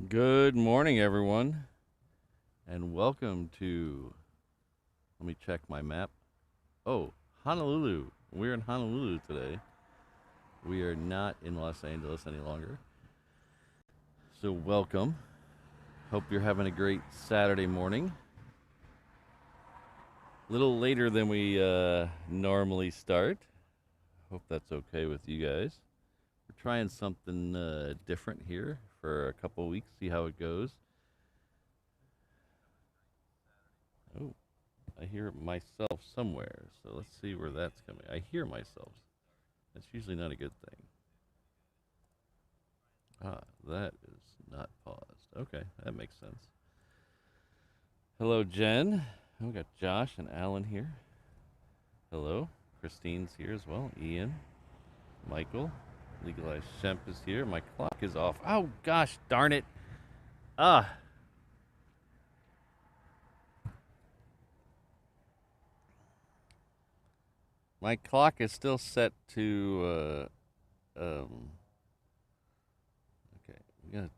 Good morning, everyone, and welcome to, let me check my map. Oh, Honolulu. We're in Honolulu today. We are not in Los Angeles any longer. So welcome. Hope you're having a great Saturday morning. A little later than we normally start. Hope that's okay with you guys. We're trying something different here for a couple weeks, see how it goes. Oh, I hear myself somewhere, so let's see where that's coming. I hear myself. That's usually not a good thing. Ah, that is not paused. Okay, that makes sense. Hello, Jen. We got Josh and Alan here. Hello. Christine's here as well. Ian. Michael. Legalized Shemp is here. My clock is off. Oh, gosh darn it. Ah. My clock is still set to, okay, we gotta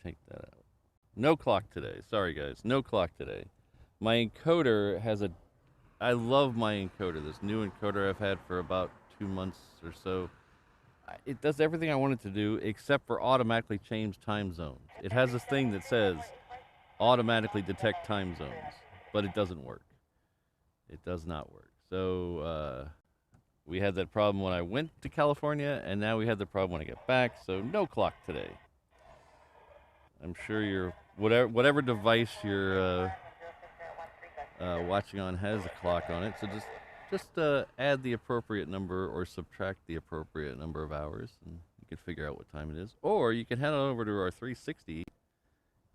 take that out. No clock today. Sorry, guys. No clock today. My encoder has a. I love my encoder. This new encoder I've had for about 2 months or so. It does everything I want it to do except for automatically change time zones. It has this thing that says automatically detect time zones, but it doesn't work. It does not work. So we had that problem when I went to California, and now we had the problem when I get back. So no clock today. I'm sure your whatever device you're watching on has a clock on it. So just add the appropriate number or subtract the appropriate number of hours, and you can figure out what time it is. Or you can head on over to our 360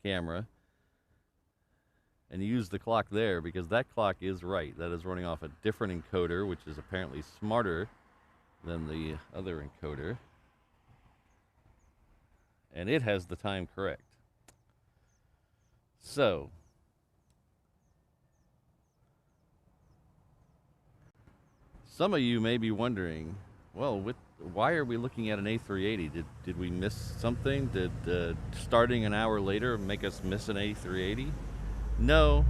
camera and use the clock there, because that clock is right. That is running off a different encoder, which is apparently smarter than the other encoder. And it has the time correct. So, some of you may be wondering, well, why are we looking at an A380? Did we miss something? Did starting an hour later make us miss an A380? No.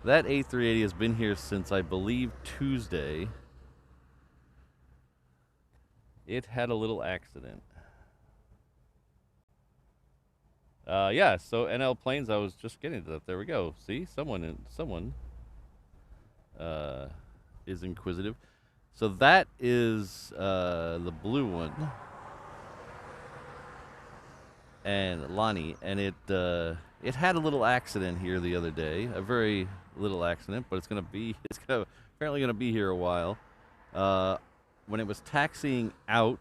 That A380 has been here since, I believe, Tuesday. It had a little accident. Yeah, so NL Planes, I was just getting to that. There we go. See, someone is inquisitive. So that is the blue one, and Lonnie, and it had a little accident here the other day, a very little accident, but apparently gonna be here a while. When it was taxiing out,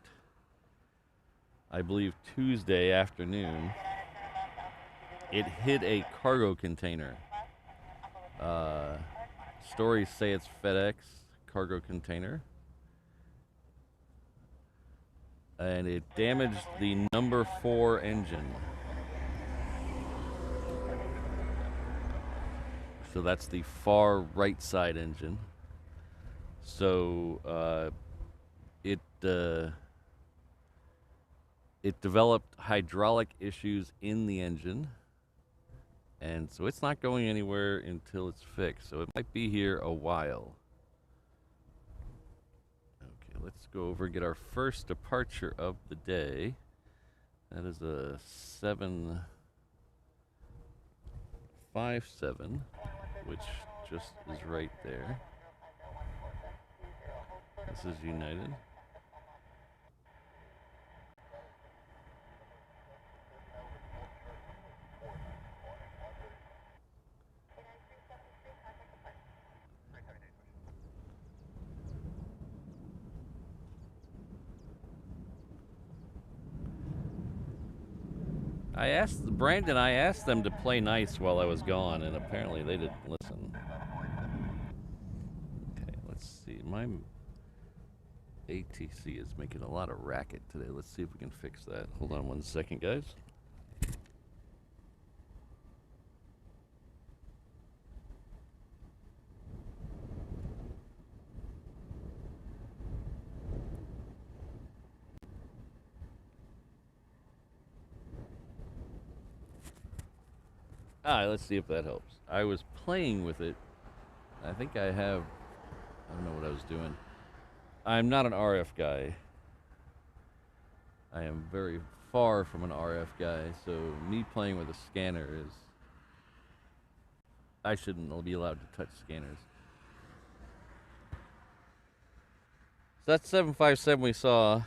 I believe Tuesday afternoon, it hit a cargo container. Stories say it's FedEx cargo container. And it damaged the number 4 engine. So that's the far right side engine. So it developed hydraulic issues in the engine, and so it's not going anywhere until it's fixed. So it might be here a while. Okay, let's go over and get our first departure of the day. That is a 757, which just is right there. This is United. I asked them to play nice while I was gone, and apparently they didn't listen. Okay, let's see. My ATC is making a lot of racket today. Let's see if we can fix that. Hold on 1 second, guys. Let's see if that helps. I was playing with it. I think I have. I don't know what I was doing. I'm not an RF guy. I am very far from an RF guy, so me playing with a scanner is. I shouldn't be allowed to touch scanners. So that 757 we saw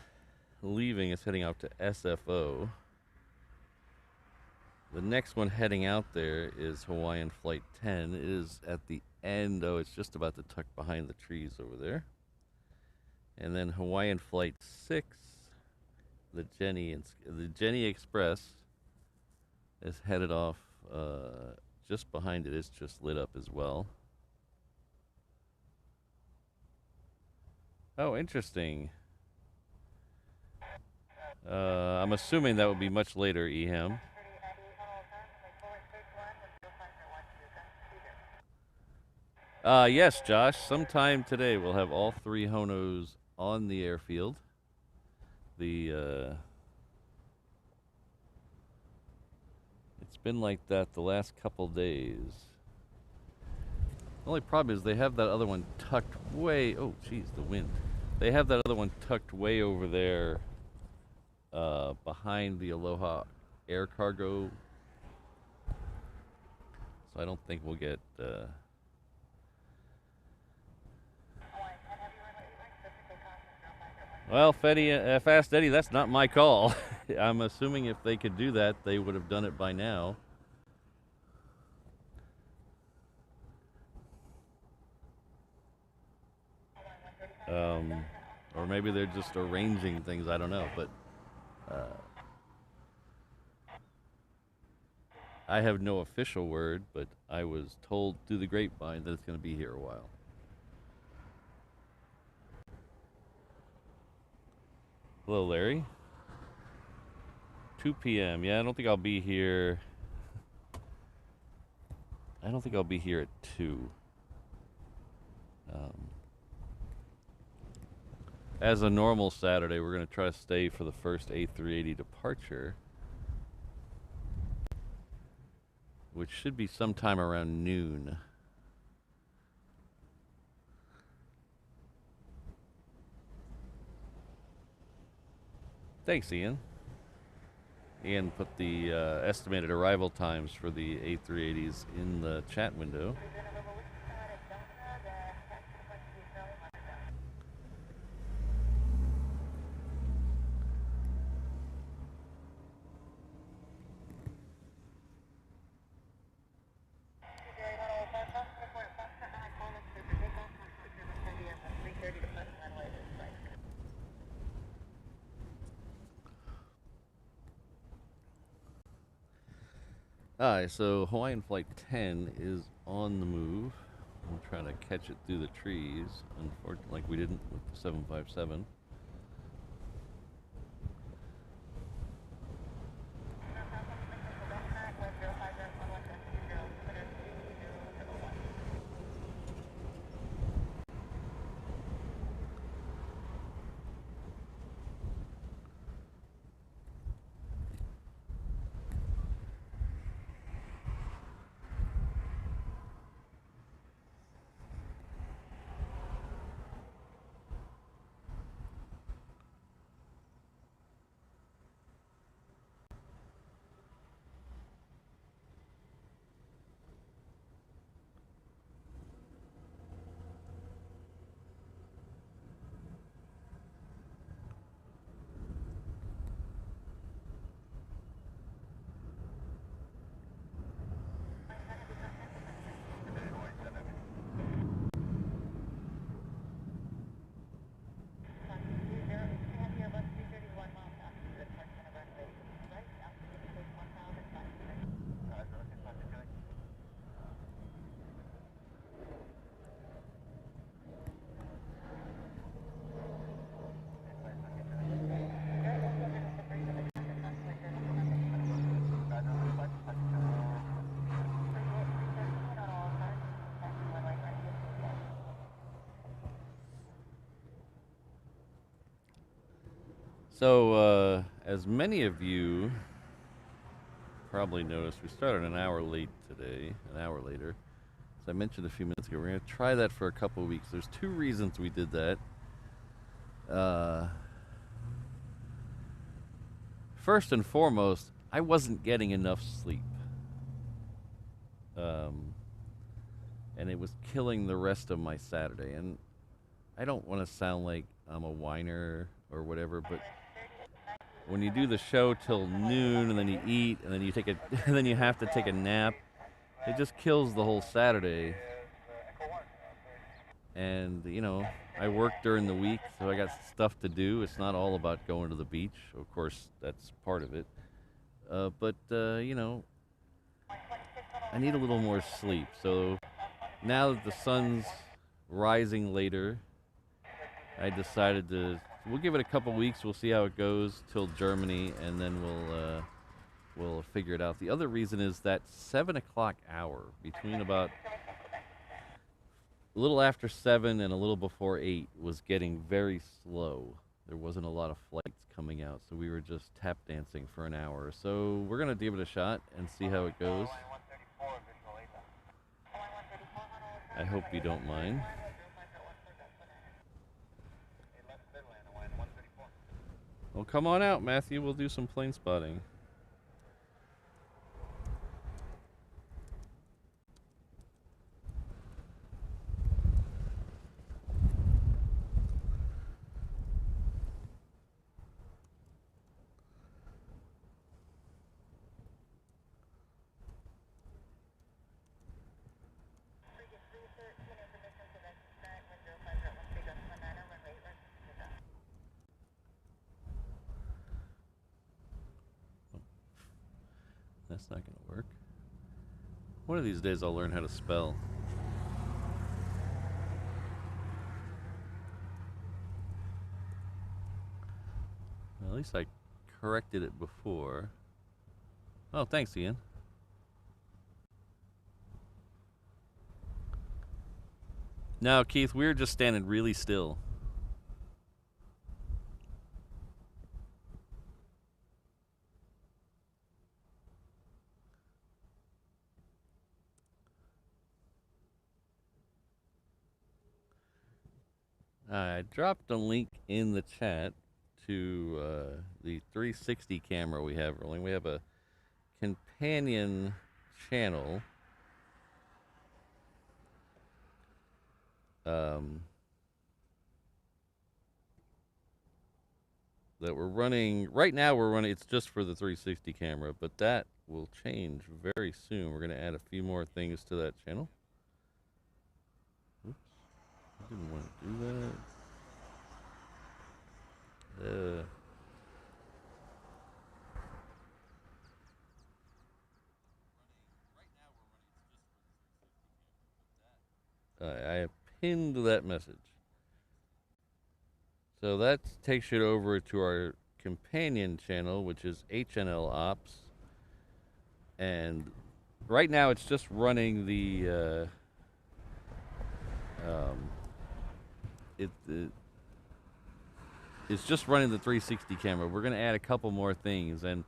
leaving is heading out to SFO. The next one heading out there is Hawaiian Flight 10. It is at the end. Oh, it's just about to tuck behind the trees over there. And then Hawaiian Flight 6, the Jenny Express, is headed off just behind it. It's just lit up as well. Oh, interesting. I'm assuming that would be much later, Eham. Yes, Josh. Sometime today we'll have all three Honus on the airfield. It's been like that the last couple days. The only problem is they have that other one tucked way. Oh, geez, the wind. They have that other one tucked way over there, behind the Aloha air cargo. So I don't think we'll get. Well, Fast Eddie, that's not my call. I'm assuming if they could do that, they would have done it by now. Or maybe they're just arranging things. I don't know, but I have no official word, but I was told through the grapevine that it's going to be here a while. Hello, Larry. 2 p.m. Yeah, I don't think I'll be here. I don't think I'll be here at 2. As a normal Saturday, we're going to try to stay for the first A380 departure, which should be sometime around noon. Thanks, Ian. Ian put the estimated arrival times for the A380s in the chat window. Alright, so Hawaiian Flight 10 is on the move. I'm trying to catch it through the trees, unfortunately, like we didn't with the 757. So, as many of you probably noticed we started an hour late today, an hour later. As I mentioned a few minutes ago, we're going to try that for a couple of weeks. There's two reasons we did that. First and foremost, I wasn't getting enough sleep. And it was killing the rest of my Saturday. And I don't want to sound like I'm a whiner or whatever, but when you do the show till noon and then you eat and then you take a and then you have to take a nap, it just kills the whole Saturday. And you know, I work during the week, so I got stuff to do. It's not all about going to the beach. Of course, that's part of it. But you know, I need a little more sleep. So now that the sun's rising later, I decided we'll give it a couple weeks. We'll see how it goes till Germany, and then we'll figure it out. The other reason is that 7 o'clock hour, between about a little after 7 and a little before 8, was getting very slow. There wasn't a lot of flights coming out, so we were just tap dancing for an hour. So we're going to give it a shot and see how it goes. I hope you don't mind. Well, come on out, Matthew. We'll do some plane spotting. That's not going to work. One of these days I'll learn how to spell. Well, at least I corrected it before. Oh, thanks, Ian. No, Keith, we were just standing really still. I dropped a link in the chat to the 360 camera we have rolling. We have a companion channel that we're running. Right now we're running, it's just for the 360 camera, but that will change very soon. We're going to add a few more things to that channel. Oops. I didn't want to do that. I have pinned that message. So that takes you over to our companion channel, which is HNL Ops. And right now it's just running the it's just running the 360 camera. We're going to add a couple more things, and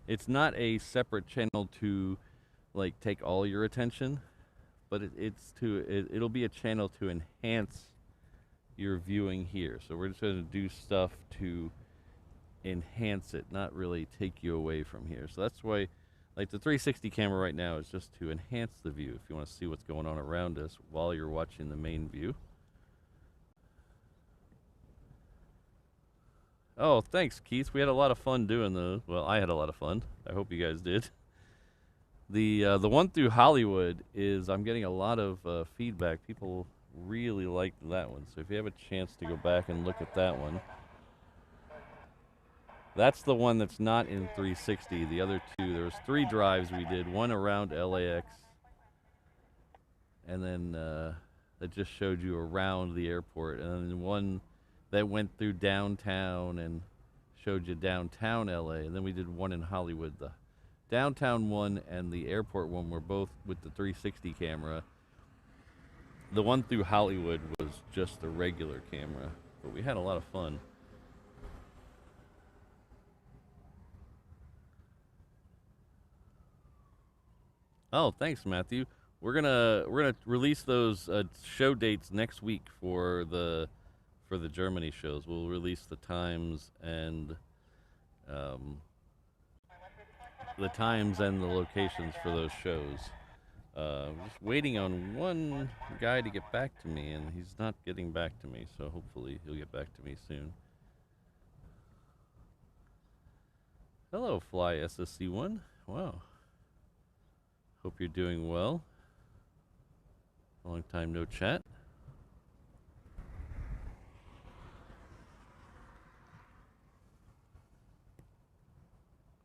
it's not a separate channel to like take all your attention, but it'll be a channel to enhance your viewing here. So we're just going to do stuff to enhance it, not really take you away from here. So that's why, like, the 360 camera right now is just to enhance the view if you want to see what's going on around us while you're watching the main view. Oh, thanks, Keith. We had a lot of fun doing those. Well, I had a lot of fun. I hope you guys did. The one through Hollywood is, I'm getting a lot of feedback. People really liked that one. So if you have a chance to go back and look at that one. That's the one that's not in 360. The other two, there was 3 drives we did. One around LAX. And then that just showed you around the airport. And then one that went through downtown and showed you downtown LA. And then we did one in Hollywood. The downtown one and the airport one were both with the 360 camera. The one through Hollywood was just the regular camera. But we had a lot of fun. Oh, thanks, Matthew. We're gonna release those show dates next week for the Germany shows. We'll release the times and um, the locations for those shows. Just waiting on one guy to get back to me, and he's not getting back to me. So hopefully he'll get back to me soon. Hello, Fly SSC1. Wow. Hope you're doing well. Long time no chat.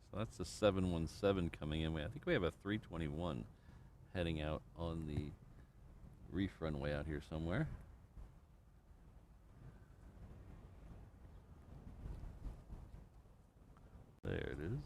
So that's the 717 coming in. I think we have a 321 heading out on the reef runway out here somewhere. There it is.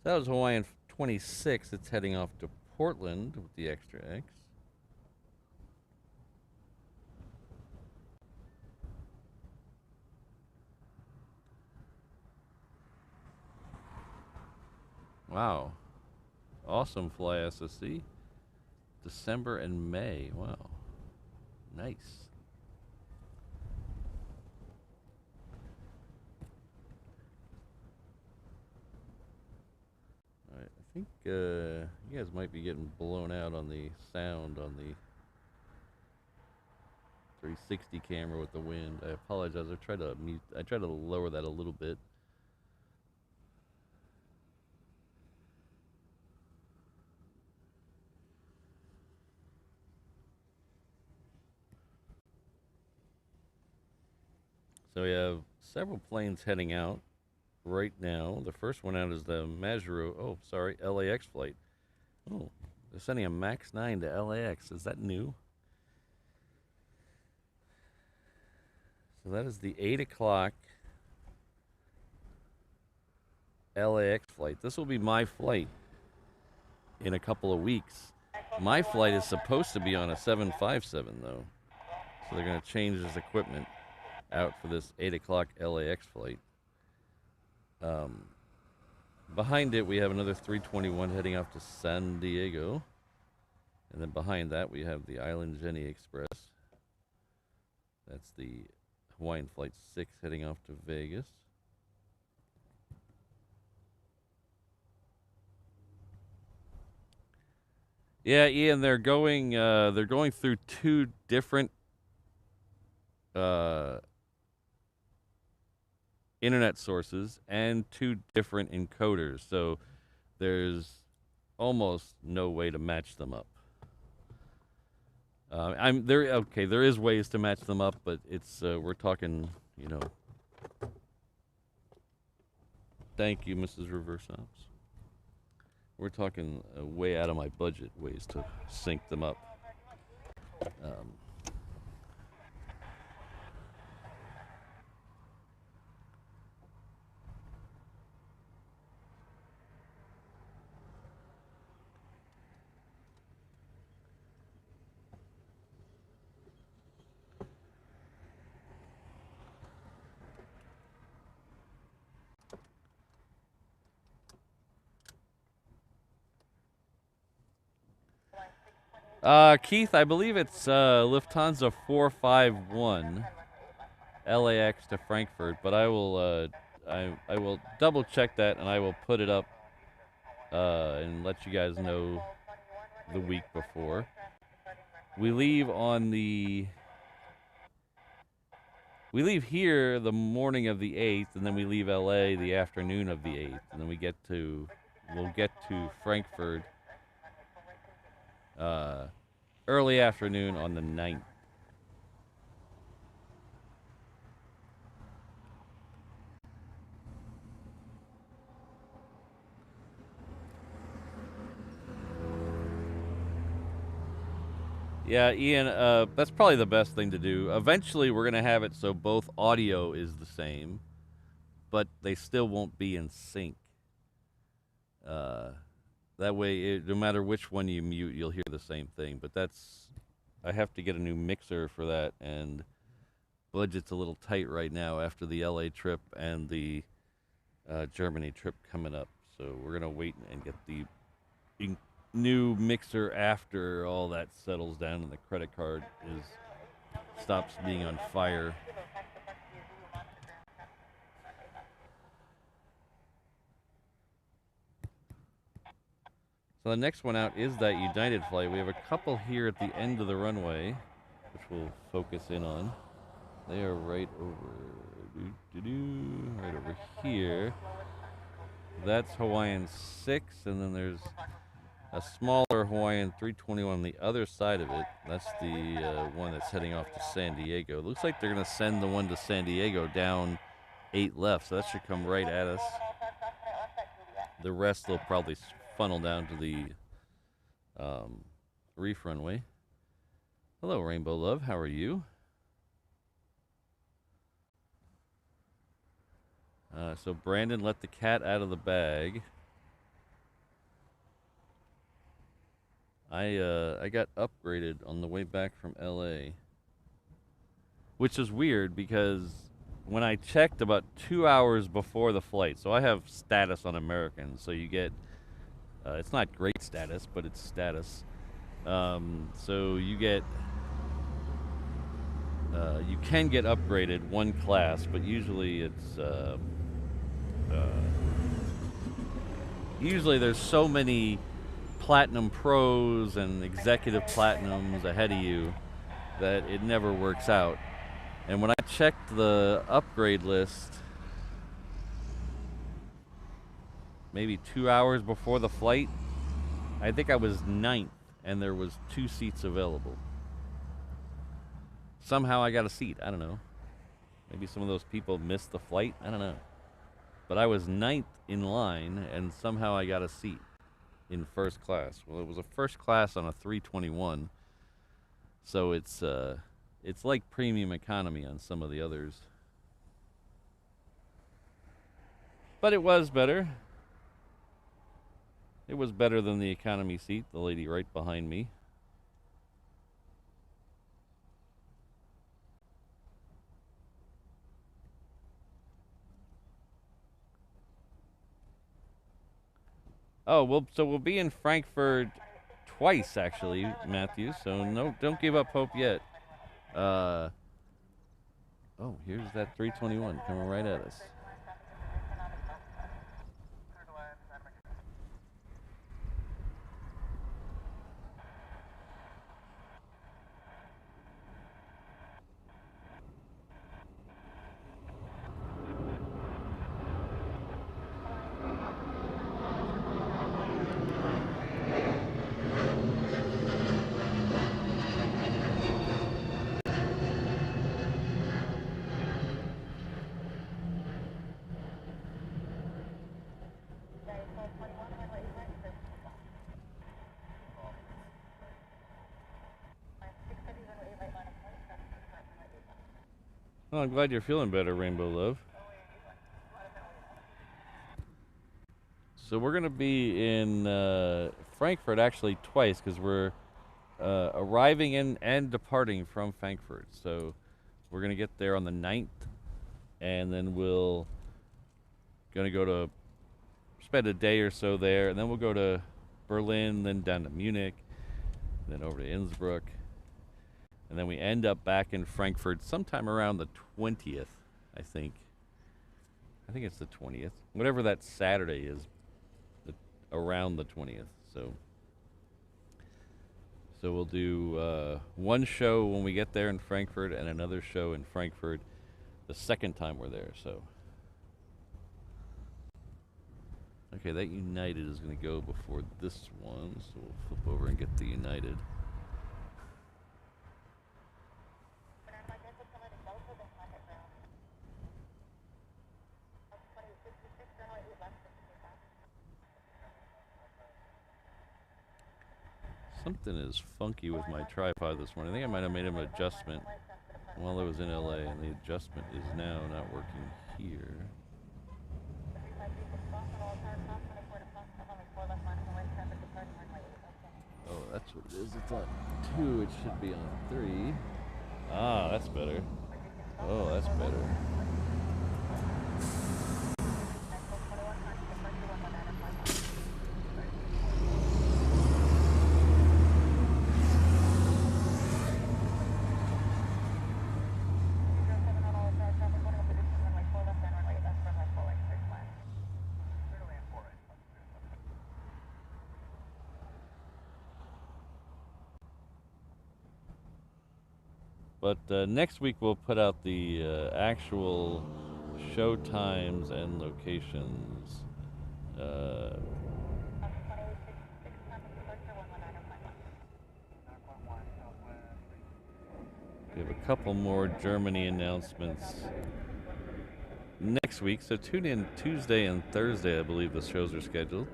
So that was Hawaiian 26. It's heading off to Portland with the extra X. Wow. Awesome, Fly SSC. December and May. Wow. Nice. All right, I think you guys might be getting blown out on the sound on the 360 camera with the wind. I apologize. I tried to lower that a little bit. So we have several planes heading out right now. The first one out is the LAX flight. Oh, they're sending a MAX 9 to LAX. Is that new? So that is the 8 o'clock LAX flight. This will be my flight in a couple of weeks. My flight is supposed to be on a 757, though. So they're going to change this equipment out for this 8 o'clock LAX flight. Behind it, we have another 321 heading off to San Diego. And then behind that, we have the Island Jenny Express. That's the Hawaiian Flight 6 heading off to Vegas. Yeah, Ian, they're going through two different internet sources and two different encoders, so there's almost no way to match them up. There is ways to match them up, but it's we're talking, you know. Thank you, Mrs. Reverse Ops. We're talking way out of my budget ways to sync them up. Keith, I believe it's Lufthansa 451 LAX to Frankfurt, but I will double check that, and I will put it up and let you guys know the week before. We leave here the morning of the 8th, and then we leave LA the afternoon of the 8th, and then we'll get to Frankfurt early afternoon on the 9th. Yeah, Ian, that's probably the best thing to do. Eventually, we're going to have it so both audio is the same, but they still won't be in sync. Uh, that way, no matter which one you mute, you'll hear the same thing. But I have to get a new mixer for that, and budget's a little tight right now after the LA trip and the Germany trip coming up. So we're going to wait and get the new mixer after all that settles down and the credit card stops being on fire. So the next one out is that United flight. We have a couple here at the end of the runway, which we'll focus in on. They are right over here. That's Hawaiian 6, and then there's a smaller Hawaiian 321 on the other side of it. That's the one that's heading off to San Diego. Looks like they're going to send the one to San Diego down 8 left, so that should come right at us. The rest will probably funnel down to the reef runway. Hello, Rainbow Love. How are you? So Brandon let the cat out of the bag. I got upgraded on the way back from LA, which is weird because when I checked about 2 hours before the flight, so I have status on American, so you get it's not great status, but it's status. So you get you can get upgraded one class, but usually it's usually there's so many platinum pros and executive platinums ahead of you that it never works out. And when I checked the upgrade list maybe 2 hours before the flight, I think I was 9th and there was 2 seats available. Somehow I got a seat. I don't know. Maybe some of those people missed the flight. I don't know. But I was 9th in line and somehow I got a seat in first class. Well, it was a first class on a 321. So it's like premium economy on some of the others. But it was better. It was better than the economy seat, the lady right behind me. Oh, we'll be in Frankfurt twice, actually, Matthew. So no, don't give up hope yet. Oh, here's that 321 coming right at us. Well, I'm glad you're feeling better, Rainbow Love. So we're going to be in Frankfurt actually twice because we're arriving in and departing from Frankfurt. So we're going to get there on the 9th, and then we'll going to go to spend a day or so there, and then we'll go to Berlin, then down to Munich, then over to Innsbruck. And then we end up back in Frankfurt sometime around the 20th, I think. I think it's the 20th. Whatever that Saturday is, around the 20th. So we'll do one show when we get there in Frankfurt and another show in Frankfurt the second time we're there. So, okay, that United is going to go before this one. So we'll flip over and get the United. Something is funky with my tripod this morning. I think I might have made an adjustment while I was in LA, and the adjustment is now not working here. Oh, that's what it is. It's on 2. It should be on 3. Ah, that's better. Oh, that's better. But next week we'll put out the actual show times and locations. We have a couple more Germany announcements next week, so tune in Tuesday and Thursday, I believe the shows are scheduled.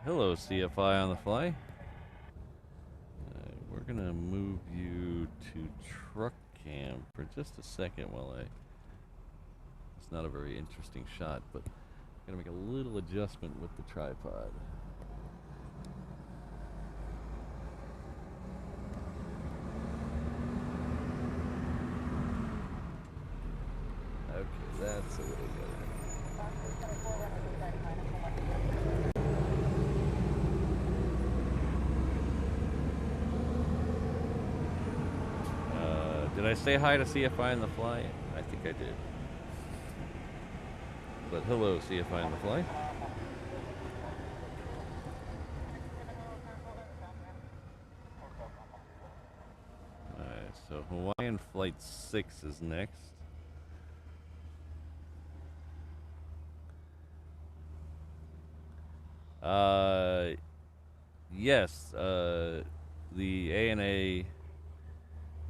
Hello, CFI on the fly. We're gonna move you to truck cam for just a second while it's not a very interesting shot, but I'm gonna make a little adjustment with the tripod. Okay, that's the way to go. Did I say hi to CFI on the fly? I think I did. But hello, CFI on the fly. Alright, so Hawaiian Flight 6 is next. Yes, the ANA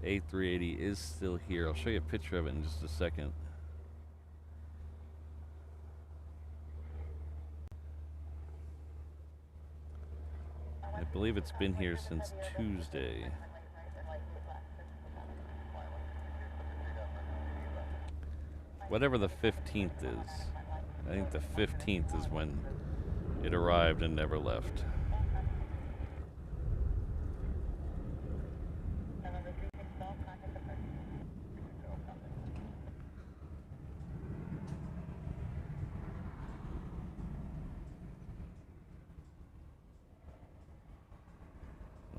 A380 is still here. I'll show you a picture of it in just a second. I believe it's been here since Tuesday. Whatever the 15th is. I think the 15th is when it arrived and never left.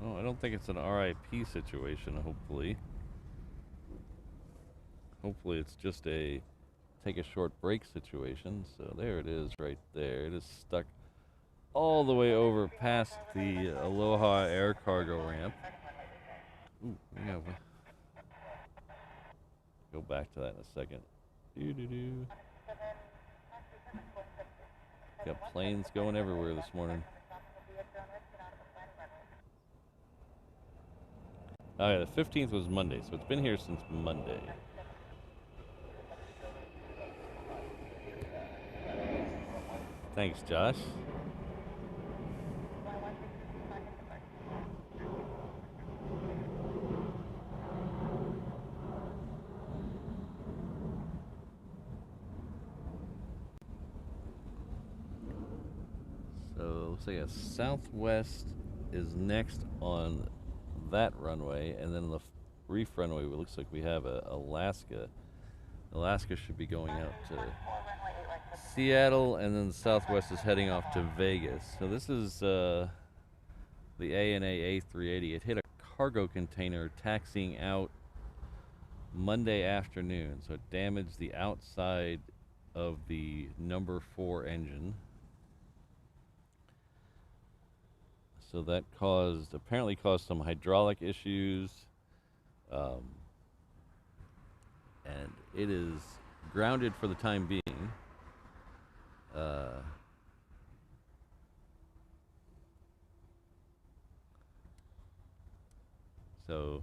Oh, I don't think it's an RIP situation, hopefully. Hopefully it's just a take a short break situation. So there it is right there. It is stuck all the way over past the Aloha air cargo ramp. Ooh, yeah. Go back to that in a second. Doo-doo-doo. Got planes going everywhere this morning. Oh yeah, the 15th was Monday, so it's been here since Monday. Thanks, Josh. So looks like a Southwest is next on that runway, and then the reef runway, it looks like we have Alaska. Alaska should be going out to Seattle, and then Southwest is heading off to Vegas. So this is the ANA A380. It hit a cargo container taxiing out Monday afternoon, so it damaged the outside of the number 4 engine. So that apparently caused some hydraulic issues, and it is grounded for the time being. So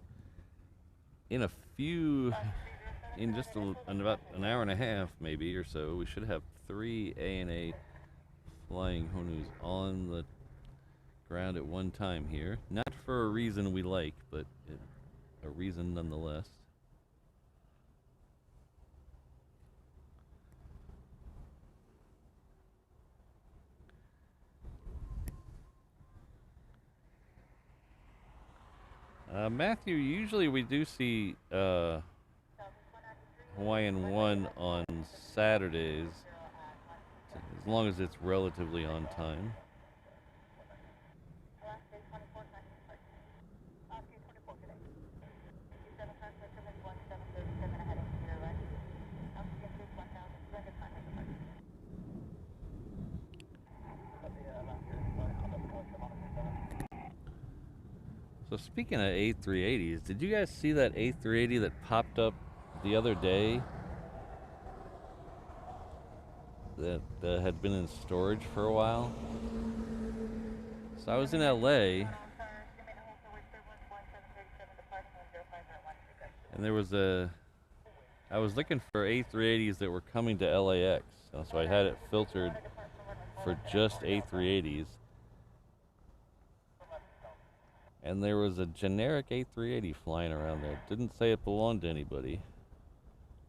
in a few in just in about an hour and a half, maybe or so, we should have 3 ANA flying Honus on the ground at one time here. Not for a reason we like, but a reason nonetheless. Matthew, usually we do see Hawaiian 1 on Saturdays, as long as it's relatively on time. So speaking of A380s, did you guys see that A380 that popped up the other day that had been in storage for a while? So I was in LA and I was looking for A380s that were coming to LAX. So I had it filtered for just A380s. And there was a generic A380 flying around there. Didn't say it belonged to anybody.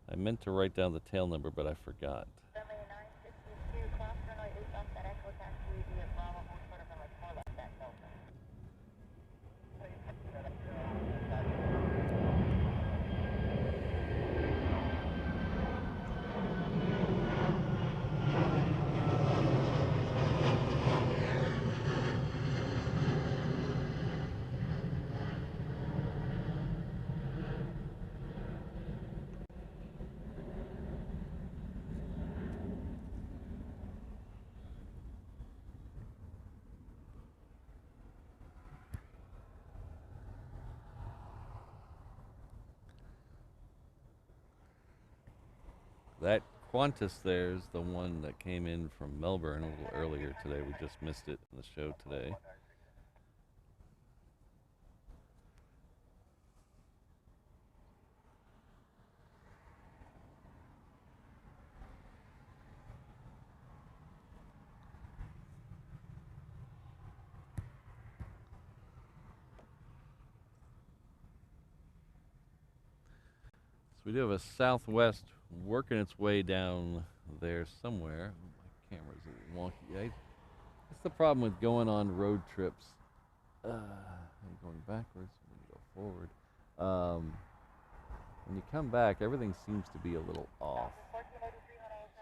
I meant to write down the tail number, but I forgot. That Qantas there is the one that came in from Melbourne a little earlier today. We just missed it in the show today. So we do have a Southwest working its way down there somewhere. My camera's a little wonky. That's the problem with going on road trips. I'm going backwards. I'm going to go forward. When you come back, everything seems to be a little off.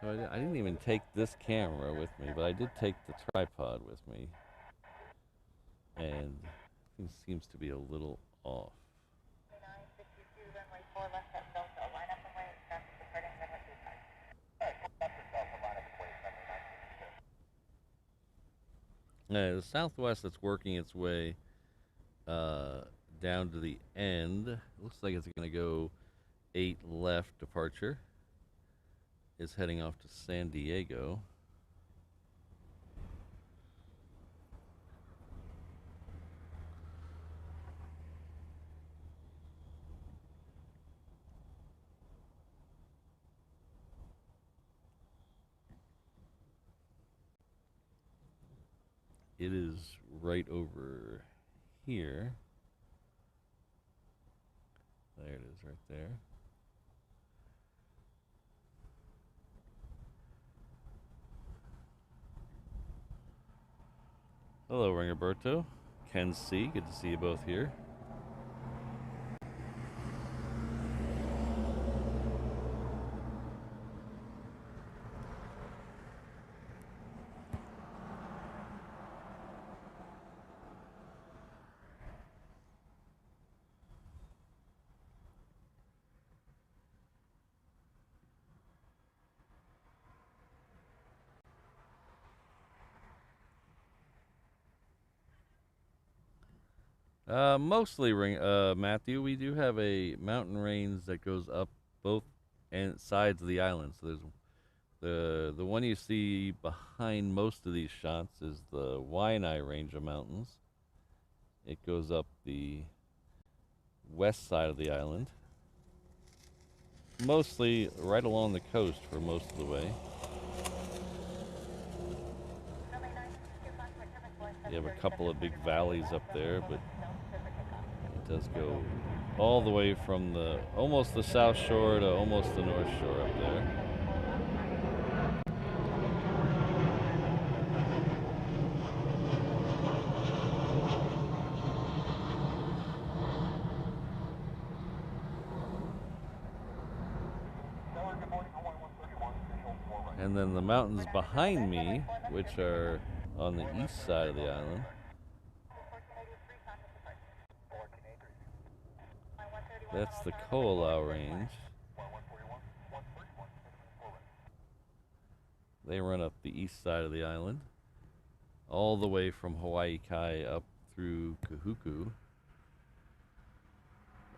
So I didn't even take this camera with me, but I did take the tripod with me. And it seems to be a little off. The Southwest that's working its way down to the end. Looks like it's going to go 8 left departure. Is heading off to San Diego. It is right over here. There it is, right there. Hello, Ringoberto. Ken C. Good to see you both here. Mostly, Matthew. We do have a mountain range that goes up both sides of the island. So there's the one you see behind most of these shots is the Waianae range of mountains. It goes up the west side of the island. mostly right along the coast for most of the way. You have a couple of big valleys up there, but it does go all the way from the almost the south shore to almost the north shore up there. And then the mountains behind me, which are on the east side of the island, that's the Ko'olau Range. They run up the east side of the island, all the way from Hawaii Kai up through Kahuku.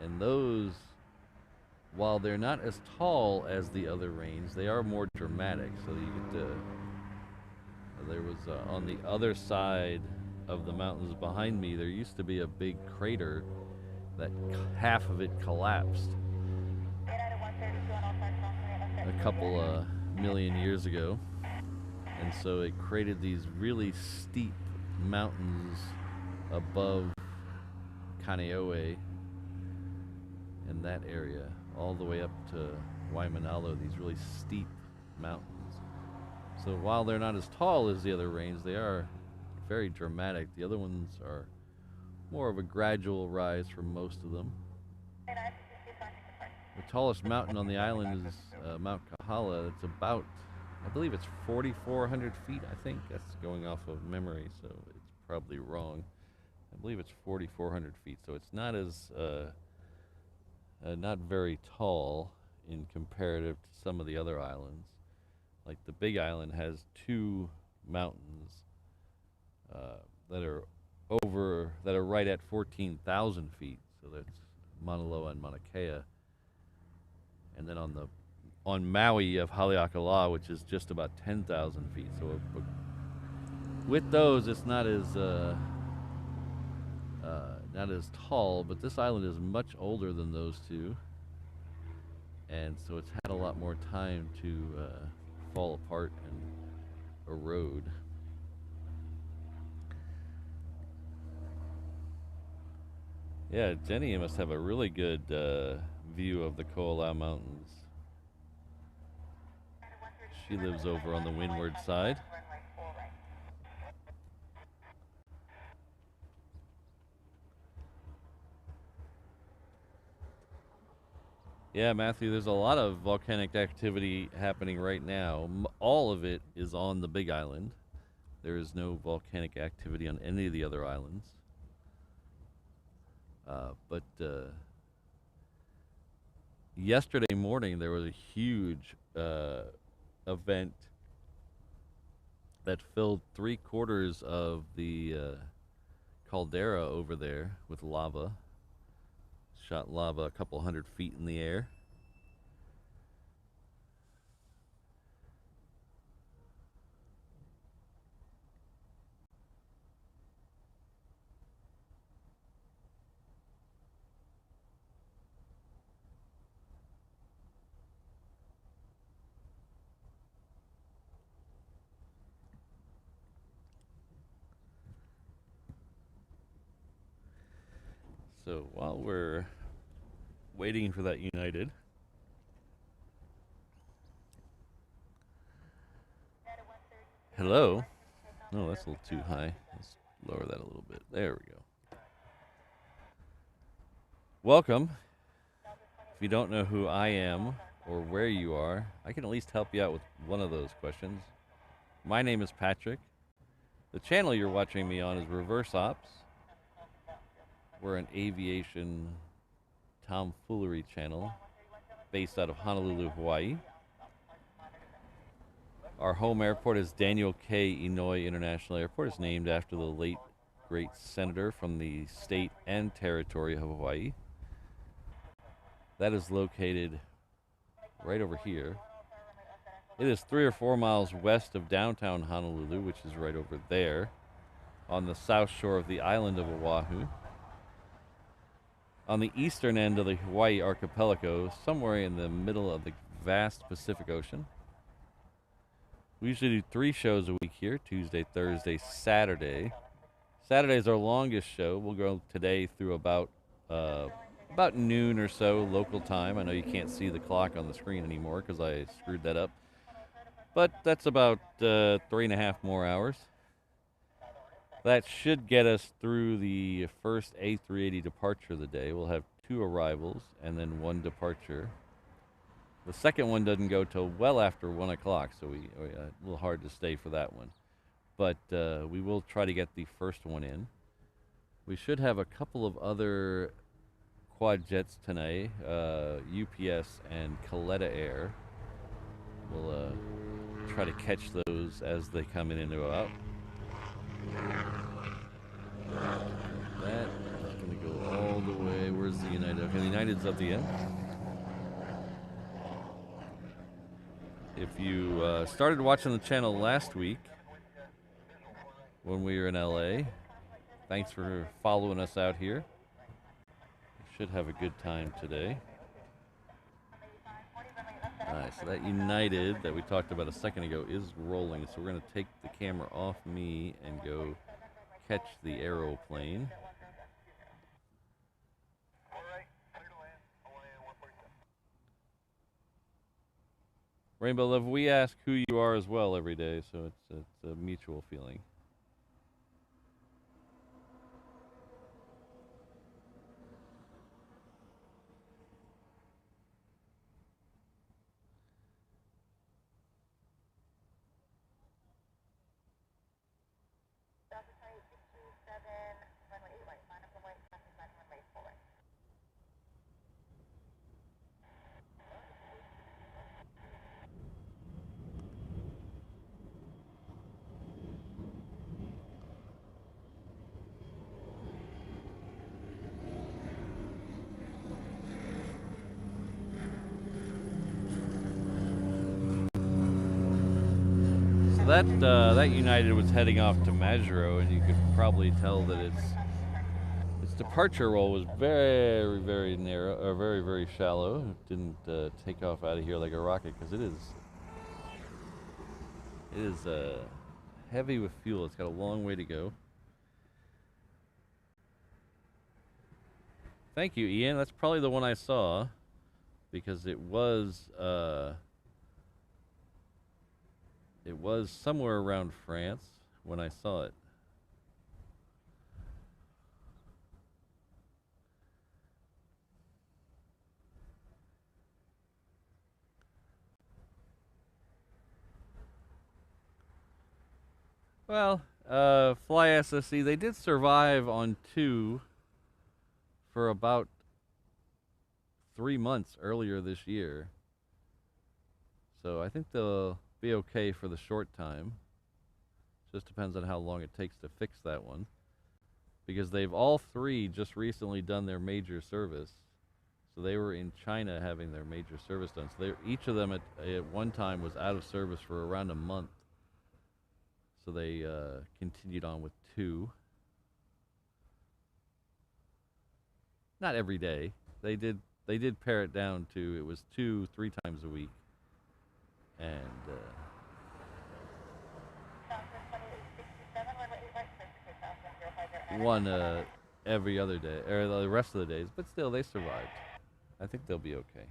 And those, while they're not as tall as the other range, they are more dramatic. So you get to, there was on the other side of the mountains behind me, there used to be a big crater that half of it collapsed a couple million years ago. And so it created these really steep mountains above Kaneohe in that area, all the way up to Waimanalo, these really steep mountains. So while they're not as tall as the other range, they are very dramatic. The other ones are more of a gradual rise for most of them. The tallest mountain on the island is Mount Kahala. It's about, I believe it's 4,400 feet, I think. That's going off of memory, so it's probably wrong. I believe it's 4,400 feet, so it's not as, not very tall in comparative to some of the other islands. Like the Big Island has two mountains that are right at 14,000 feet. So that's Mauna Loa and Mauna Kea. And then on Maui you have Haleakala, which is just about 10,000 feet. So with those, it's not as tall, but this island is much older than those two, and so it's had a lot more time to fall apart and erode. Yeah, Jenny must have a really good view of the Ko'olau Mountains. She lives over on the windward side. Yeah, Matthew, there's a lot of volcanic activity happening right now. All of it is on the Big Island. There is no volcanic activity on any of the other islands. But yesterday morning there was a huge event that filled 3/4 of the caldera over there with lava. Shot lava a couple hundred feet in the air. So while we're waiting for that United, hello. No, that's a little too high. Let's lower that a little bit. There we go. Welcome. If you don't know who I am or where you are, I can at least help you out with one of those questions. My name is Patrick. The channel you're watching me on is Reverse Ops. We're an aviation tomfoolery channel based out of Honolulu, Hawaii. Our home airport is Daniel K. Inouye International Airport. It's named after the late great senator from the state and territory of Hawaii. That is located right over here. It is 3 or 4 miles west of downtown Honolulu, which is right over there on the south shore of the island of Oahu. on the eastern end of the Hawaii archipelago, somewhere in the middle of the vast Pacific Ocean. We usually do 3 shows a week here: Tuesday, Thursday, Saturday. Saturday is our longest show. We'll go today through about noon or so local time. I know you can't see the clock on the screen anymore because I screwed that up. But that's about 3.5 more hours. That should get us through the first A380 departure of the day. We'll have 2 arrivals and then 1 departure. The second one doesn't go till well after 1 o'clock, so we a little hard to stay for that one. But we will try to get the first one in. We should have a couple of other quad jets tonight, UPS and Kaleta Air. We'll try to catch those as they come in and go out. That is going to go all the way. Where's the United? Okay, the United's at the end. If you started watching the channel last week when we were in LA, thanks for following us out here. Should have a good time today. Alright, so that United that we talked about a second ago is rolling, so we're going to take the camera off me and go catch the aeroplane. Rainbow Love, we ask who you are as well every day, so it's a mutual feeling. That United was heading off to Majuro, and you could probably tell that its departure roll was very, very narrow, or very, very shallow. It didn't take off out of here like a rocket because it is heavy with fuel. It's got a long way to go. Thank you, Ian. That's probably the one I saw because it was somewhere around France when I saw it. Well, Fly SSC, they did survive on 2 for about 3 months earlier this year. So I think they'll be okay for the short time. Just depends on how long it takes to fix that one. Because they've all 3 just recently done their major service. So they were in China having their major service done. So each of them at one time was out of service for around a month. So they continued on with 2. Not every day. They did pare it down to, it was 2, 3 times a week. And one every other day, or the rest of the days, but still they survived. I think they'll be okay.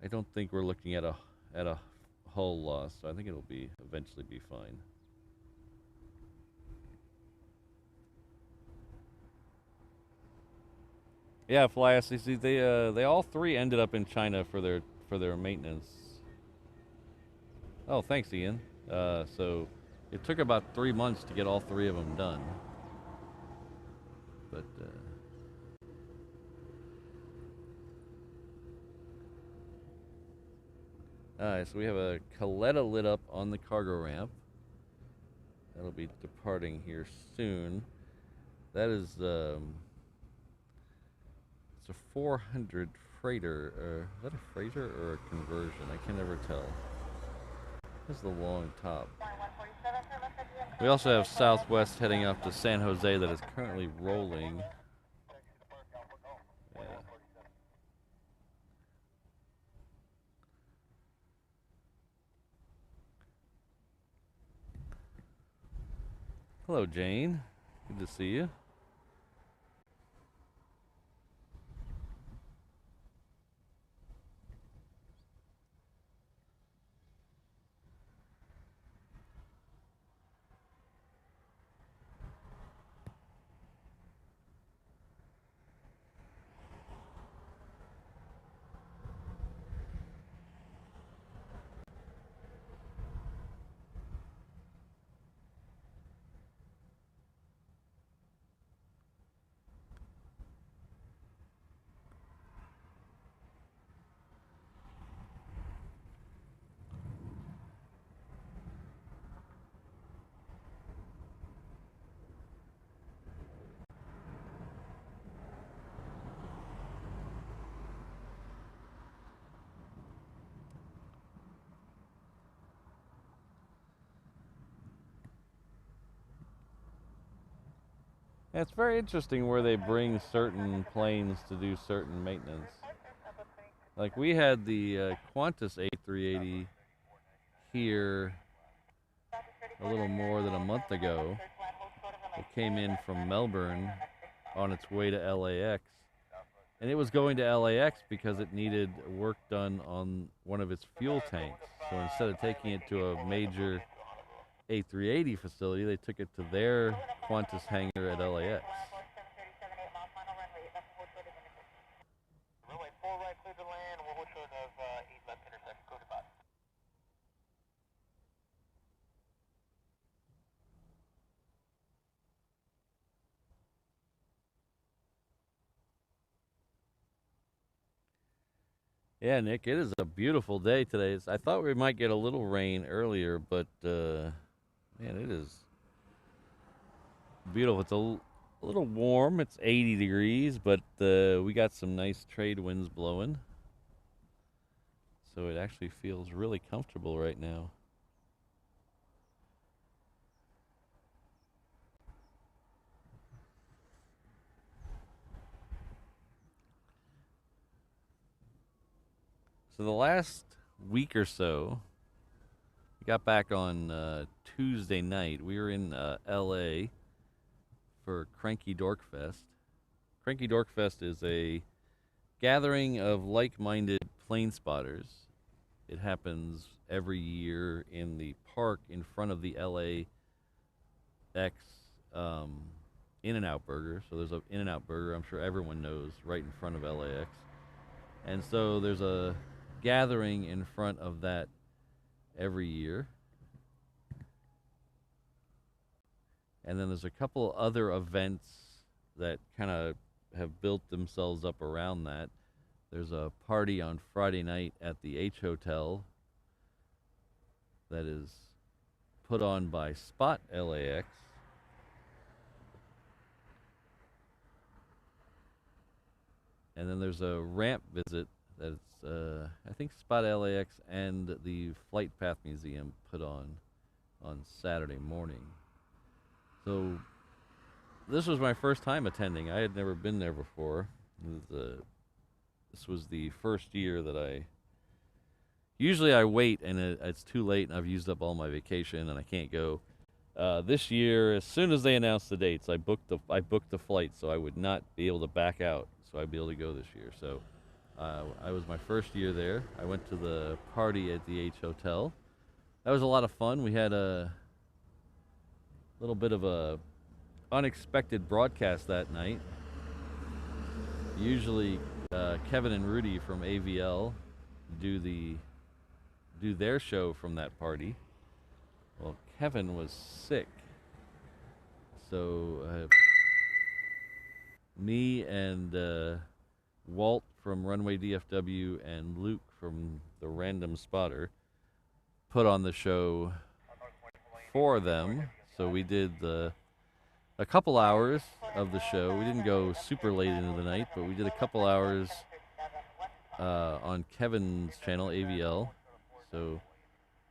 I don't think we're looking at a hull loss, so I think it'll eventually be fine. Yeah, Fly SCC, they all 3 ended up in China for their maintenance. Oh, thanks, Ian. So it took about 3 months to get all 3 of them done. But alright, so we have a Kaleta lit up on the cargo ramp. That'll be departing here soon. That is it's a 400 freighter. Is that a freighter or a conversion? I can never tell. This is the long top. We also have Southwest heading up to San Jose that is currently rolling. Yeah. Hello, Jane. Good to see you. It's very interesting where they bring certain planes to do certain maintenance. Like we had the Qantas A380 here a little more than a month ago. It came in from Melbourne on its way to LAX. And it was going to LAX because it needed work done on one of its fuel tanks. So instead of taking it to a major A380 facility, they took it to their Qantas hangar at LAX. Yeah, Nick, it is a beautiful day today. I thought we might get a little rain earlier, but man, it is beautiful. It's a little warm. It's 80 degrees, but we got some nice trade winds blowing. So it actually feels really comfortable right now. So the last week or so, we got back on Tuesday night. We were in LA for Cranky Dork Fest. Cranky Dork Fest is a gathering of like-minded plane spotters. It happens every year in the park in front of the LAX In-N-Out Burger. So there's an In-N-Out Burger, I'm sure everyone knows, right in front of LAX. And so there's a gathering in front of that every year. And then there's a couple other events that kind of have built themselves up around that. There's a party on Friday night at the H Hotel that is put on by Spot LAX. And then there's a ramp visit that's, I think, Spot LAX and the Flight Path Museum put on Saturday morning. So this was my first time attending. I had never been there before. This was the first year that I. Usually I wait and it's too late and I've used up all my vacation and I can't go. This year, as soon as they announced the dates, I booked the flight so I would not be able to back out. So I'd be able to go this year. So I was my first year there. I went to the party at the H Hotel. That was a lot of fun. We had a little bit of a unexpected broadcast that night. Usually, Kevin and Rudy from AVL do their show from that party. Well, Kevin was sick, so me and Walt from Runway DFW and Luke from the Random Spotter put on the show for them. So we did a couple hours of the show. We didn't go super late into the night, but we did a couple hours on Kevin's channel, AVL. So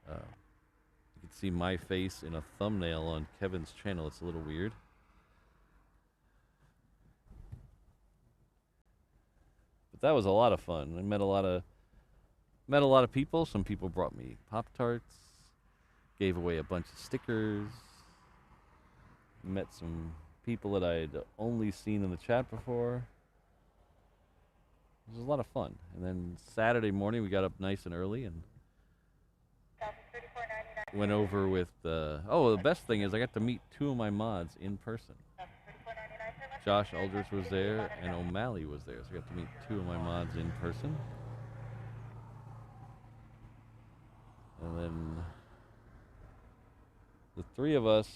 you can see my face in a thumbnail on Kevin's channel. It's a little weird. But that was a lot of fun. I met a lot of people. Some people brought me Pop-Tarts, gave away a bunch of stickers, met some people that I'd only seen in the chat before. It was a lot of fun. And then Saturday morning, we got up nice and early and went over with, the best thing is I got to meet two of my mods in person. Josh Aldrich was there and O'Malley was there. So I got to meet two of my mods in person. And then the three of us,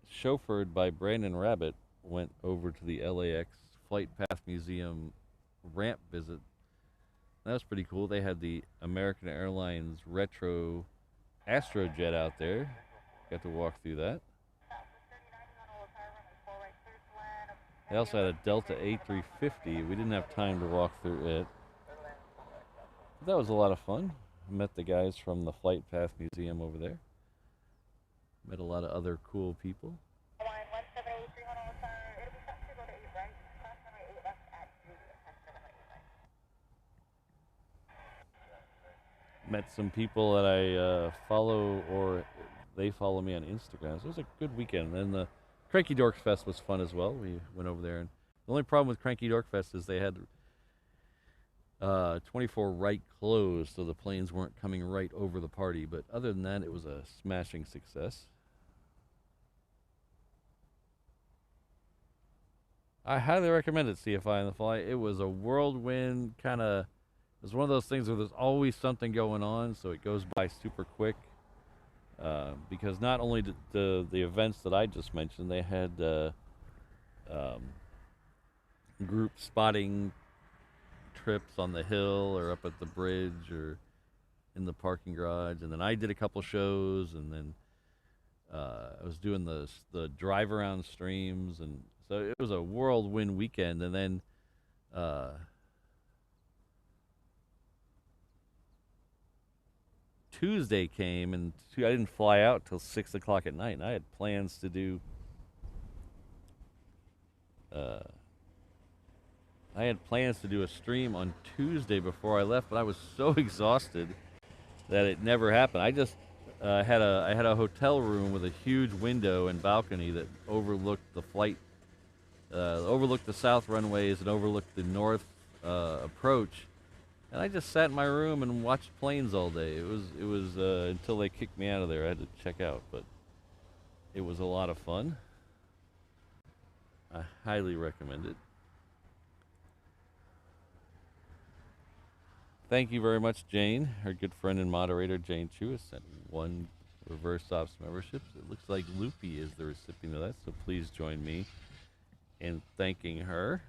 chauffeured by Brandon Rabbit, went over to the LAX Flight Path Museum ramp visit. That was pretty cool. They had the American Airlines retro Astrojet out there. Got to walk through that. They also had a Delta A350. We didn't have time to walk through it. But that was a lot of fun. I met the guys from the Flight Path Museum over there. Met a lot of other cool people. Met some people that I follow, or they follow me on Instagram. So it was a good weekend. And the Cranky Dork Fest was fun as well. We went over there, and the only problem with Cranky Dork Fest is they had 24 right closed, so the planes weren't coming right over the party. But other than that, it was a smashing success. I highly recommend it, CFI on the Fly. It was a whirlwind kind of. It was one of those things where there's always something going on, so it goes by super quick. Because not only did the events that I just mentioned, they had group spotting trips on the hill or up at the bridge or in the parking garage, and then I did a couple shows, and then I was doing the drive around streams, and so it was a whirlwind weekend. And then Tuesday came, and I didn't fly out till 6 o'clock at night, and I had plans to do a stream on Tuesday before I left, but I was so exhausted that it never happened. I just had a hotel room with a huge window and balcony that overlooked the flight, overlooked the south runways and overlooked the north approach. And I just sat in my room and watched planes all day. It was until they kicked me out of there. I had to check out, but it was a lot of fun. I highly recommend it. Thank you very much, Jane. Our good friend and moderator, Jane Chu, has sent 1 reverse ops membership. It looks like Loopy is the recipient of that, so please join me in thanking her.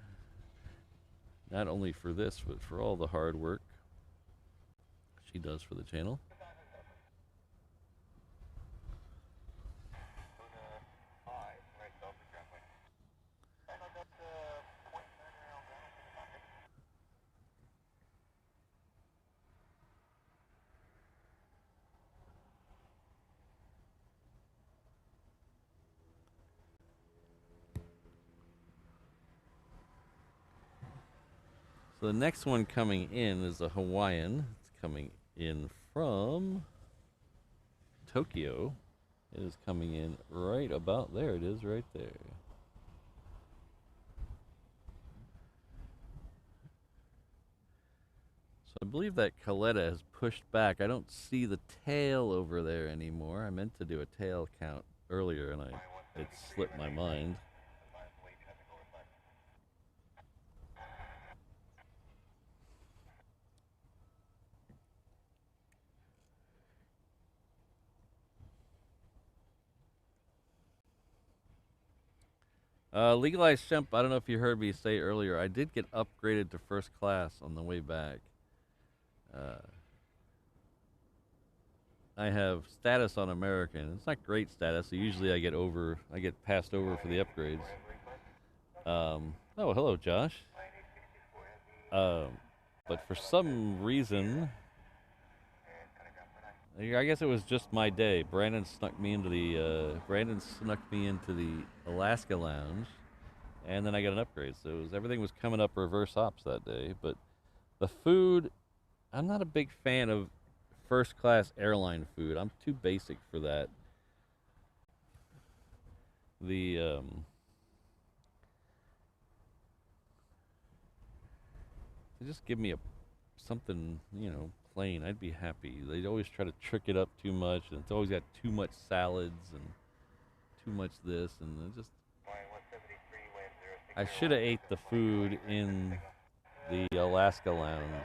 Not only for this, but for all the hard work she does for the channel. So the next one coming in is a Hawaiian. It's coming in from Tokyo. It is coming in right about there. It is right there. So I believe that Coletta has pushed back. I don't see the tail over there anymore. I meant to do a tail count earlier, and it slipped my mind. Legalized Shemp, I don't know if you heard me say earlier, I did get upgraded to first class on the way back. I have status on American. It's not great status, so usually I get passed over for the upgrades. Oh, hello, Josh. But for some reason, I guess it was just my day. Brandon snuck me into the Alaska Lounge, and then I got an upgrade. So everything was coming up reverse ops that day. But the food, I'm not a big fan of first class airline food. I'm too basic for that. The They just give me a something, plain. I'd be happy. They always try to trick it up too much, and it's always got too much salads and too much this, and it just. I should have ate the food in the Alaska Lounge,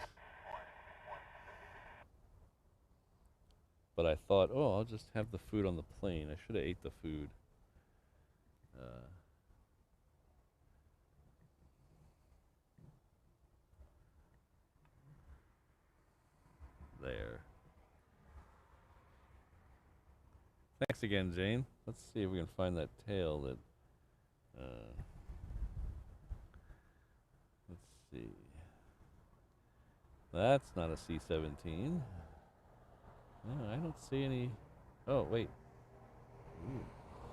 but I thought, oh, I'll just have the food on the plane. I should have ate the food. Uh, there. Thanks again, Jane. Let's see if we can find that tail that. Let's see. That's not a C-17. No, I don't see any. Oh, wait. Ooh,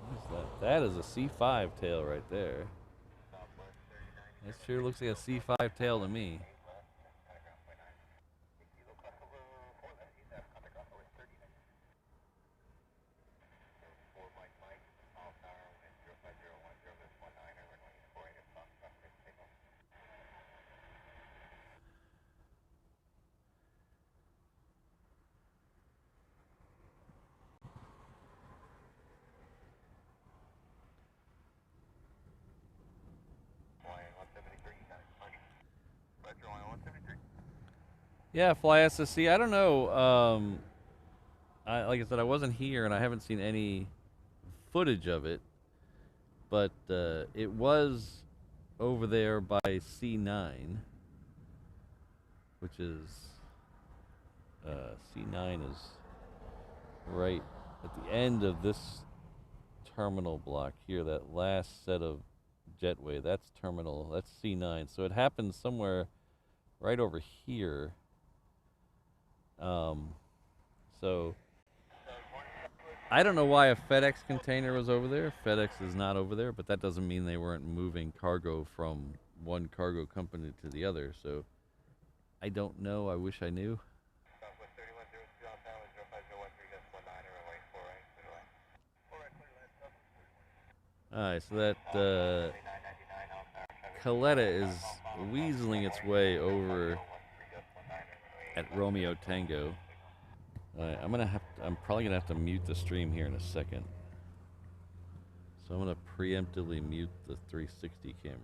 what is that? That is a C5 tail right there. That sure looks like a C5 tail to me. Yeah, fly SSC. I don't know. Like I said, I wasn't here and I haven't seen any footage of it, but it was over there by C9, which is C9 is right at the end of this terminal block here. That last set of jetway, that's terminal. That's C9. So it happened somewhere right over here. So I don't know why a FedEx container was over there. FedEx is not over there, but that doesn't mean they weren't moving cargo from one cargo company to the other. So I don't know. I wish I knew. All right, so that Coletta is weaseling its way over at Romeo Tango. I'm probably gonna have to mute the stream here in a second. So I'm gonna preemptively mute the 360 camera.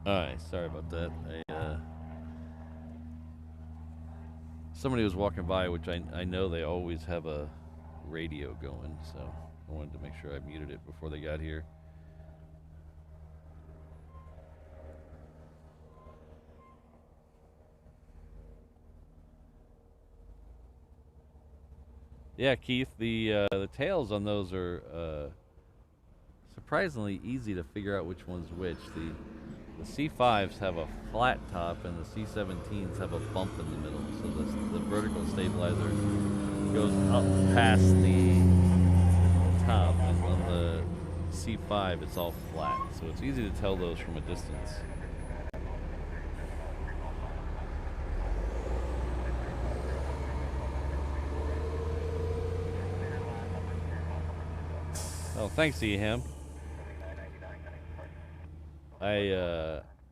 All right, sorry about that. Somebody was walking by, which I know they always have a radio going, so I wanted to make sure I muted it before they got here. Yeah, Keith, the tails on those are surprisingly easy to figure out which one's which. The C5s have a flat top and the C17s have a bump in the middle, so the vertical stabilizer goes up past the top, and on the C5 it's all flat, so it's easy to tell those from a distance. Oh, thanks, Eham.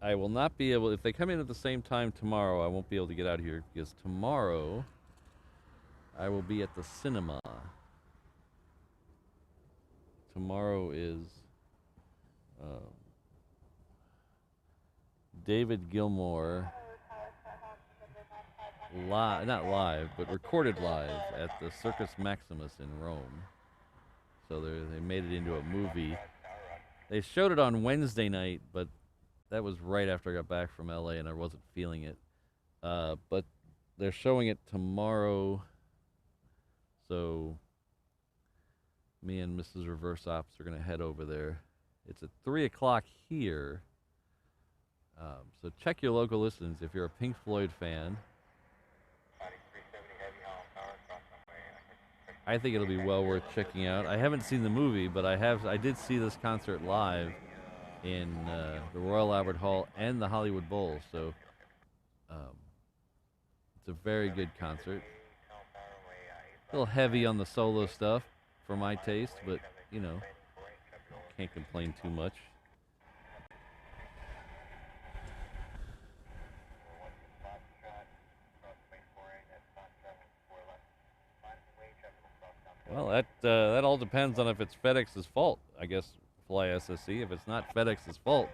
I will not be able, if they come in at the same time tomorrow, I won't be able to get out here because tomorrow I will be at the cinema. Tomorrow is David Gilmour live, not live, but recorded live at the Circus Maximus in Rome. so they made it into a movie. They showed it on Wednesday night, but that was right after I got back from LA and I wasn't feeling it. But they're showing it tomorrow, so me and Mrs. Reverse Ops are gonna head over there. It's at 3 o'clock here. So check your local listings if you're a Pink Floyd fan. I think it'll be well worth checking out. I haven't seen the movie, but I did see this concert live in the Royal Albert Hall and the Hollywood Bowl. So it's a very good concert. A little heavy on the solo stuff for my taste, but you know, can't complain too much. Well, that all depends on if it's FedEx's fault. I guess fly SSC. If it's not FedEx's fault.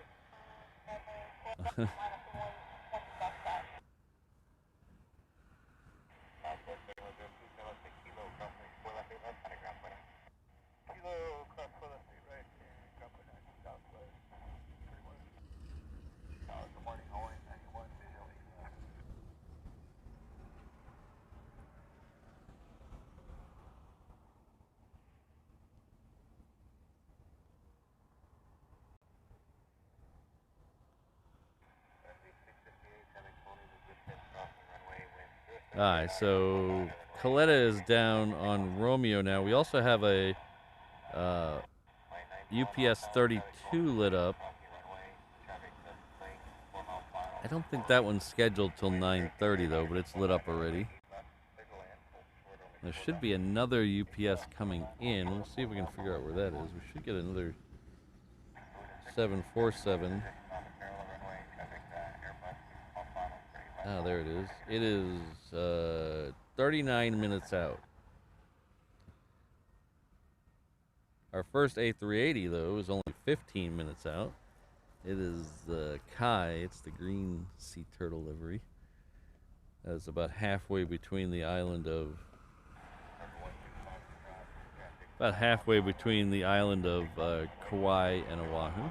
Alright, so Coletta is down on Romeo now. We also have a UPS 32 lit up. I don't think that one's scheduled till 9:30 though, but it's lit up already. There should be another UPS coming in. We'll see if we can figure out where that is. We should get another 747. Ah, there it is. It is 39 minutes out. Our first A380, though, is only 15 minutes out. It is the Kai. It's the green sea turtle livery. That's about halfway between the island of... Kauai and Oahu.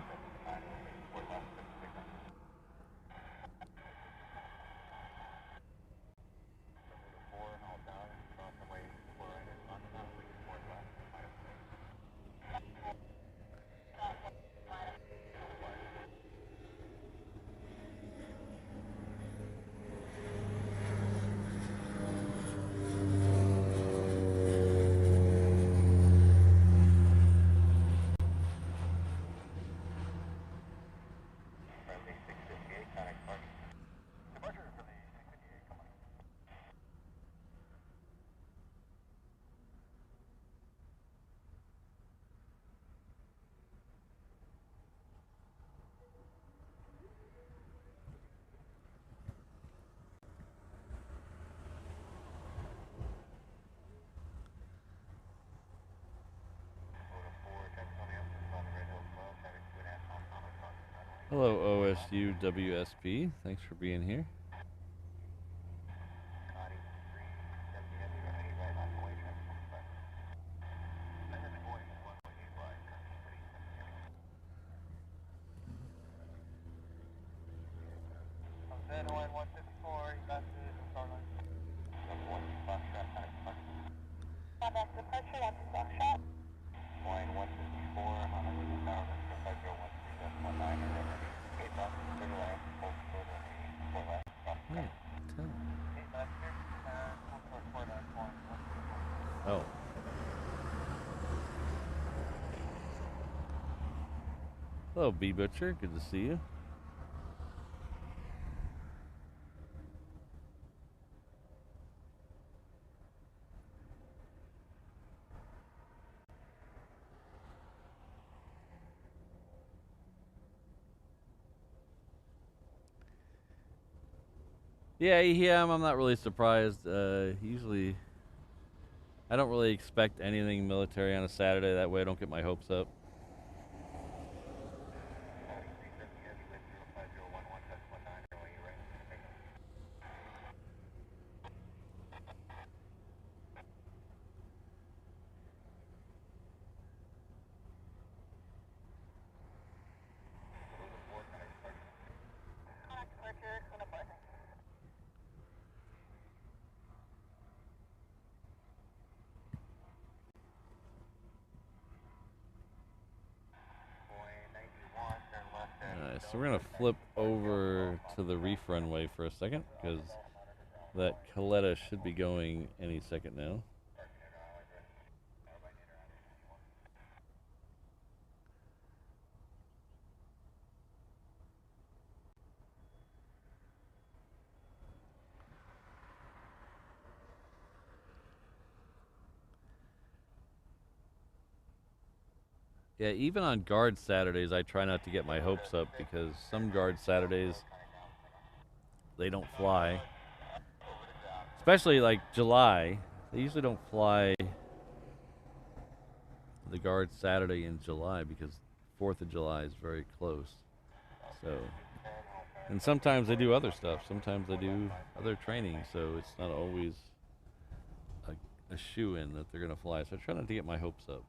Hello, OSU WSP. Thanks for being here. Oh. Hello, B Butcher. Good to see you. Yeah, I'm not really surprised. Usually, I don't really expect anything military on a Saturday. That way I don't get my hopes up. So we're gonna flip over to the reef runway for a second because that Coletta should be going any second now. Yeah, even on guard Saturdays, I try not to get my hopes up because some guard Saturdays, they don't fly. Especially like July. They usually don't fly the guard Saturday in July because 4th of July is very close. So, and sometimes they do other stuff. Sometimes they do other training, so it's not always a shoe-in that they're going to fly. So I try not to get my hopes up.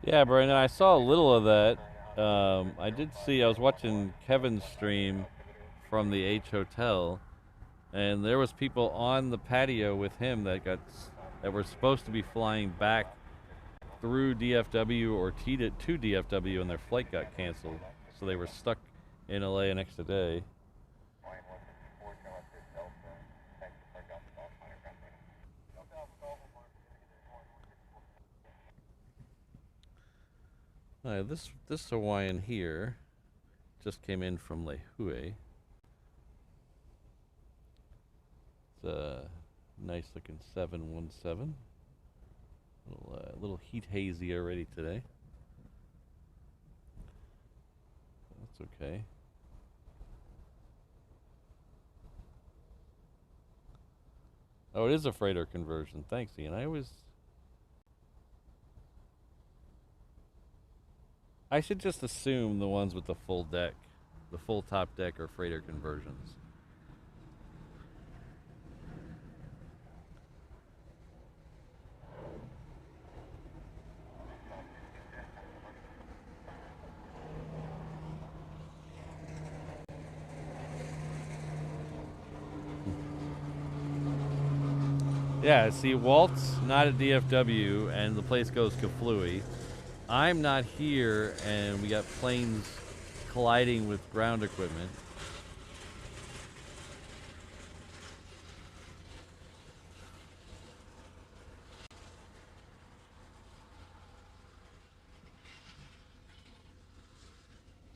Yeah, Brandon, I saw a little of that. I did see, I was watching Kevin's stream from the H Hotel, and there was people on the patio with him that were supposed to be flying back through DFW or to DFW, and their flight got canceled, so they were stuck in LA an extra day. This Hawaiian here just came in from Lehue. It's a nice looking 717. Little heat hazy already today. That's okay. Oh, it is a freighter conversion. Thanks, Ian. I should just assume the ones with the full deck, the full top deck, are freighter conversions. Yeah, see, Walt's not at DFW, and the place goes kaflooey. I'm not here, and we got planes colliding with ground equipment.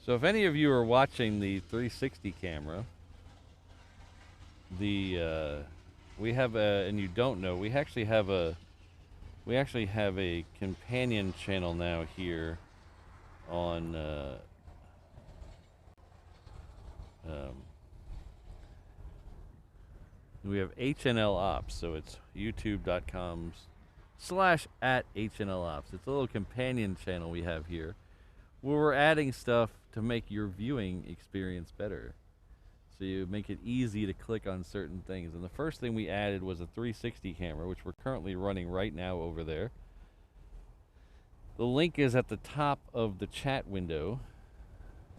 So if any of you are watching the 360 camera, we have and you don't know, we actually have a companion channel now here on we have HNL Ops, so it's youtube.com/@HNL Ops. It's a little companion channel we have here where we're adding stuff to make your viewing experience better. So you make it easy to click on certain things. And the first thing we added was a 360 camera, which we're currently running right now over there. The link is at the top of the chat window.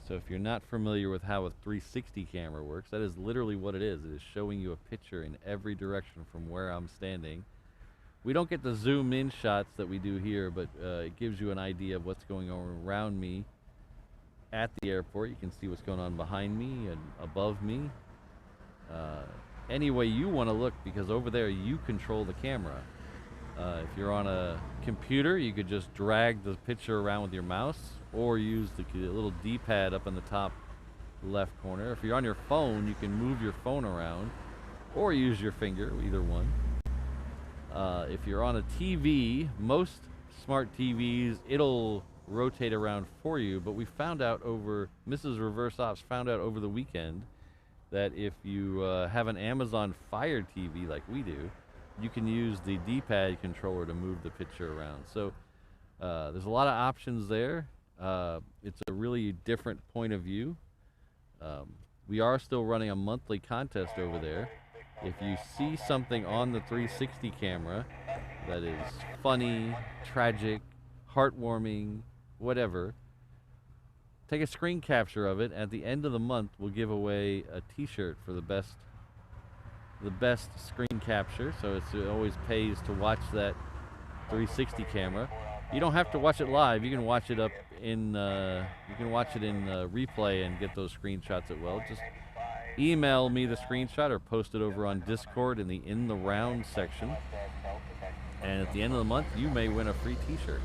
So if you're not familiar with how a 360 camera works, that is literally what it is. It is showing you a picture in every direction from where I'm standing We don't get the zoom in shots that we do here, but it gives you an idea of what's going on around me at the airport. You can see what's going on behind me and above me. Any way you want to look, because over there you control the camera. If you're on a computer, you could just drag the picture around with your mouse, or use the little D-pad up in the top left corner. If you're on your phone, you can move your phone around, or use your finger, either one. If you're on a TV, most smart TVs, it'll rotate around for you, but we found out Mrs. Reverse Ops found out over the weekend that if you have an Amazon Fire TV like we do, you can use the D-pad controller to move the picture around. So there's a lot of options there. It's a really different point of view. We are still running a monthly contest over there. If you see something on the 360 camera that is funny, tragic, heartwarming, whatever, take a screen capture of it. At the end of the month, we'll give away a t-shirt for the best screen capture. So it always pays to watch that 360 camera. You don't have to watch it live. You can watch it in replay and get those screenshots as well. Just email me the screenshot or post it over on Discord in the round section. And at the end of the month, you may win a free t-shirt.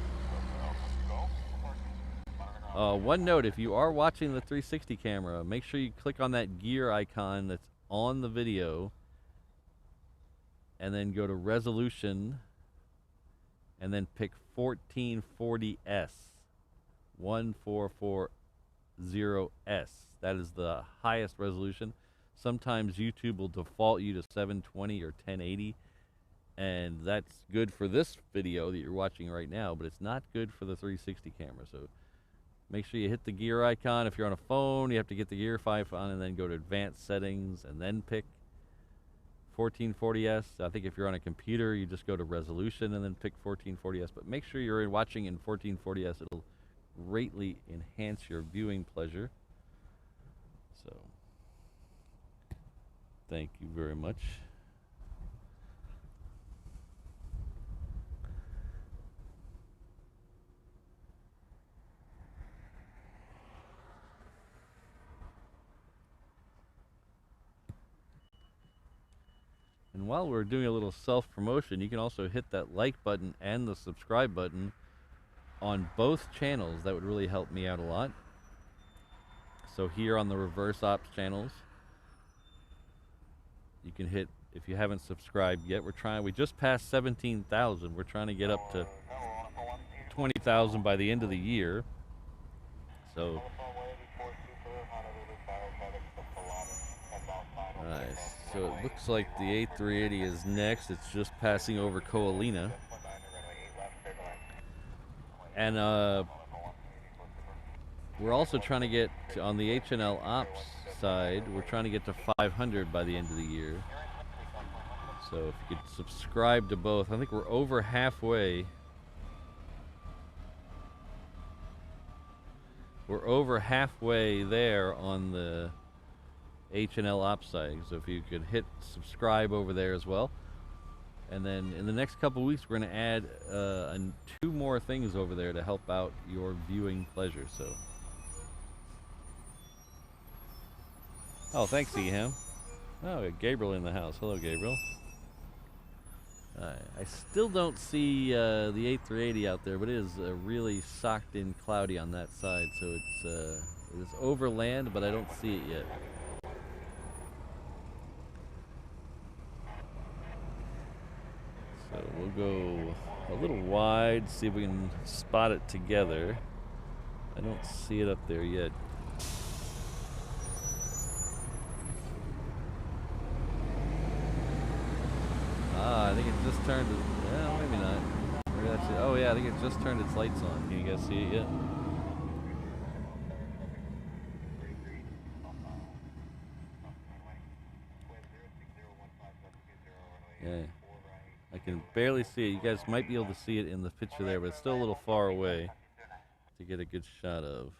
One note, if you are watching the 360 camera, make sure you click on that gear icon that's on the video, and then go to resolution, and then pick 1440S. 1440S. That is the highest resolution. Sometimes YouTube will default you to 720 or 1080, and that's good for this video that you're watching right now, but it's not good for the 360 camera. So make sure you hit the gear icon. If you're on a phone, you have to get the gear icon and then go to advanced settings and then pick 1440S. I think if you're on a computer, you just go to resolution and then pick 1440S. But make sure you're watching in 1440S. It'll greatly enhance your viewing pleasure. So, thank you very much. And while we're doing a little self-promotion, you can also hit that like button and the subscribe button on both channels. That would really help me out a lot. So here on the Reverse Ops channels, you can hit, if you haven't subscribed yet, we just passed 17,000. We're trying to get up to 20,000 by the end of the year. So, nice. So it looks like the A380 is next. It's just passing over Ko'olina. And we're also trying to get on the HNL ops side, we're trying to get to 500 by the end of the year. So if you could subscribe to both, I think we're over halfway. We're over halfway there on the HNL ops side. So if you could hit subscribe over there as well. And then in the next couple weeks, we're going to add 2 more things over there to help out your viewing pleasure. So, oh, thanks, Eham. Oh, we got Gabriel in the house. Hello, Gabriel. I still don't see the A380 out there, but it is really socked in cloudy on that side. So it is over land, but I don't see it yet. So we'll go a little wide, see if we can spot it together. I don't see it up there yet. I think it just turned, well, maybe not. Maybe that's it. Oh yeah, I think it just turned its lights on. Can you guys see it yet? Yeah. I can barely see it. You guys might be able to see it in the picture there, but it's still a little far away to get a good shot of.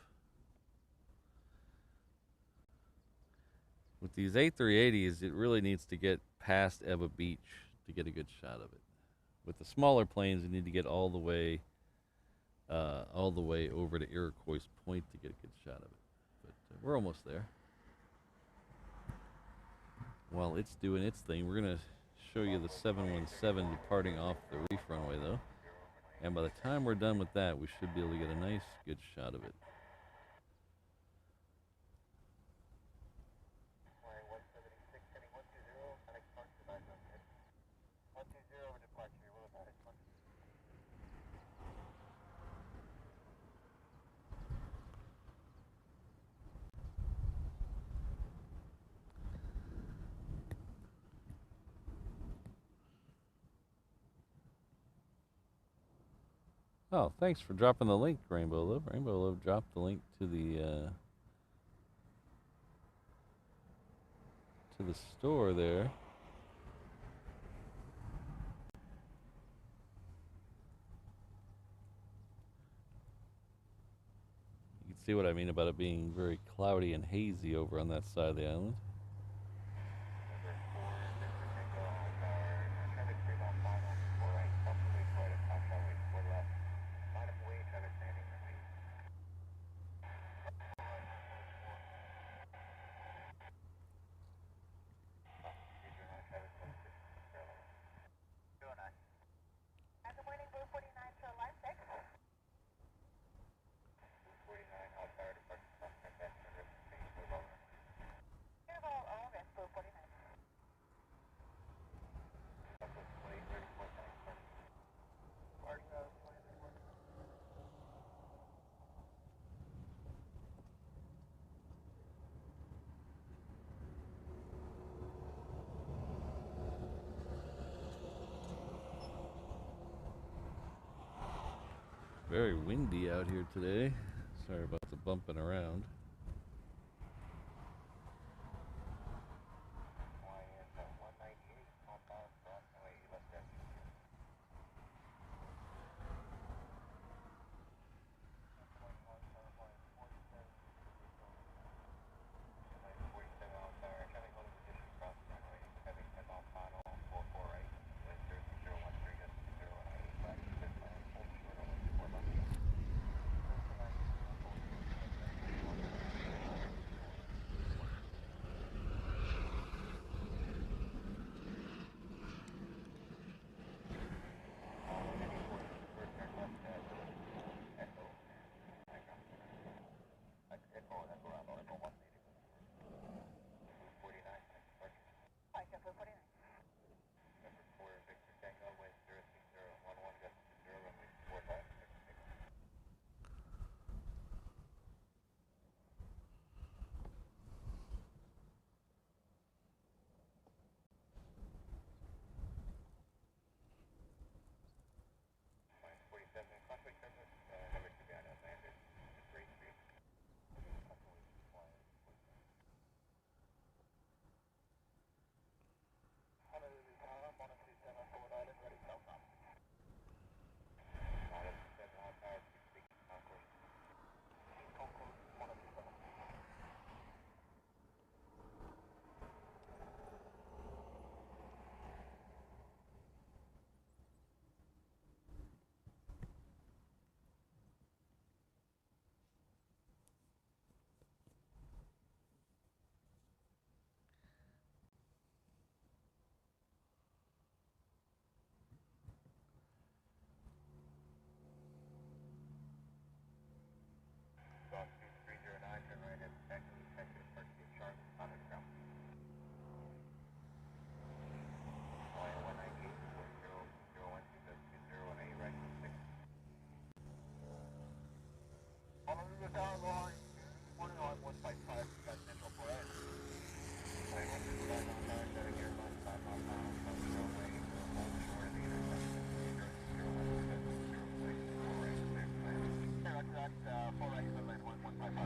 With these A380s, it really needs to get past Eva Beach to get a good shot of it. With the smaller planes, you need to get all the way over to Iroquois Point to get a good shot of it. But we're almost there. While it's doing its thing, we're gonna show you the 717 departing off the reef runway, though. And by the time we're done with that, we should be able to get a nice, good shot of it. Oh, thanks for dropping the link, Rainbow Love. Rainbow Love dropped the link to the store there. You can see what I mean about it being very cloudy and hazy over on that side of the island. Very windy out here today. Sorry about the bumping around.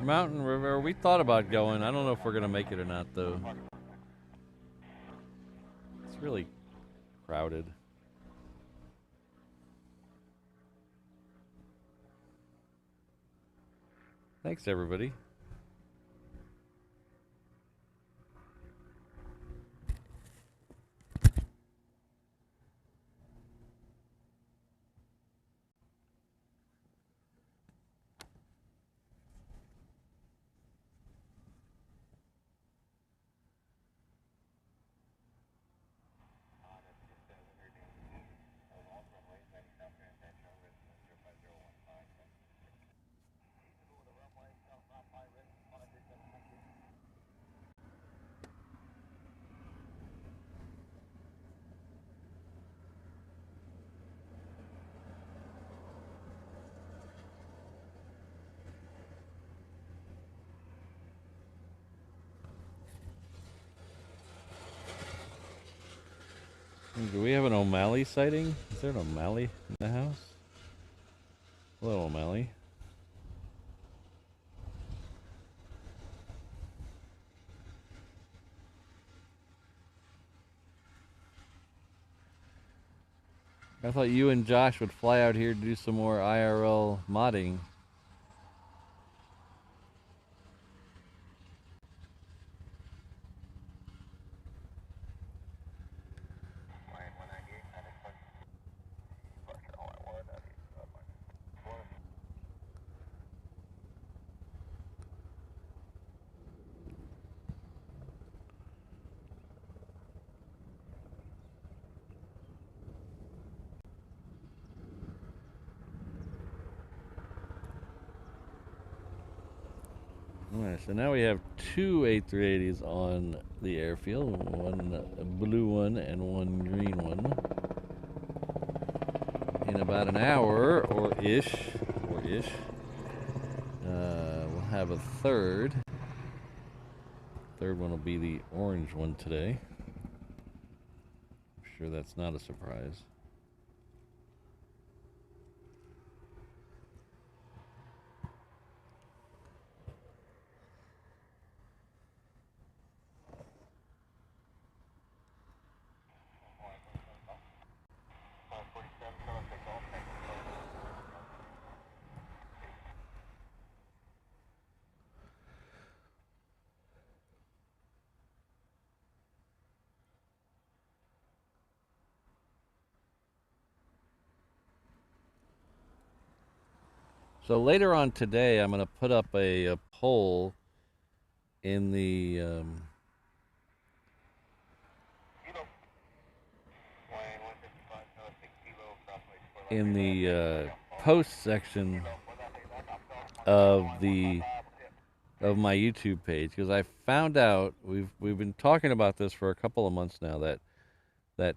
Mountain River, we thought about going. I don't know if we're going to make it or not, though. It's really crowded. Thanks, everybody. Do we have an O'Malley sighting? Is there an O'Malley in the house? Hello, O'Malley. I thought you and Josh would fly out here to do some more IRL modding. Alright, so now we have two A380s on the airfield, one blue one and one green one. In about an hour or ish, we'll have a third. Third one will be the orange one today. I'm sure that's not a surprise. So later on today, I'm going to put up a poll in the post section of my YouTube page, because I found out we've been talking about this for a couple of months now, that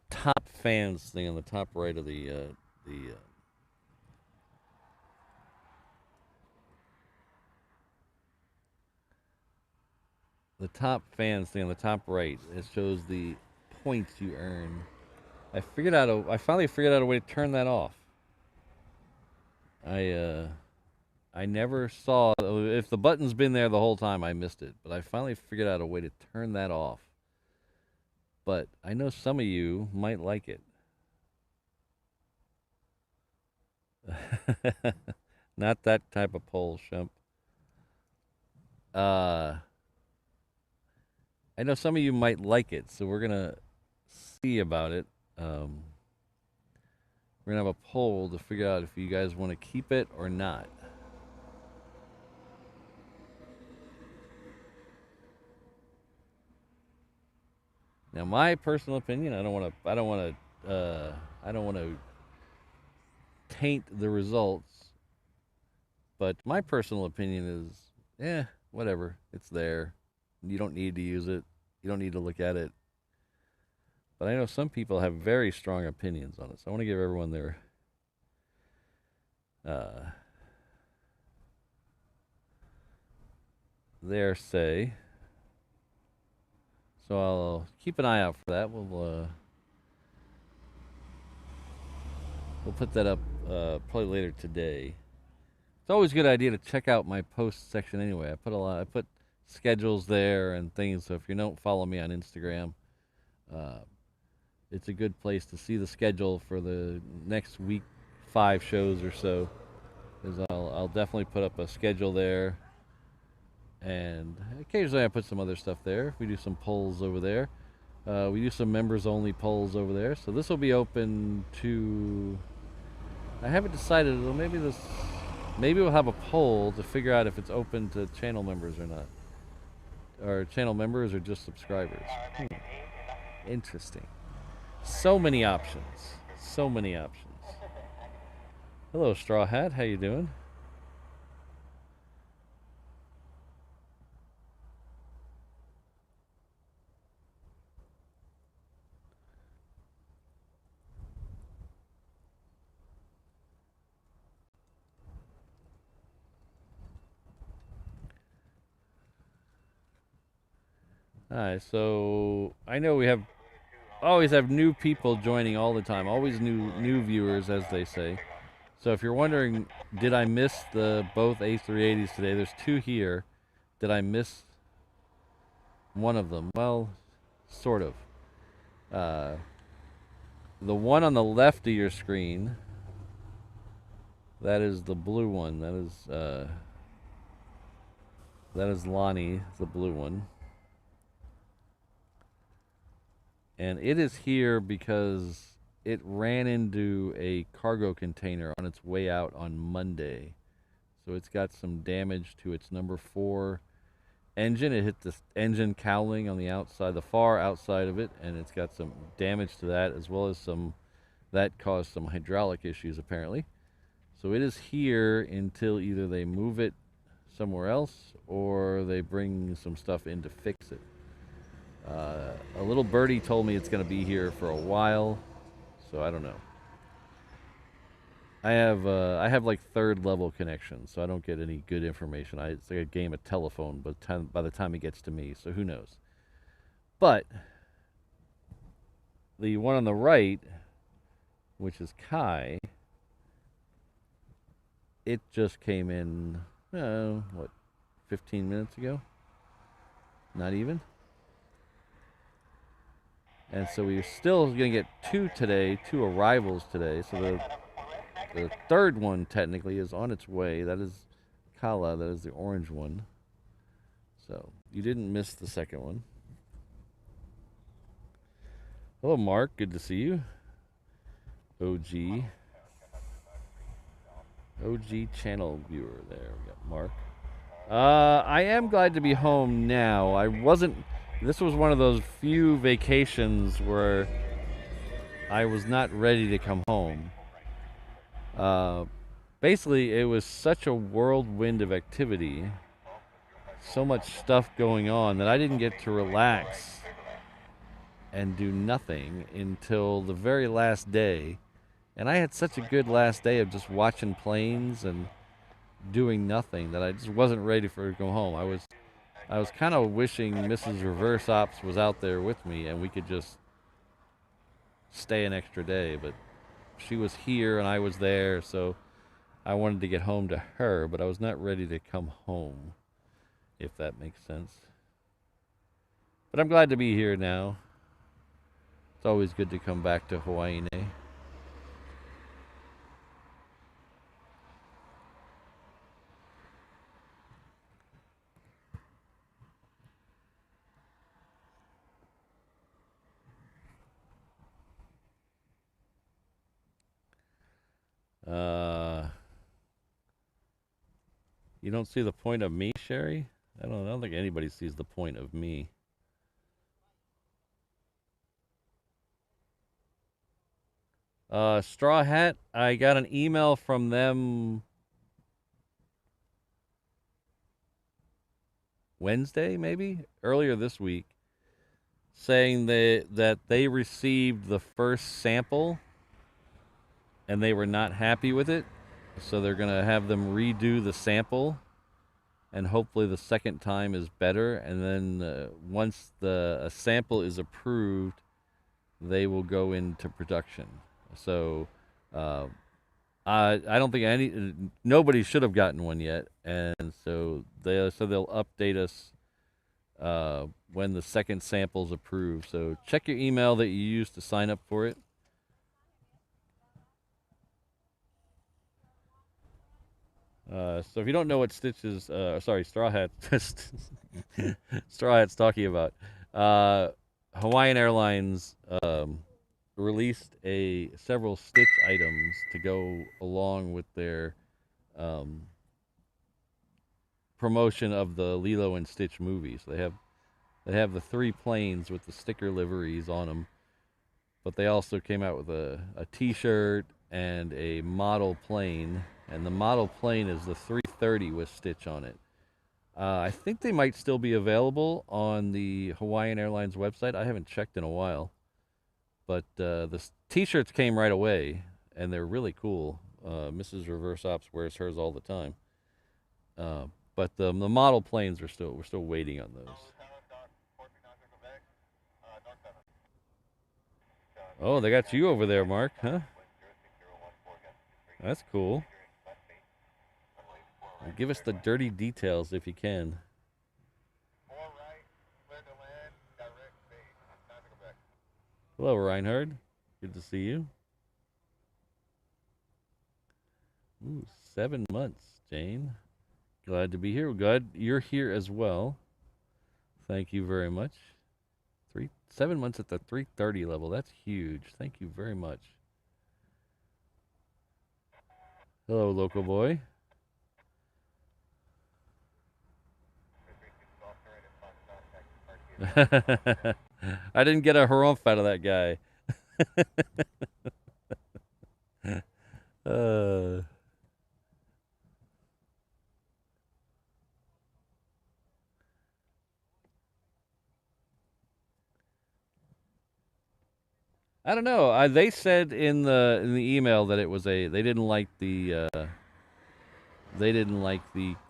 top fans thing on the top right of the top fans thing on the top right. It shows the points you earn. I finally figured out a way to turn that off. I never saw, if the button's been there the whole time, I missed it, but I finally figured out a way to turn that off. But I know some of you might like it. Not that type of poll, Shump. I know some of you might like it, so we're gonna see about it. We're gonna have a poll to figure out if you guys want to keep it or not. Now, my personal opinion, I don't want to taint the results, but my personal opinion is, whatever. It's there. You don't need to use it. You don't need to look at it. But I know some people have very strong opinions on it, so I want to give everyone their say. So I'll keep an eye out for that. We'll put that up probably later today. It's always a good idea to check out my post section anyway. I put schedules there and things. So if you don't follow me on Instagram, it's a good place to see the schedule for the next week, 5 shows or so. Because I'll definitely put up a schedule there. And occasionally I put some other stuff there. We do some polls over there. We do some members-only polls over there. So this will be open to... I haven't decided. Maybe we'll have a poll to figure out if it's open to channel members or not. Or channel members or just subscribers. Interesting. So many options. So many options. Hello, Straw Hat. How you doing? Alright, so I know we have always have new people joining all the time. Always new viewers, as they say. So if you're wondering, did I miss both A380s today? There's two here. Did I miss one of them? Well, sort of. The one on the left of your screen, that is the blue one. That is Lonnie, the blue one. And it is here because it ran into a cargo container on its way out on Monday. So it's got some damage to its number 4 engine. It hit the engine cowling on the outside, the far outside of it, and it's got some damage to that, as well as that caused some hydraulic issues apparently. So it is here until either they move it somewhere else or they bring some stuff in to fix it. A little birdie told me it's going to be here for a while, so I don't know. I have like 3rd level connection, so I don't get any good information. It's like a game of telephone by the time it gets to me, so who knows. But the one on the right, which is Kai, it just came in, 15 minutes ago? Not even. And so we're still going to get 2 arrivals today. So the 3rd one technically is on its way. That is Kala, that is the orange one. So you didn't miss the 2nd one. Hello, Mark. Good to see you. OG channel viewer. There we got Mark. I am glad to be home now. This was one of those few vacations where I was not ready to come home. Basically, it was such a whirlwind of activity, so much stuff going on, that I didn't get to relax and do nothing until the very last day. And I had such a good last day of just watching planes and doing nothing that I just wasn't ready for to go home. I was kind of wishing Mrs. Reverse Ops was out there with me and we could just stay an extra day, but she was here and I was there, so I wanted to get home to her, but I was not ready to come home, if that makes sense. But I'm glad to be here now. It's always good to come back to Hawaii. You don't see the point of me, Sherry? I don't think anybody sees the point of me. Straw Hat, I got an email from them Wednesday, maybe? Earlier this week, saying that they received the first sample and they were not happy with it. So they're going to have them redo the sample, and hopefully the second time is better. And then once a sample is approved, they will go into production. So I don't think nobody should have gotten one yet, and so they'll update us when the second sample's approved. So check your email that you used to sign up for it. So if you don't know what Straw Hat, Straw Hat's talking about, Hawaiian Airlines released several Stitch items to go along with their promotion of the Lilo and Stitch movies. They have the 3 planes with the sticker liveries on them, but they also came out with a T-shirt and a model plane, and the model plane is the 330 with Stitch on it. I think they might still be available on the Hawaiian Airlines website. I haven't checked in a while, but the T-shirts came right away, and they're really cool. Mrs. Reverse Ops wears hers all the time. But the model planes we're still waiting on those. Oh, they got you over there, Mark, huh? That's cool. Well, give us the dirty details if you can. Hello, Reinhard. Good to see you. Ooh, 7 months, Jane. Glad to be here. Glad you're here as well. Thank you very much. 7 months at the 330 level. That's huge. Thank you very much. Hello, local boy. I didn't get a harumph out of that guy. uh, I don't know. They said in the email that it was they didn't like the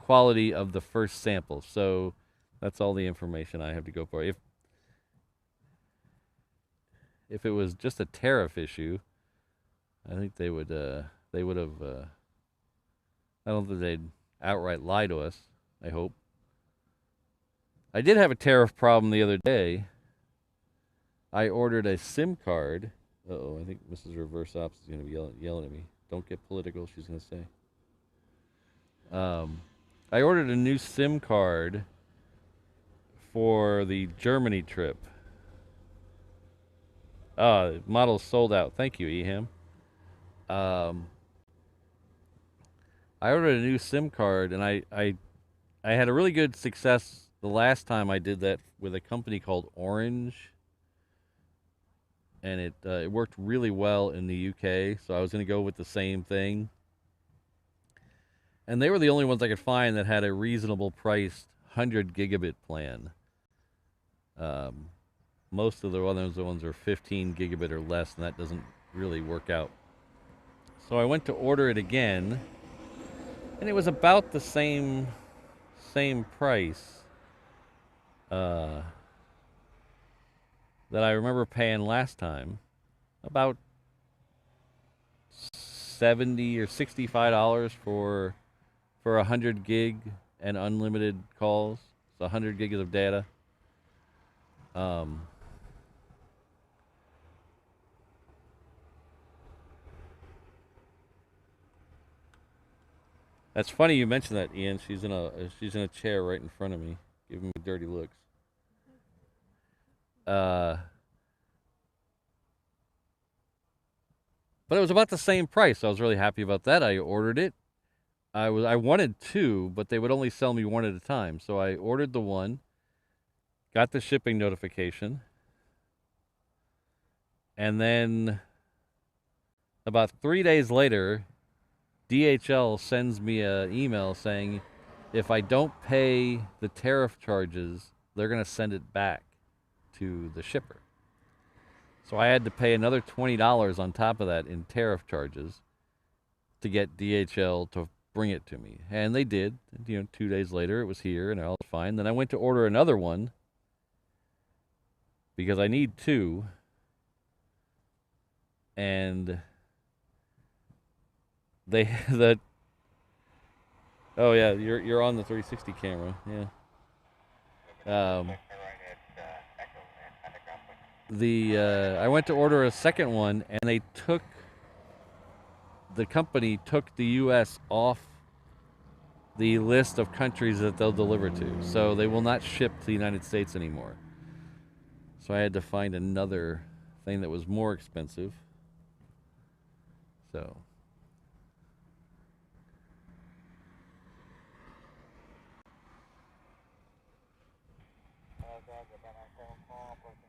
quality of the first sample. So that's all the information I have to go for. If it was just a tariff issue, I think they would have. I don't think they'd outright lie to us. I hope. I did have a tariff problem the other day. I ordered a SIM card. Uh-oh, I think Mrs. Reverse Ops is going to be yelling at me. Don't get political, she's going to say. I ordered a new SIM card for the Germany trip. Model's sold out. Thank you, Eham. I ordered a new SIM card, and I had a really good success the last time I did that with a company called Orange, and it worked really well in the UK. So I was going to go with the same thing, and they were the only ones I could find that had a reasonable priced 100 gigabit plan. Most of the ones are 15 gigabit or less, and that doesn't really work out. So I went to order it again, and it was about the same price that I remember paying last time, about $70 or $65 for 100 gig and unlimited calls. So 100 gigs of data. That's funny you mentioned that, Ian. She's in a chair right in front of me, giving me dirty looks. But it was about the same price. So I was really happy about that. I ordered it. I wanted two, but they would only sell me one at a time. So I ordered the one, got the shipping notification, and then about 3 days later, DHL sends me an email saying if I don't pay the tariff charges, they're going to send it back to the shipper. So I had to pay another $20 on top of that in tariff charges to get DHL to bring it to me. And they did. 2 days later, it was here, and all was fine. Then I went to order another one because I need two. And oh yeah, you're on the 360 camera, yeah. I went to order a second one, and the company took the U.S. off the list of countries that they'll deliver to, so they will not ship to the United States anymore. So I had to find another thing that was more expensive. So.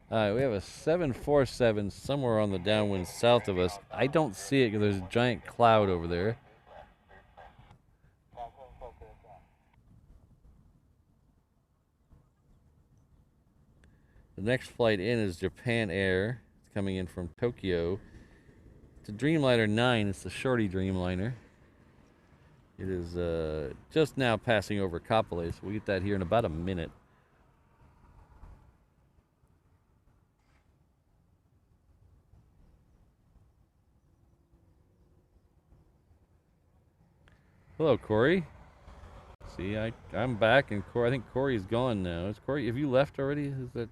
We have a 747 somewhere on the downwind south of us. I don't see it because there's a giant cloud over there. The next flight in is Japan Air. It's coming in from Tokyo. It's a Dreamliner 9. It's the shorty Dreamliner. It is just now passing over Kapolei, so we'll get that here in about a minute. Hello, Corey. See, I'm back, and I think Corey's gone now. Is Corey? Have you left already? Is that?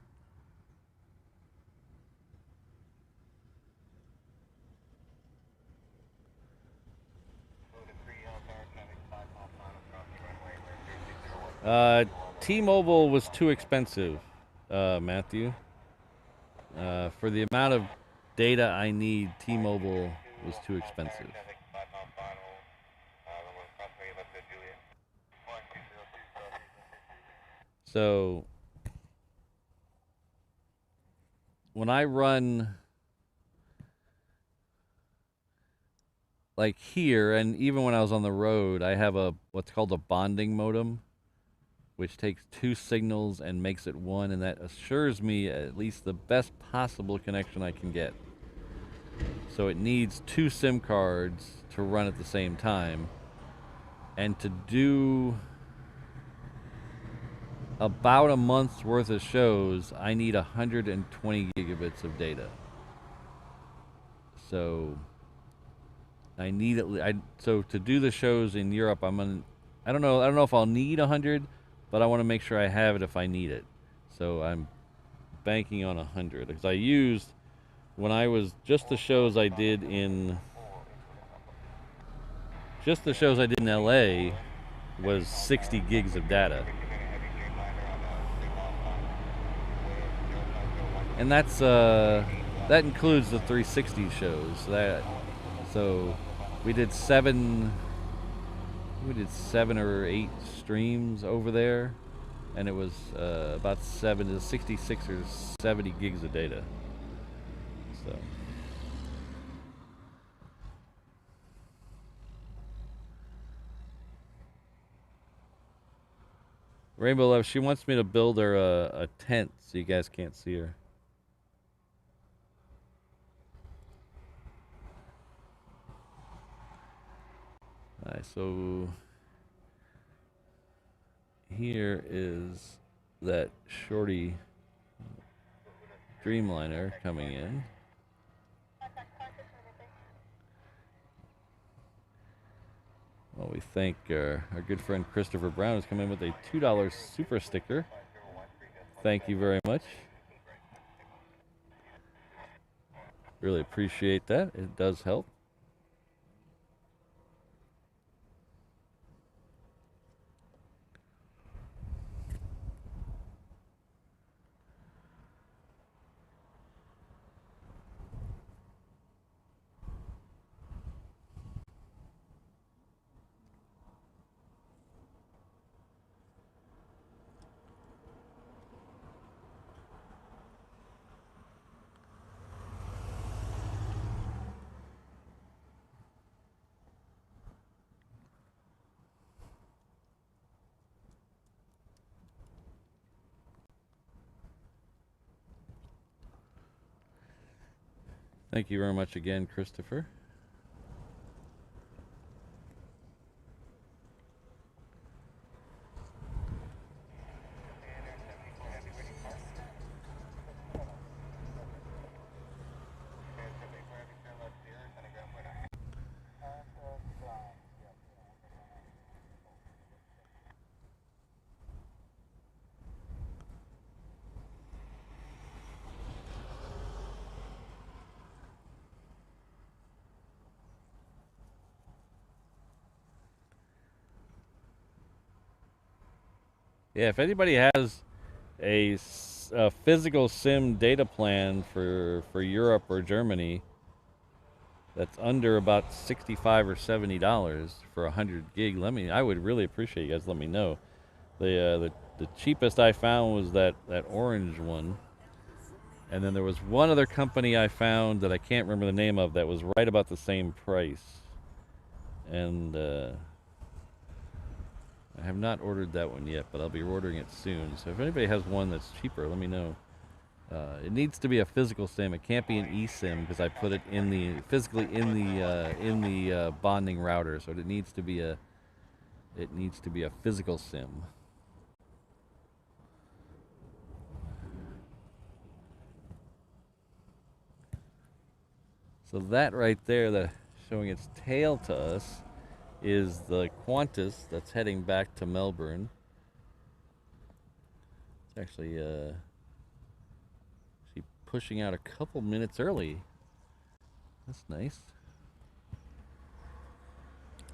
Uh, T-Mobile was too expensive, Matthew. For the amount of data I need, T-Mobile was too expensive. So when I run like here, and even when I was on the road, I have a what's called a bonding modem, which takes two signals and makes it one, and that assures me at least the best possible connection I can get. So it needs two SIM cards to run at the same time, and to do about a month's worth of shows, I need 120 gigabits of data. So I need so to do the shows in Europe, I don't know if I'll need 100, but I want to make sure I have it if I need it. So I'm banking on 100 because I used when I was just the shows I did in LA was 60 gigs of data. And that's that includes the 360 shows. So we did seven or eight streams over there, and it was about 66 or 70 gigs of data. So Rainbow Love, she wants me to build her a tent so you guys can't see her. Alright, so here is that shorty Dreamliner coming in. Well, we thank our good friend Christopher Brown who's come in with a $2 super sticker. Thank you very much. Really appreciate that. It does help. Thank you very much again, Christopher. Yeah, if anybody has a physical SIM data plan for Europe or Germany that's under about $65 or $70 for 100 gig, I would really appreciate you guys let me know. The cheapest I found was that orange one. And then there was one other company I found that I can't remember the name of that was right about the same price. And I have not ordered that one yet, but I'll be ordering it soon. So if anybody has one that's cheaper, let me know. It needs to be a physical SIM. It can't be an eSIM because I put it physically in the bonding router. So it needs to be a physical SIM. So that right there, showing its tail to us, is the Qantas that's heading back to Melbourne. It's actually pushing out a couple minutes early. That's nice.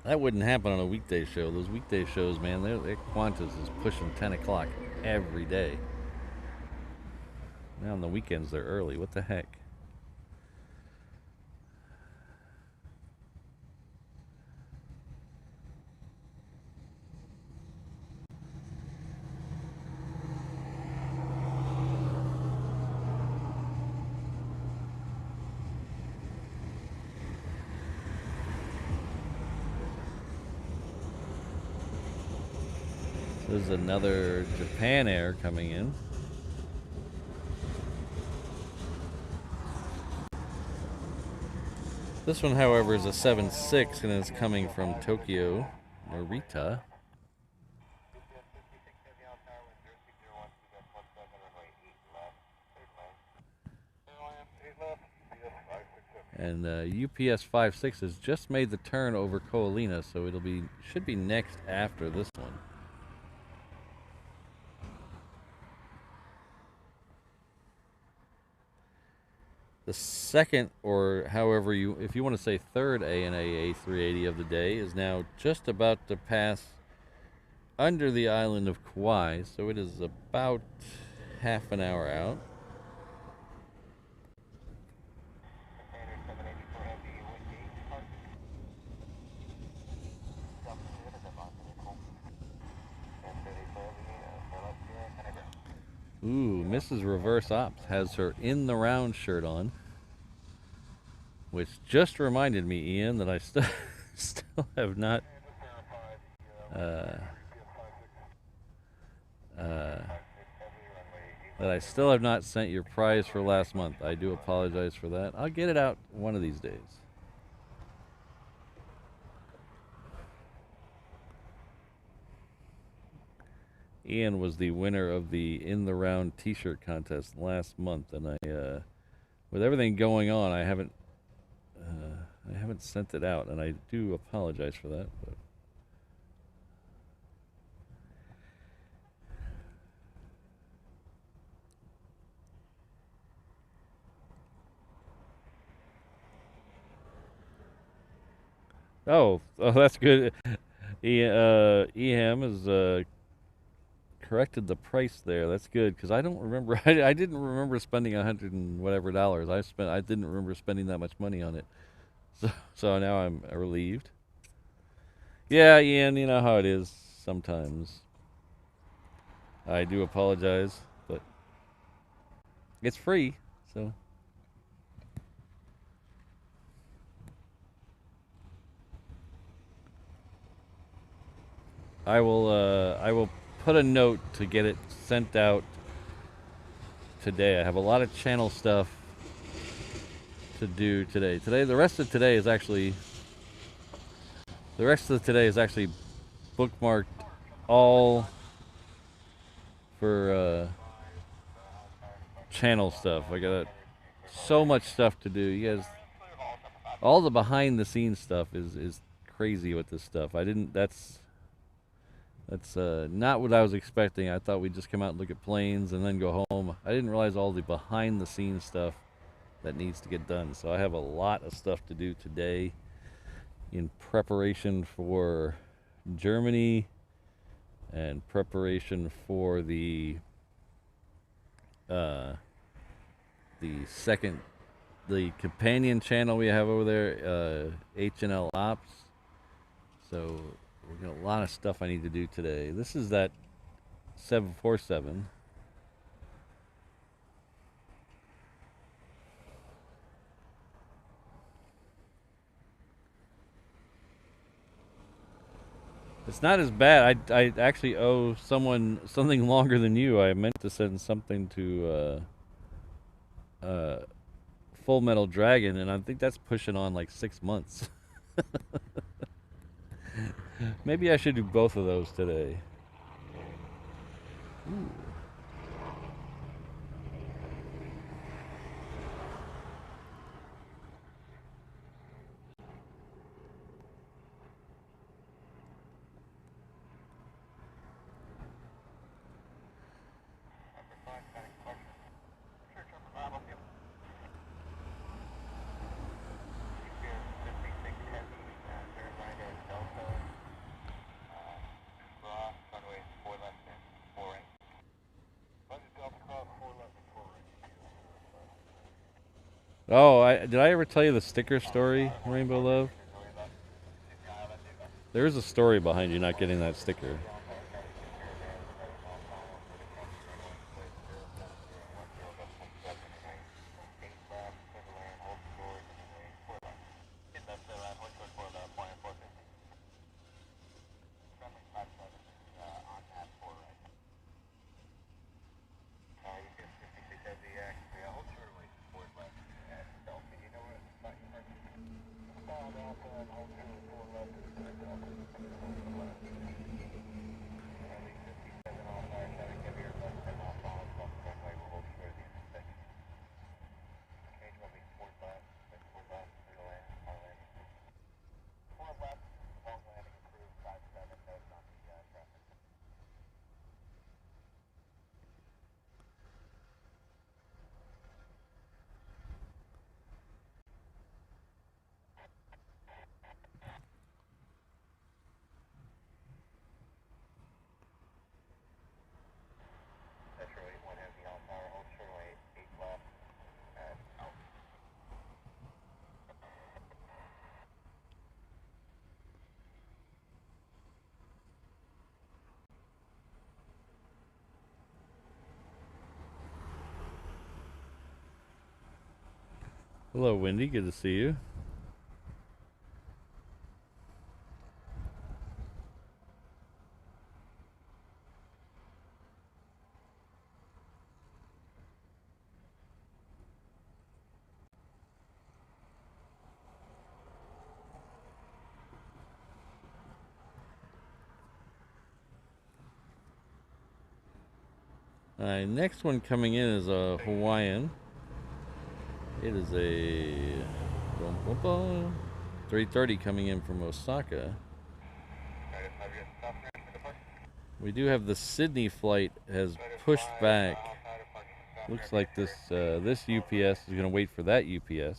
That wouldn't happen on a weekday show. Those weekday shows, man, their Qantas is pushing 10 o'clock every day. Now on the weekends they're early. What the heck? There's another Japan Air coming in. This one, however, is a 7.6 and it's coming from Tokyo, Narita. And UPS 56 has just made the turn over Koalina, so should be next after this one. The second, or however if you want to say third ANA A380 of the day, is now just about to pass under the island of Kauai, so it is about half an hour out. Ooh, Mrs. Reverse Ops has her In the Round shirt on, which just reminded me, Ian, that I still have not sent your prize for last month. I do apologize for that. I'll get it out one of these days. Ian was the winner of the In the Round t-shirt contest last month, and I with everything going on, I haven't sent it out, and I do apologize for that. But oh, that's good. EHAM has corrected the price there. That's good, because I don't remember. I didn't remember spending $100 and whatever dollars. I didn't remember spending that much money on it. So now I'm relieved. Yeah, Ian, you know how it is sometimes. I do apologize, but it's free, so. I will put a note to get it sent out today. I have a lot of channel stuff to do today. The rest of today is actually bookmarked all for channel stuff. I got so much stuff to do. You guys, all the behind the scenes stuff is crazy with this stuff. That's not what I was expecting. I thought we'd just come out and look at planes and then go home. I didn't realize all the behind the scenes stuff that needs to get done. So I have a lot of stuff to do today in preparation for Germany and preparation for the companion channel we have over there, HNL Ops. So we've got a lot of stuff I need to do today. This is that 747. It's not as bad. I actually owe someone something longer than you. I meant to send something to Full Metal Dragon, and I think that's pushing on like 6 months. Maybe I should do both of those today. Ooh. Oh, did I ever tell you the sticker story, Rainbow Love? There is a story behind you not getting that sticker. Hello, Wendy. Good to see you. All right, next one coming in is a Hawaiian. It is a 330 coming in from Osaka. We do have the Sydney flight has pushed back. Looks like this UPS is going to wait for that UPS.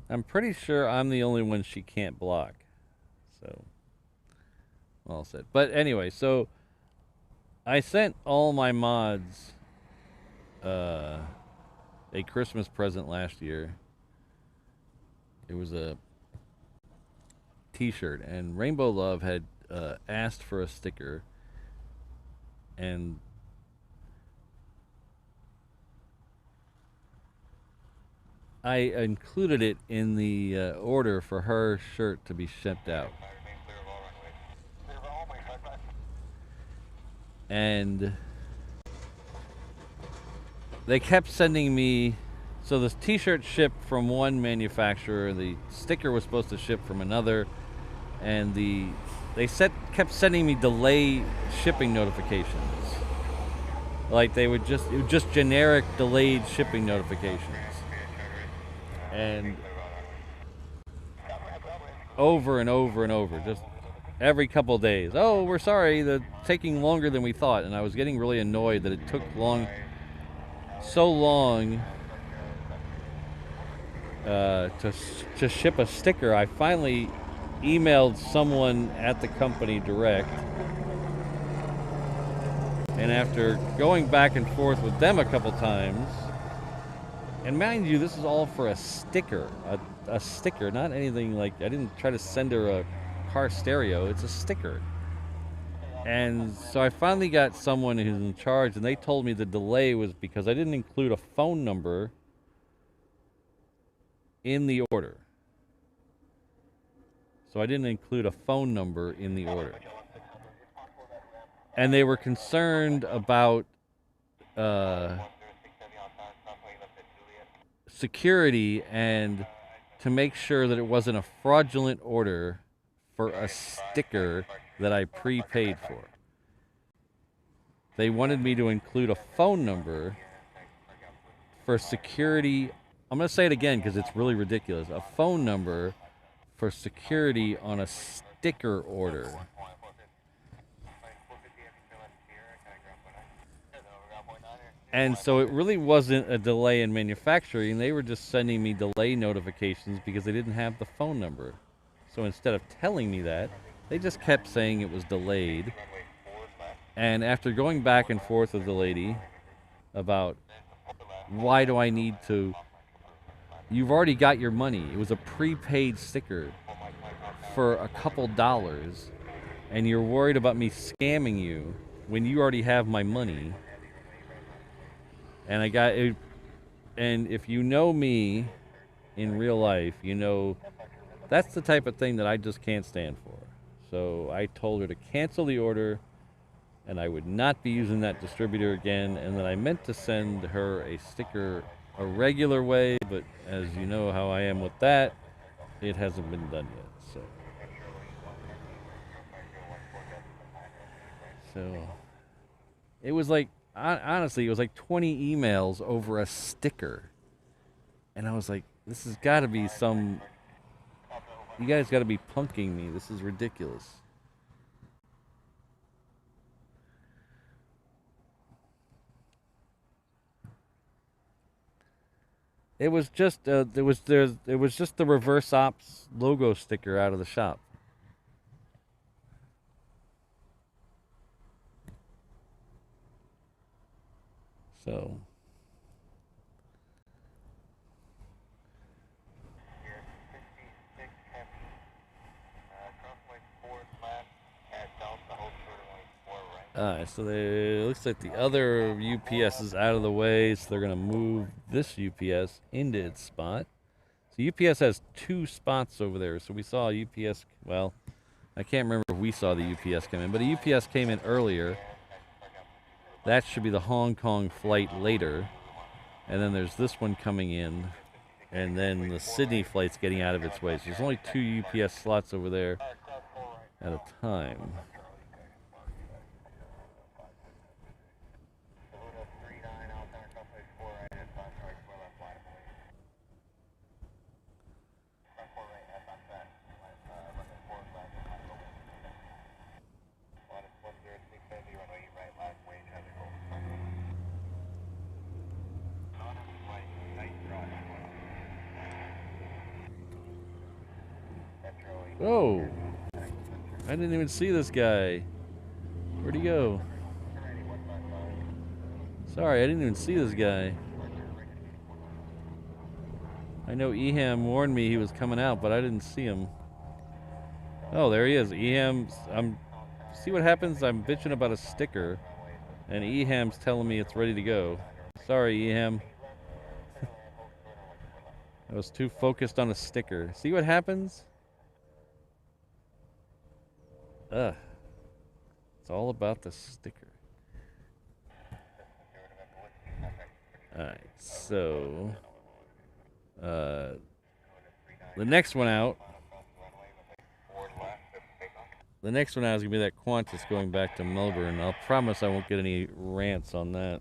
I'm pretty sure I'm the only one she can't block. So, all set. But anyway, so I sent all my mods a Christmas present last year. It was a t-shirt, and Rainbow Love had asked for a sticker, and I included it in the order for her shirt to be shipped out. And they kept sending me, so this t-shirt shipped from one manufacturer, the sticker was supposed to ship from another, and they kept sending me delay shipping notifications. Like it was just generic delayed shipping notifications. And over and over and over, just every couple of days. Oh, we're sorry, the taking longer than we thought. And I was getting really annoyed that it took so long to ship a sticker. I finally emailed someone at the company direct, and after going back and forth with them a couple times, and mind you, this is all for a sticker, a sticker, not anything like, I didn't try to send her a car stereo, it's a sticker. And so I finally got someone who's in charge, and they told me the delay was because I didn't include a phone number in the order. So I didn't include a phone number in the order. And they were concerned about security and to make sure that it wasn't a fraudulent order for a sticker that I prepaid for. They wanted me to include a phone number for security. I'm going to say it again because it's really ridiculous. A phone number for security on a sticker order. And so it really wasn't a delay in manufacturing. They were just sending me delay notifications because they didn't have the phone number. So instead of telling me that, they just kept saying it was delayed. And after going back and forth with the lady about why do I need to, you've already got your money. It was a prepaid sticker for a couple dollars, and you're worried about me scamming you when you already have my money. And I got it. And if you know me in real life, you know that's the type of thing that I just can't stand for. So I told her to cancel the order, and I would not be using that distributor again, and that I meant to send her a sticker a regular way, but as you know how I am with that, it hasn't been done yet. So it was like, honestly, it was like 20 emails over a sticker. And I was like, this has got to be some, you guys got to be punking me. This is ridiculous. It was just it was just the reverse ops logo sticker out of the shop. So so it looks like the other UPS is out of the way, so they're going to move this UPS into its spot. So UPS has two spots over there. So we saw UPS, well, I can't remember if we saw the UPS come in, but a UPS came in earlier. That should be the Hong Kong flight later. And then there's this one coming in. And then the Sydney flight's getting out of its way. So there's only two UPS slots over there at a time. Oh, I didn't even see this guy. Where'd he go? Sorry, I didn't even see this guy. I know Eham warned me he was coming out, but I didn't see him. Oh, there he is. Eham's, see what happens? I'm bitching about a sticker, and Eham's telling me it's ready to go. Sorry, Eham. I was too focused on a sticker. See what happens? Ugh. It's all about the sticker. Alright, so the next one out. The next one out is gonna be that Qantas going back to Melbourne. I'll promise I won't get any rants on that.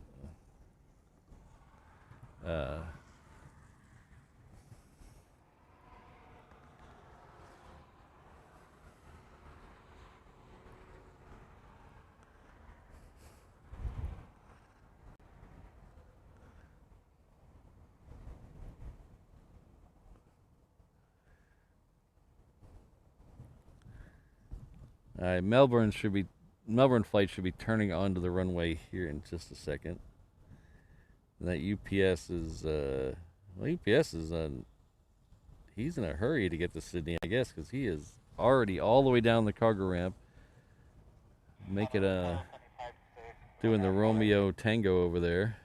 Melbourne flight should be turning onto the runway here in just a second. And that UPS is UPS is he's in a hurry to get to Sydney, I guess, because he is already all the way down the cargo ramp. Make it doing the Romeo Tango over there.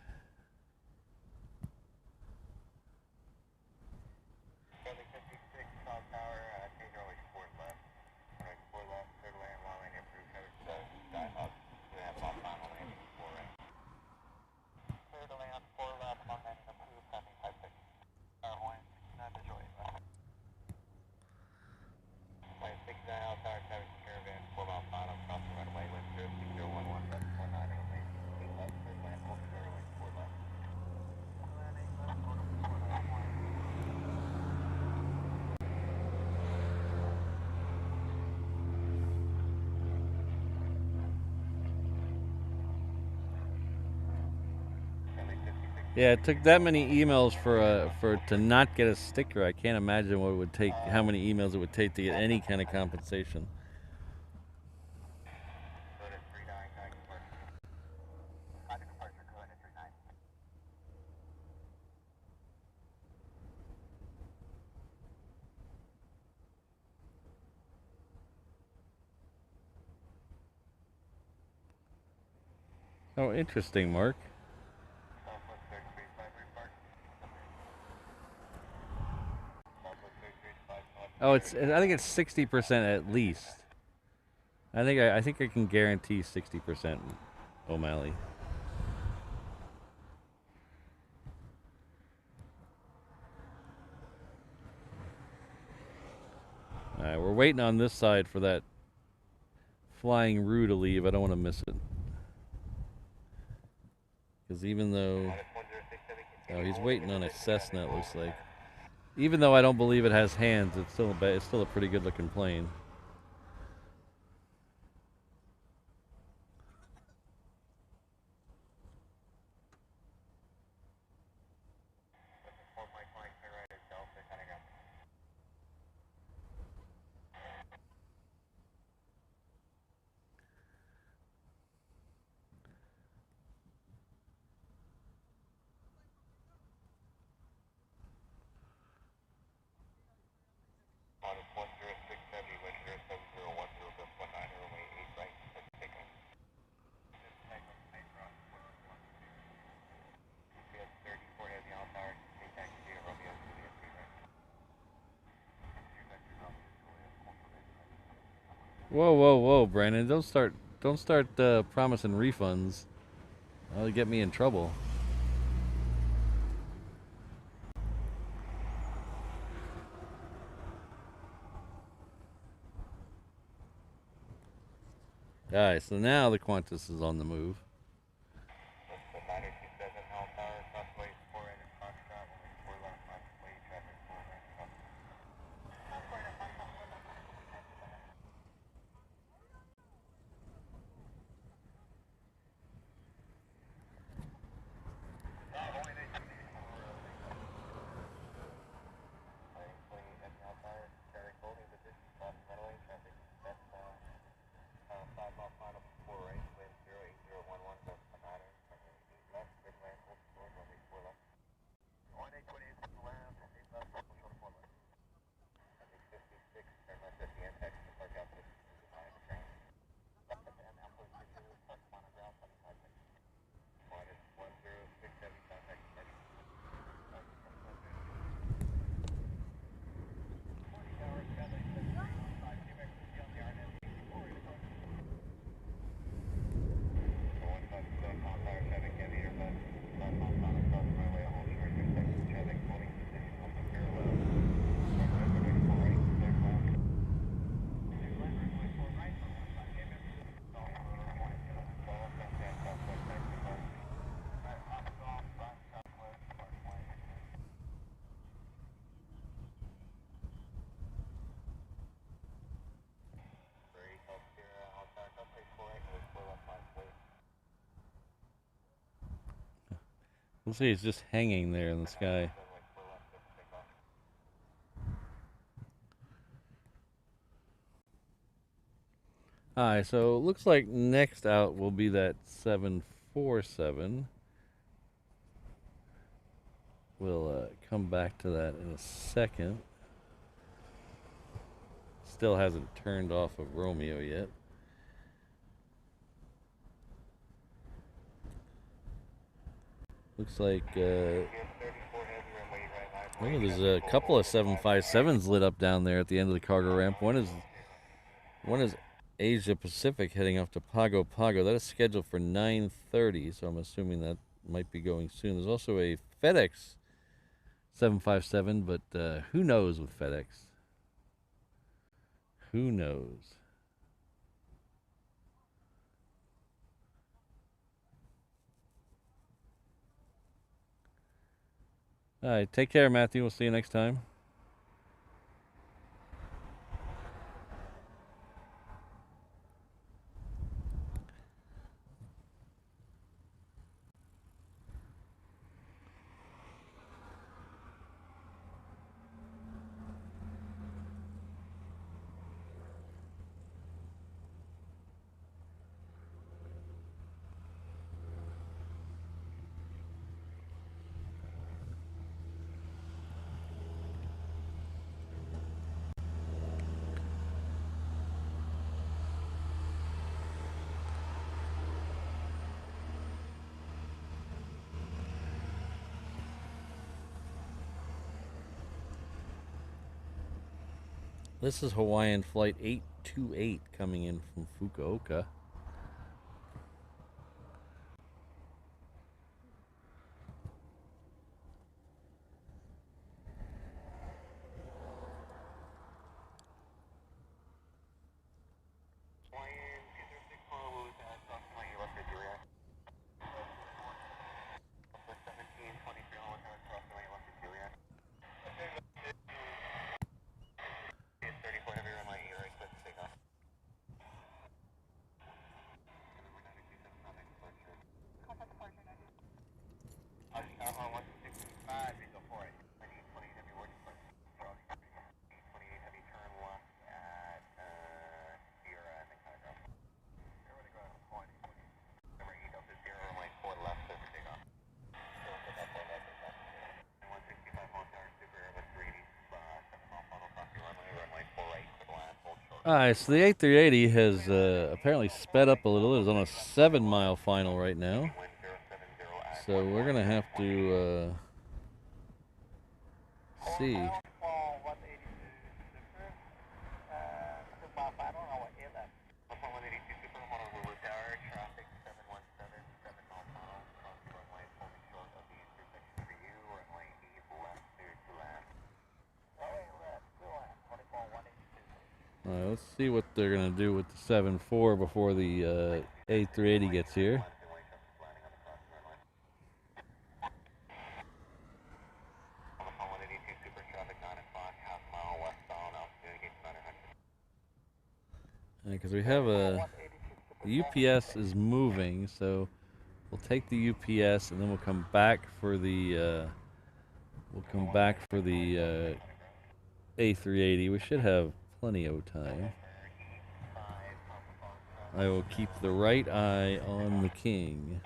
Yeah, it took that many emails for to not get a sticker. I can't imagine what it would take, how many emails it would take to get any kind of compensation. Oh, interesting, Mark. Oh, I think it's 60% at least. I think I can guarantee 60%, O'Malley. All right, we're waiting on this side for that flying roux to leave. I don't want to miss it. Because even though... Oh, he's waiting on a Cessna, it looks like. Even though I don't believe it has hands, it's still a pretty good looking plane. Whoa, whoa, whoa, Brandon! Don't start promising refunds. That'll get me in trouble. All right, so now the Qantas is on the move. We'll see. It's just hanging there in the sky. All right, so it looks like next out will be that 747. We'll come back to that in a second. Still hasn't turned off of Romeo yet. Looks like there's a couple of 757s lit up down there at the end of the cargo ramp. One is Asia Pacific heading off to Pago Pago. That is scheduled for 9:30, so I'm assuming that might be going soon. There's also a FedEx 757, but who knows with FedEx? Who knows? All right, take care, Matthew. We'll see you next time. This is Hawaiian Flight 828 coming in from Fukuoka. Alright, so the A380 has apparently sped up a little. It is on a 7-mile final right now. So we're going to have to see. Alright, let's see what they're going to do with the 7.4 before the A380 gets here. Because we have the UPS is moving, so we'll take the UPS and then we'll come back for the A380. We should have plenty of time. I will keep the right eye on the king.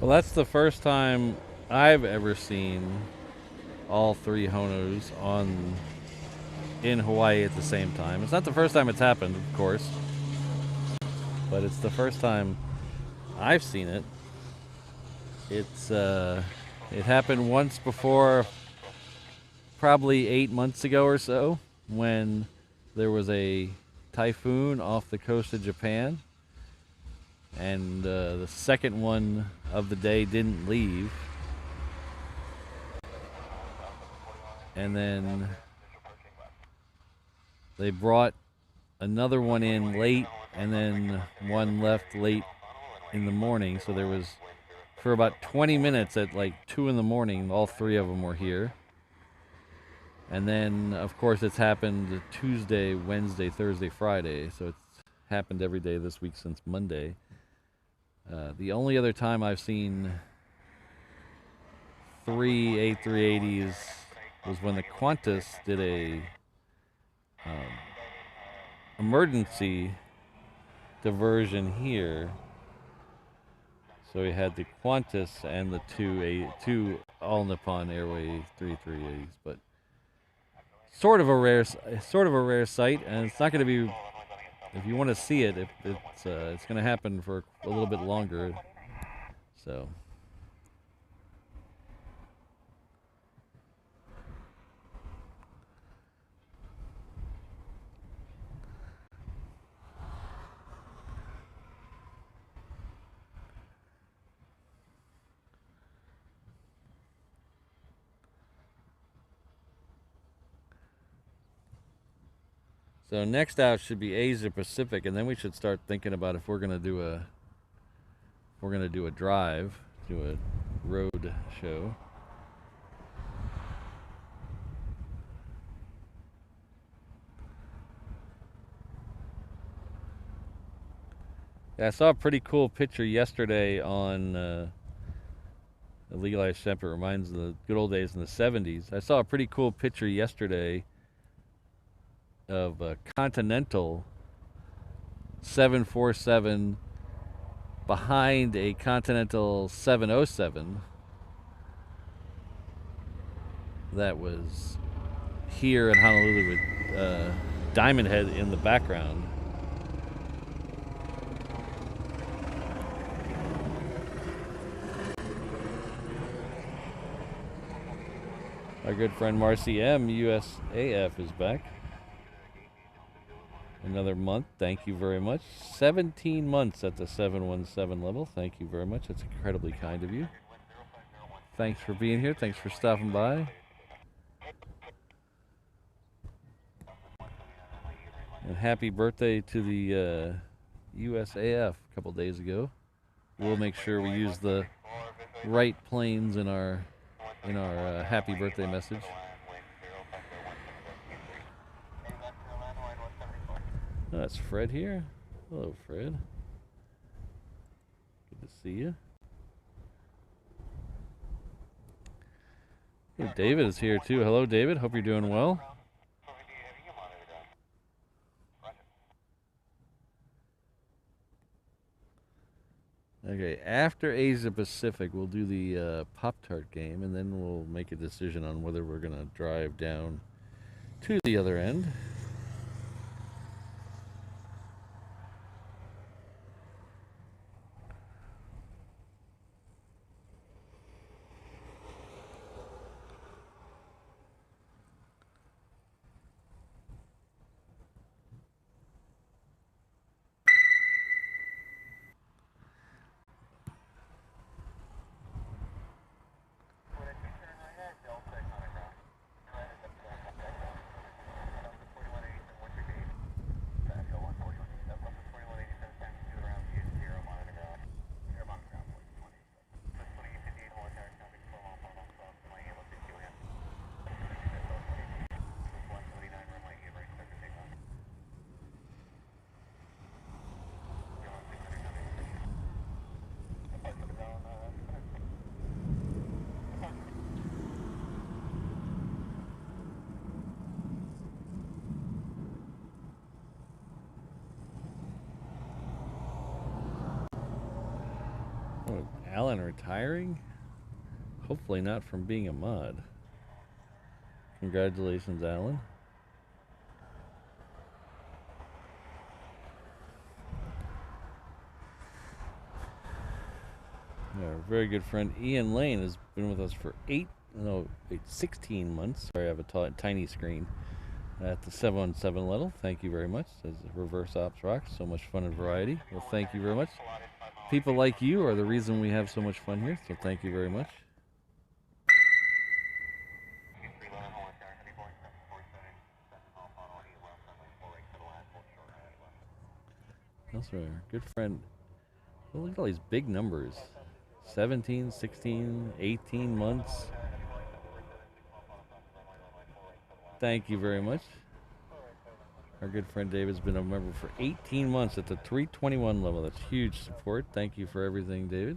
Well, that's the first time I've ever seen all three Honus in Hawaii at the same time. It's not the first time it's happened, of course, but it's the first time I've seen it. It happened once before, probably 8 months ago or so, when there was a typhoon off the coast of Japan, and the second one of the day didn't leave, and then they brought another one in late, and then one left late in the morning. So there was, for about 20 minutes at like 2 in the morning, all three of them were here. And then, of course, it's happened Tuesday, Wednesday, Thursday, Friday. So it's happened every day this week since Monday. The only other time I've seen 3 A380s was when the Qantas did a emergency diversion here. So we had the Qantas and the two All Nippon Airways 380s, but sort of a rare sight, and it's not going to be. If you want to see it, it's going to happen for a little bit longer. So. So next out should be Asia Pacific, and then we should start thinking about if we're gonna do a drive, do a road show. Yeah, I saw a pretty cool picture yesterday on Legalized Shemp. It reminds of the good old days in the 70s. I saw a pretty cool picture yesterday of a Continental 747 behind a Continental 707 that was here in Honolulu with Diamond Head in the background. Our good friend Marcy M, USAF, is back. Another month. Thank you very much. 17 months at the 717 level. Thank you very much. That's incredibly kind of you. Thanks for being here. Thanks for stopping by. And happy birthday to the USAF a couple days ago. We'll make sure we use the right planes in our happy birthday message. Oh, that's Fred here. Hello, Fred. Good to see you. Oh, David is here too. Hello, David. Hope you're doing well. Okay, after Asia Pacific, we'll do the Pop-Tart game, and then we'll make a decision on whether we're going to drive down to the other end. Oh, Alan retiring? Hopefully not from being a mod. Congratulations, Alan. Our very good friend Ian Lane has been with us for 16 months. Sorry, I have a tiny screen. At the 717 level, thank you very much. Says Reverse Ops Rocks, so much fun and variety. Well, thank you very much. People like you are the reason we have so much fun here, so thank you very much. Also, our good friend, well, look at all these big numbers. 17, 16, 18 months. Thank you very much. Our good friend David's been a member for 18 months at the 321 level. That's huge support. Thank you for everything, David.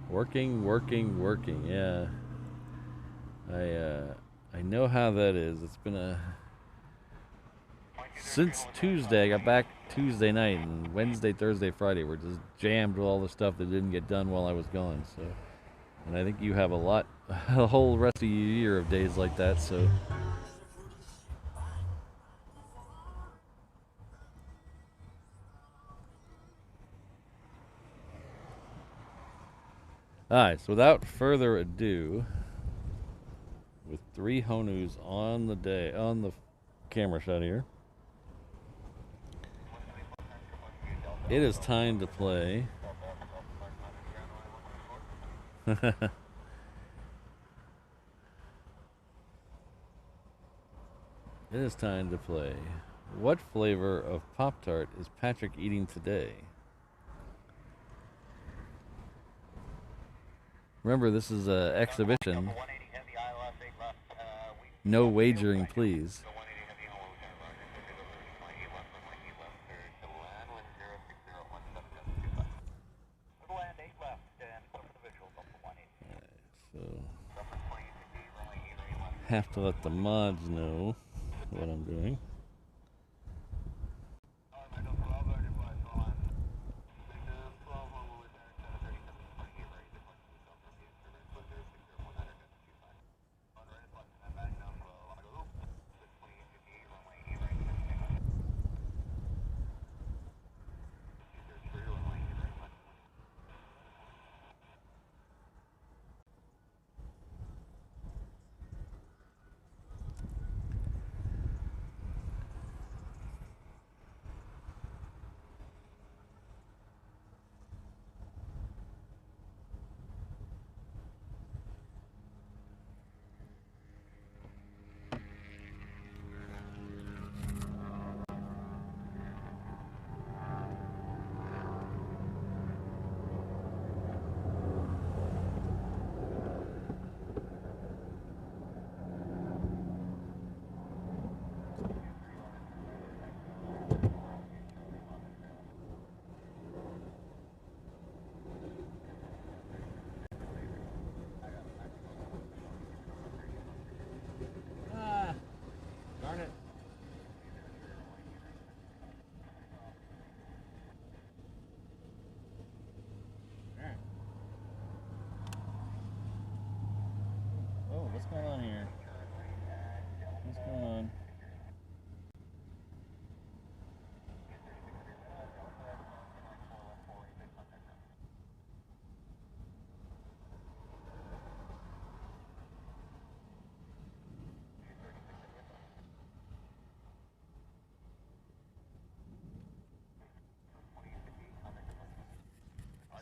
Working. Yeah. I know how that is. It's been since Tuesday. I got back Tuesday night, and Wednesday, Thursday, Friday were just jammed with all the stuff that didn't get done while I was gone. So, and I think you have a whole rest of your year of days like that. So. Alright, so without further ado, with 3 Honus on the camera shot here, it is time to play. It is time to play. What flavor of Pop-Tart is Patrick eating today? Remember, this is an exhibition. No wagering, please. So, have to let the mods know what I'm doing.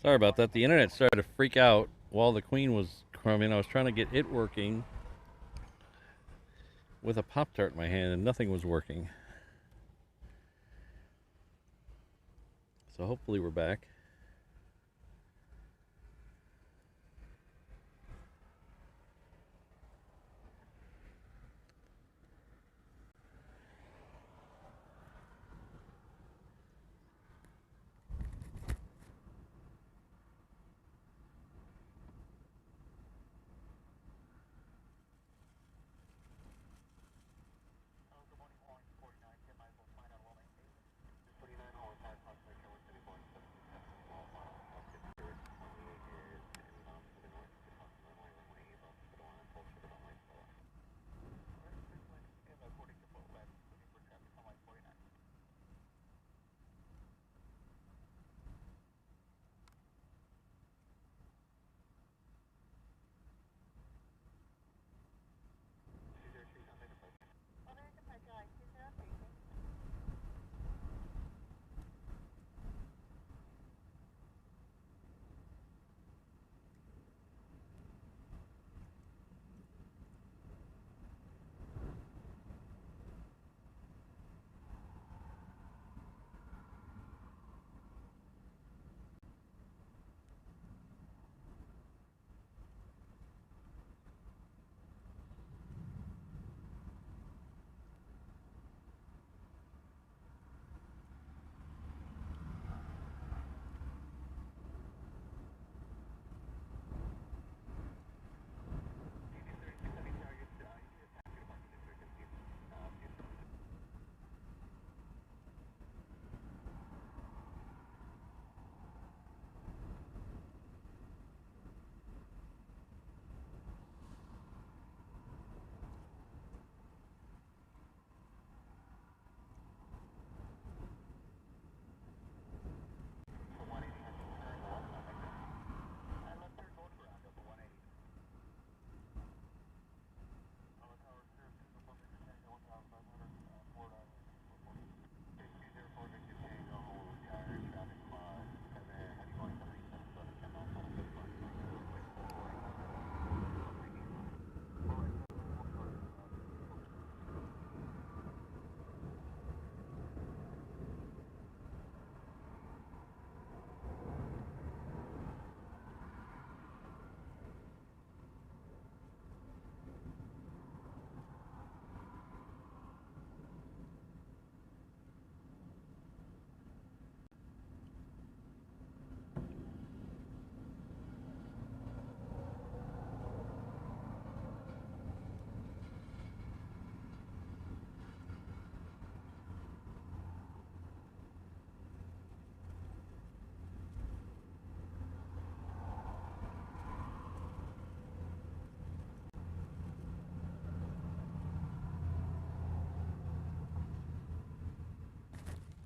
Sorry about that. The internet started to freak out while the Queen was crumbing. I was trying to get it working with a Pop-Tart in my hand, and nothing was working. So hopefully we're back.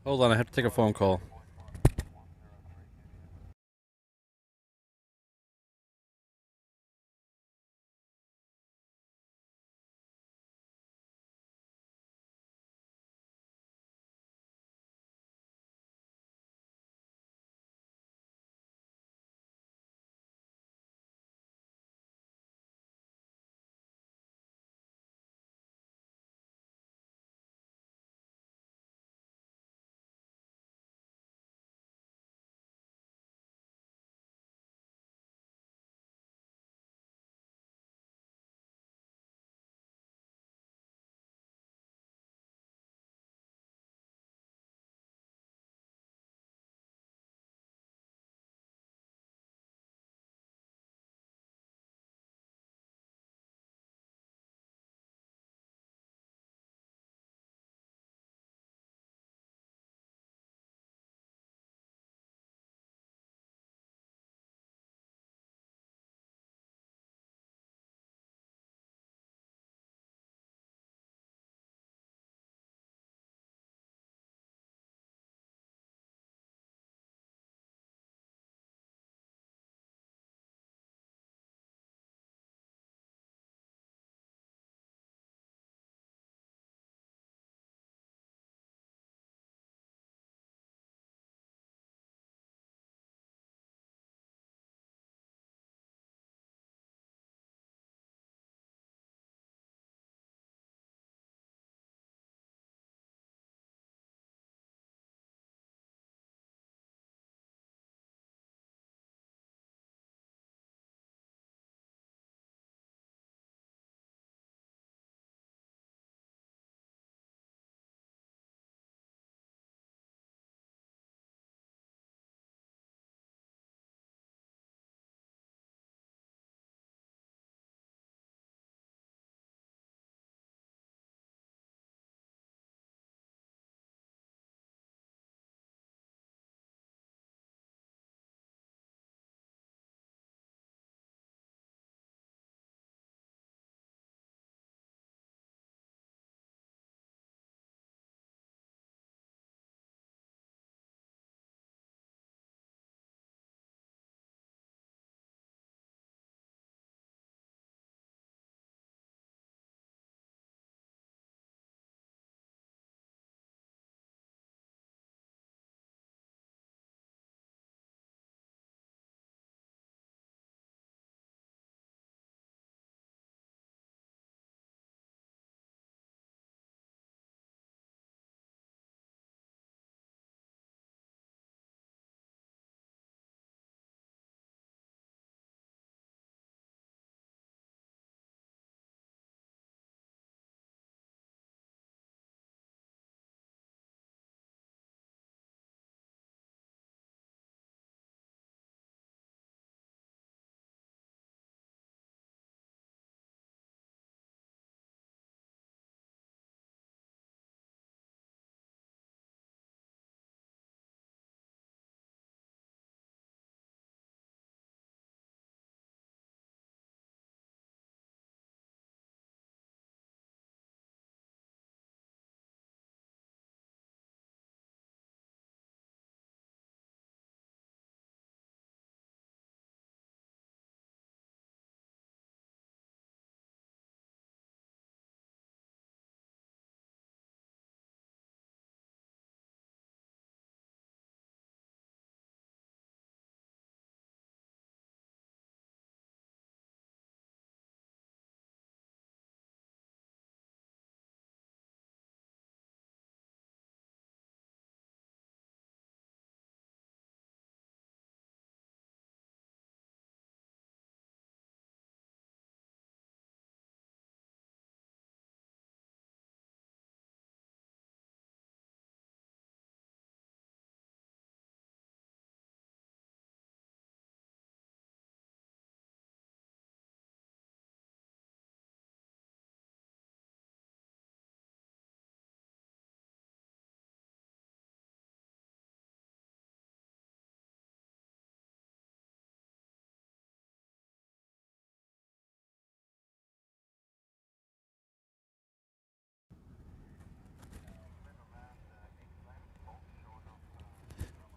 Hold on, I have to take a phone call.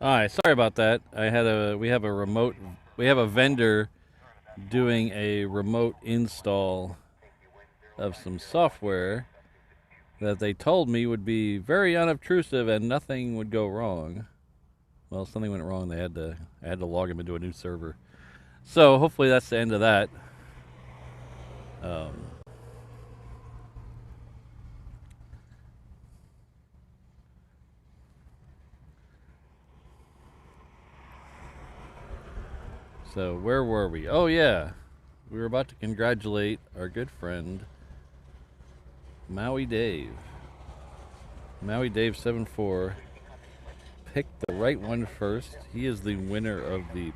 All right, sorry about that. We have a vendor doing a remote install of some software that they told me would be very unobtrusive and nothing would go wrong. Well, something went wrong. I had to log him into a new server. So hopefully that's the end of that. So where were we? Oh yeah, we were about to congratulate our good friend Maui Dave. Maui Dave 74 picked the right one first. He is the winner of the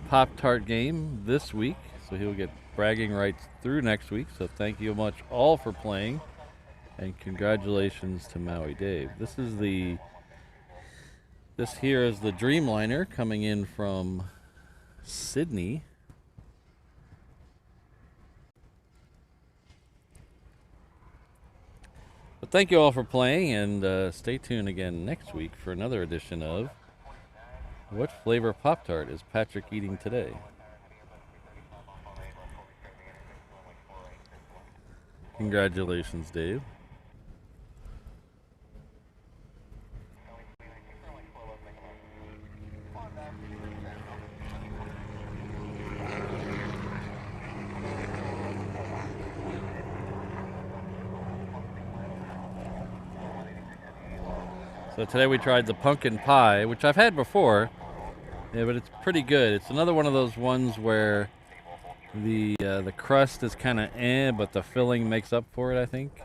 Pop-Tart game this week, so he'll get bragging rights through next week. So thank you much all for playing, and congratulations to Maui Dave. This here is the Dreamliner coming in from Sydney. But thank you all for playing, and stay tuned again next week for another edition of What Flavor Pop-Tart is Patrick eating today? Congratulations, Dave. So today we tried the pumpkin pie, which I've had before, yeah, but it's pretty good. It's another one of those ones where the crust is kind of but the filling makes up for it, I think.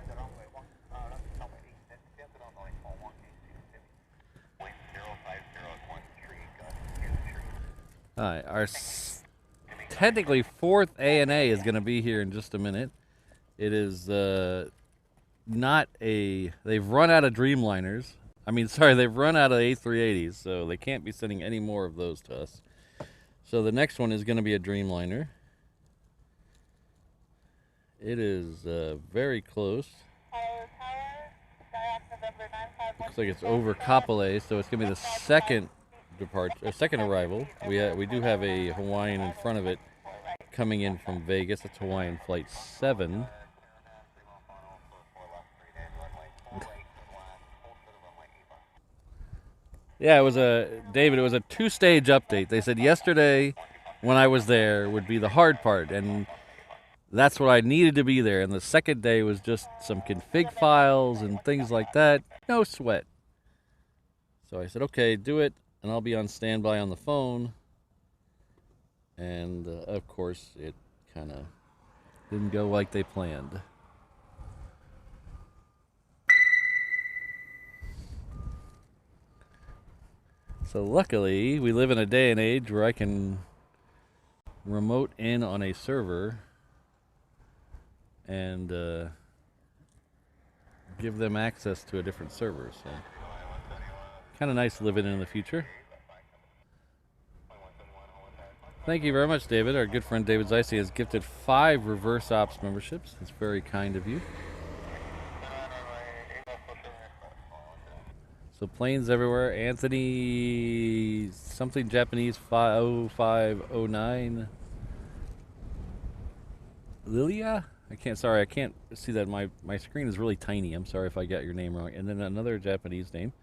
All right, our technically fourth ANA is going to be here in just a minute. It is not a... They've run out of Dreamliners. I mean, sorry, they've run out of A380s, so they can't be sending any more of those to us. So the next one is going to be a Dreamliner. It is very close. Looks like it's over Kapolei, so it's going to be the second second arrival. We do have a Hawaiian in front of it coming in from Vegas. It's Hawaiian Flight 7. Yeah, it was David, it was a two-stage update. They said yesterday when I was there would be the hard part, and that's what I needed to be there. And the second day was just some config files and things like that. No sweat. So I said, okay, do it, and I'll be on standby on the phone. And, of course, it kind of didn't go like they planned. So luckily, we live in a day and age where I can remote in on a server and give them access to a different server. So kind of nice living in the future. Thank you very much, David. Our good friend David Zeise has gifted 5 reverse ops memberships. It's very kind of you. So planes everywhere. Anthony something Japanese 50509. Lilia? I can't see that. My screen is really tiny. I'm sorry if I got your name wrong. And then another Japanese name.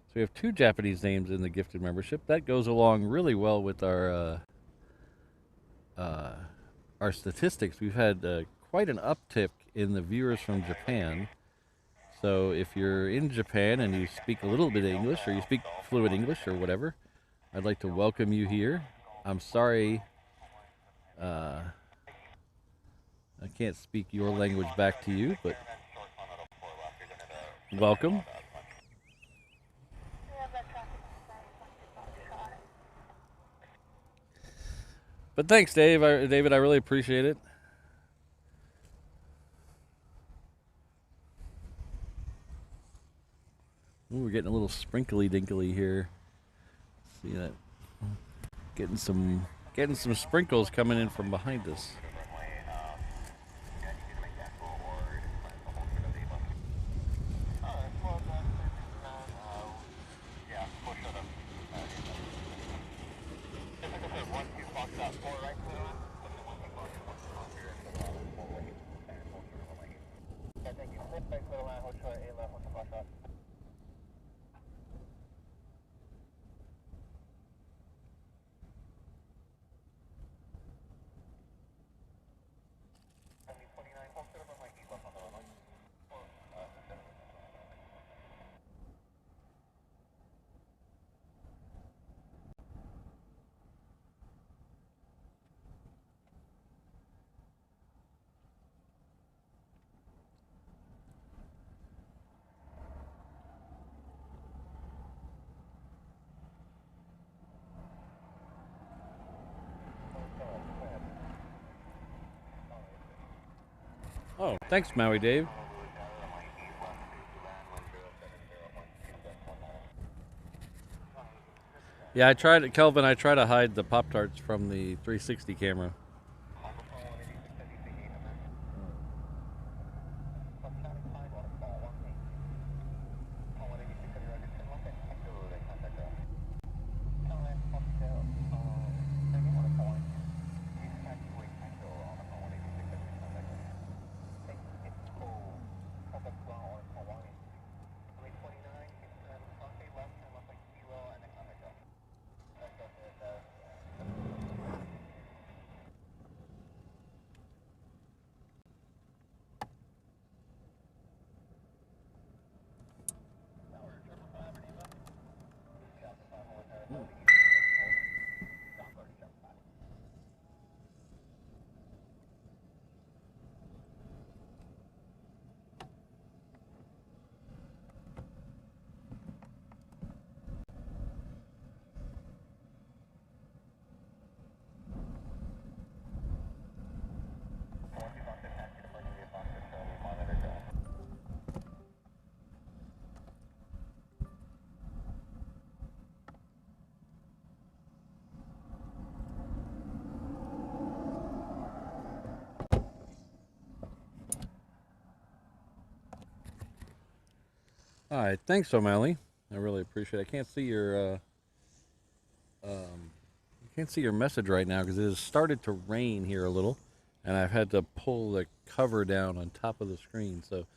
So we have 2 Japanese names in the gifted membership. That goes along really well with our statistics. We've had quite an uptick in the viewers from Japan. So if you're in Japan and you speak a little bit of English, or you speak fluent English or whatever, I'd like to welcome you here. I'm sorry I can't speak your language back to you, but welcome. But thanks, David. I really appreciate it. Ooh, we're getting a little sprinkly dinkly here. See that? Getting some sprinkles coming in from behind us. Oh, thanks, Maui Dave. Yeah, I tried, Kelvin, I try to hide the Pop-Tarts from the 360 camera. All right, thanks, O'Malley. I really appreciate it. I can't see your message right now because it has started to rain here a little, and I've had to pull the cover down on top of the screen, so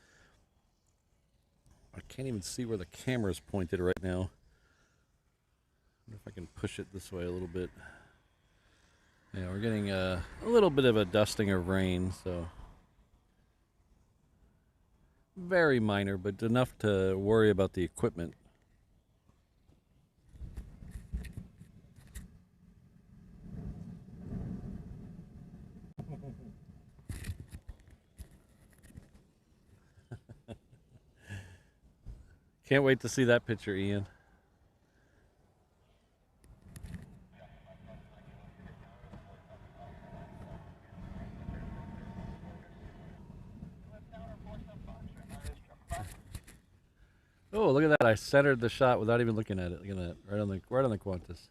I can't even see where the camera's pointed right now. I wonder if I can push it this way a little bit. Yeah, we're getting a little bit of a dusting of rain, so very minor, but enough to worry about the equipment. Can't wait to see that picture, Ian. Oh, look at that! I centered the shot without even looking at it. Look at that, right on the Qantas.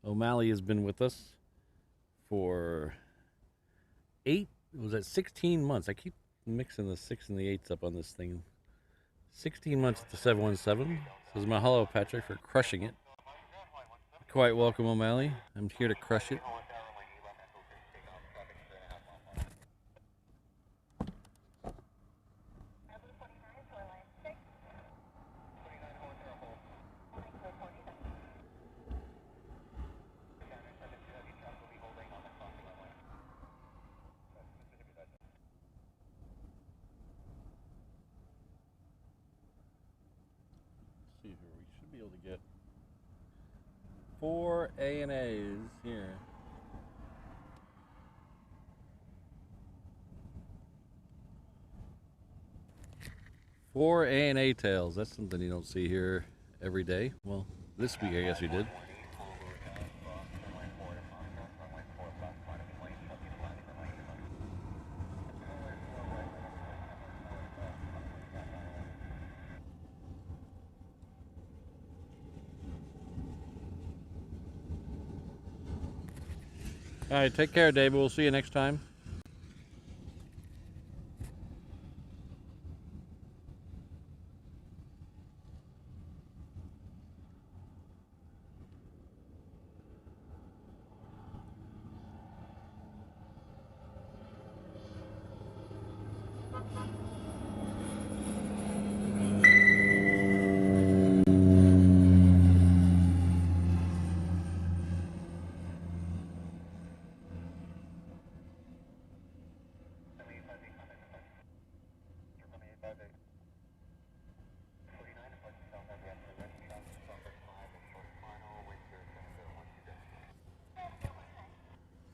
O'Malley has been with us for 16 months. I keep mixing the 6 and the 8s up on this thing. 16 months at the 717. This is mahalo, Patrick, for crushing it. Quite welcome, O'Malley. I'm here to crush it. See here, we should be able to get 4 ANAs here. Four ANA tails. That's something you don't see here every day. Well, this week I guess you did. All right, take care, David. We'll see you next time.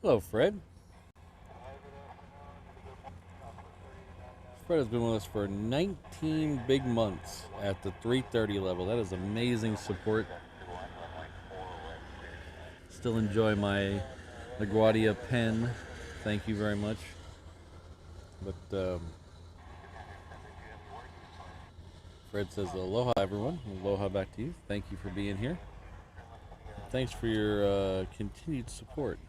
Hello, Fred. Fred has been with us for 19 big months at the 330 level. That is amazing support. Still enjoy my LaGuardia Penn, thank you very much. But Fred says, aloha, everyone. Aloha back to you. Thank you for being here. Thanks for your continued support.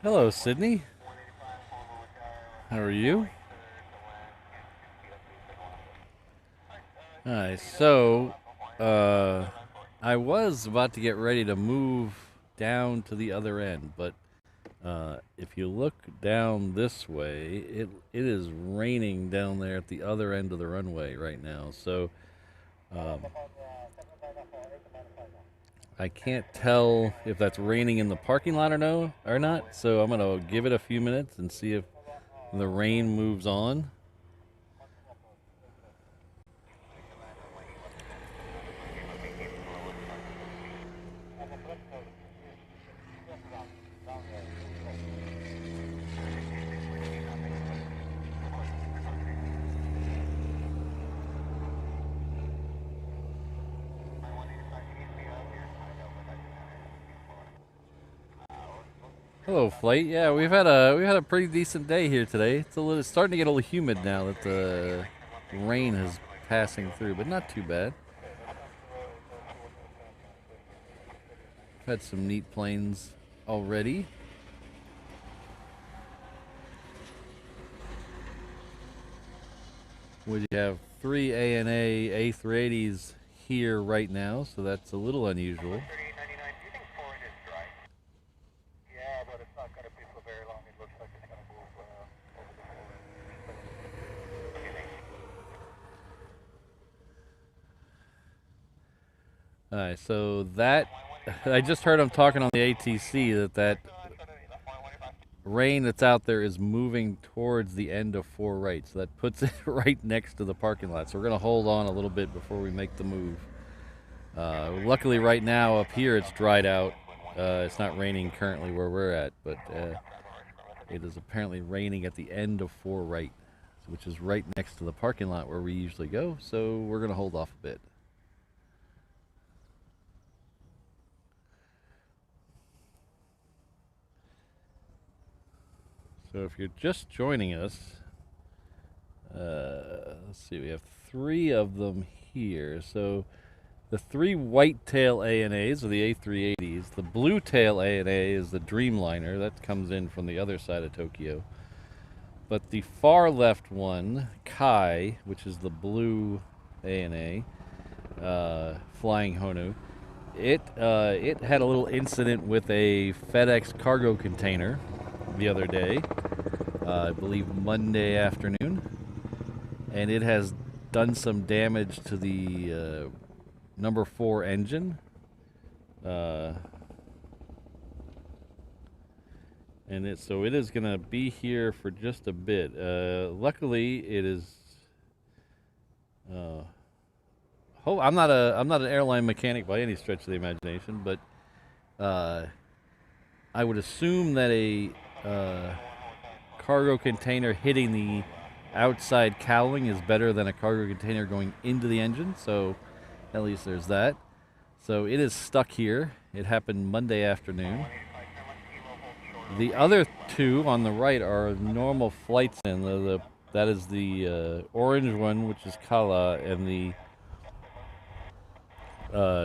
Hello, Sydney. How are you? Alright, so I was about to get ready to move down to the other end, but if you look down this way, it is raining down there at the other end of the runway right now. So I can't tell if that's raining in the parking lot or not. So I'm gonna give it a few minutes and see if the rain moves on. Hello, Flight. Yeah, we've had a pretty decent day here today. It's starting to get a little humid now that the rain is passing through, but not too bad. We've had some neat planes already. We have 3 ANA A380s here right now, so that's a little unusual. Alright, so that I just heard him talking on the ATC that rain that's out there is moving towards the end of 4 right, so that puts it right next to the parking lot. So we're gonna hold on a little bit before we make the move. Luckily, right now up here it's dried out. It's not raining currently where we're at, but it is apparently raining at the end of 4 right, which is right next to the parking lot where we usually go. So we're gonna hold off a bit. So if you're just joining us, let's see, we have 3 of them here. So the 3 white-tail ANAs are the A380s. The blue-tail ANA is the Dreamliner. That comes in from the other side of Tokyo. But the far left one, Kai, which is the blue ANA, flying Honu, it had a little incident with a FedEx cargo container the other day, I believe Monday afternoon, and it has done some damage to the number 4 engine. So it is gonna be here for just a bit. Luckily, it is. I'm not an airline mechanic by any stretch of the imagination, but I would assume that a cargo container hitting the outside cowling is better than a cargo container going into the engine. So at least there's that. So it is stuck here. It happened Monday afternoon. The other two on the right are normal flights in. That is the orange one, which is Kala, and the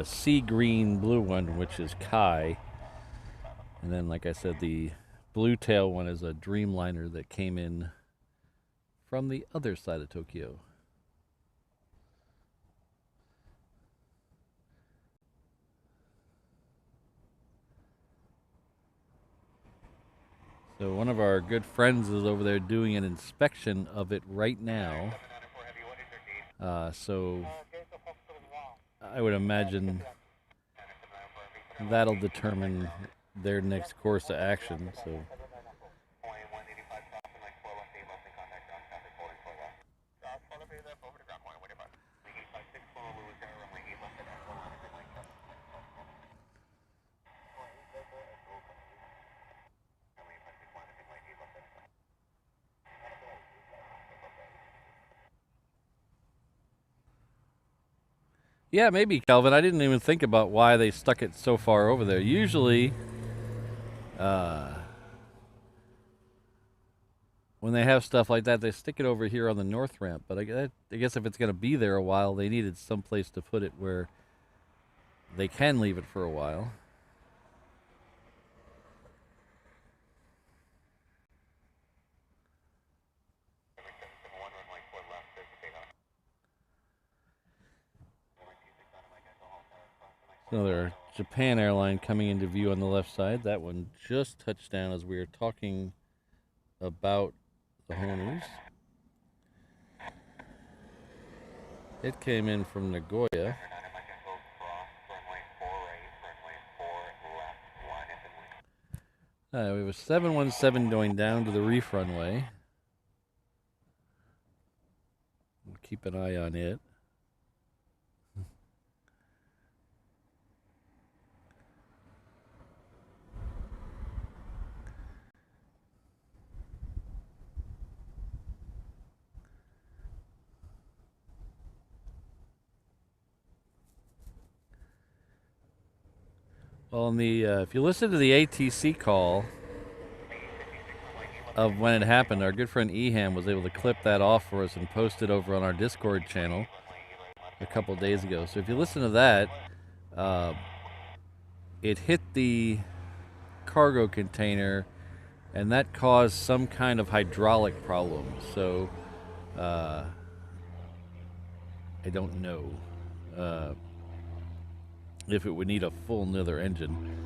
sea green blue one, which is Kai. And then, like I said, the blue tail one is a Dreamliner that came in from the other side of Tokyo. So one of our good friends is over there doing an inspection of it right now. So I would imagine that'll determine their next course of action. So. Yeah, maybe, Calvin. I didn't even think about why they stuck it so far over there. Usually, when they have stuff like that, they stick it over here on the north ramp. But I guess if it's going to be there a while, they needed some place to put it where they can leave it for a while. Another Japan airline coming into view on the left side. That one just touched down as we were talking about the Honus. It came in from Nagoya. We have a 717 going down to the reef runway. We'll keep an eye on it. Well, if you listen to the ATC call of when it happened, our good friend Eham was able to clip that off for us and post it over on our Discord channel a couple days ago. So if you listen to that, it hit the cargo container, and that caused some kind of hydraulic problem. So I don't know if it would need a full another engine,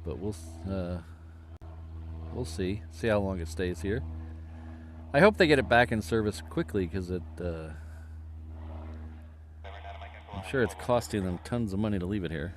but we'll see how long it stays here. I hope they get it back in service quickly, because I'm sure it's costing them tons of money to leave it here.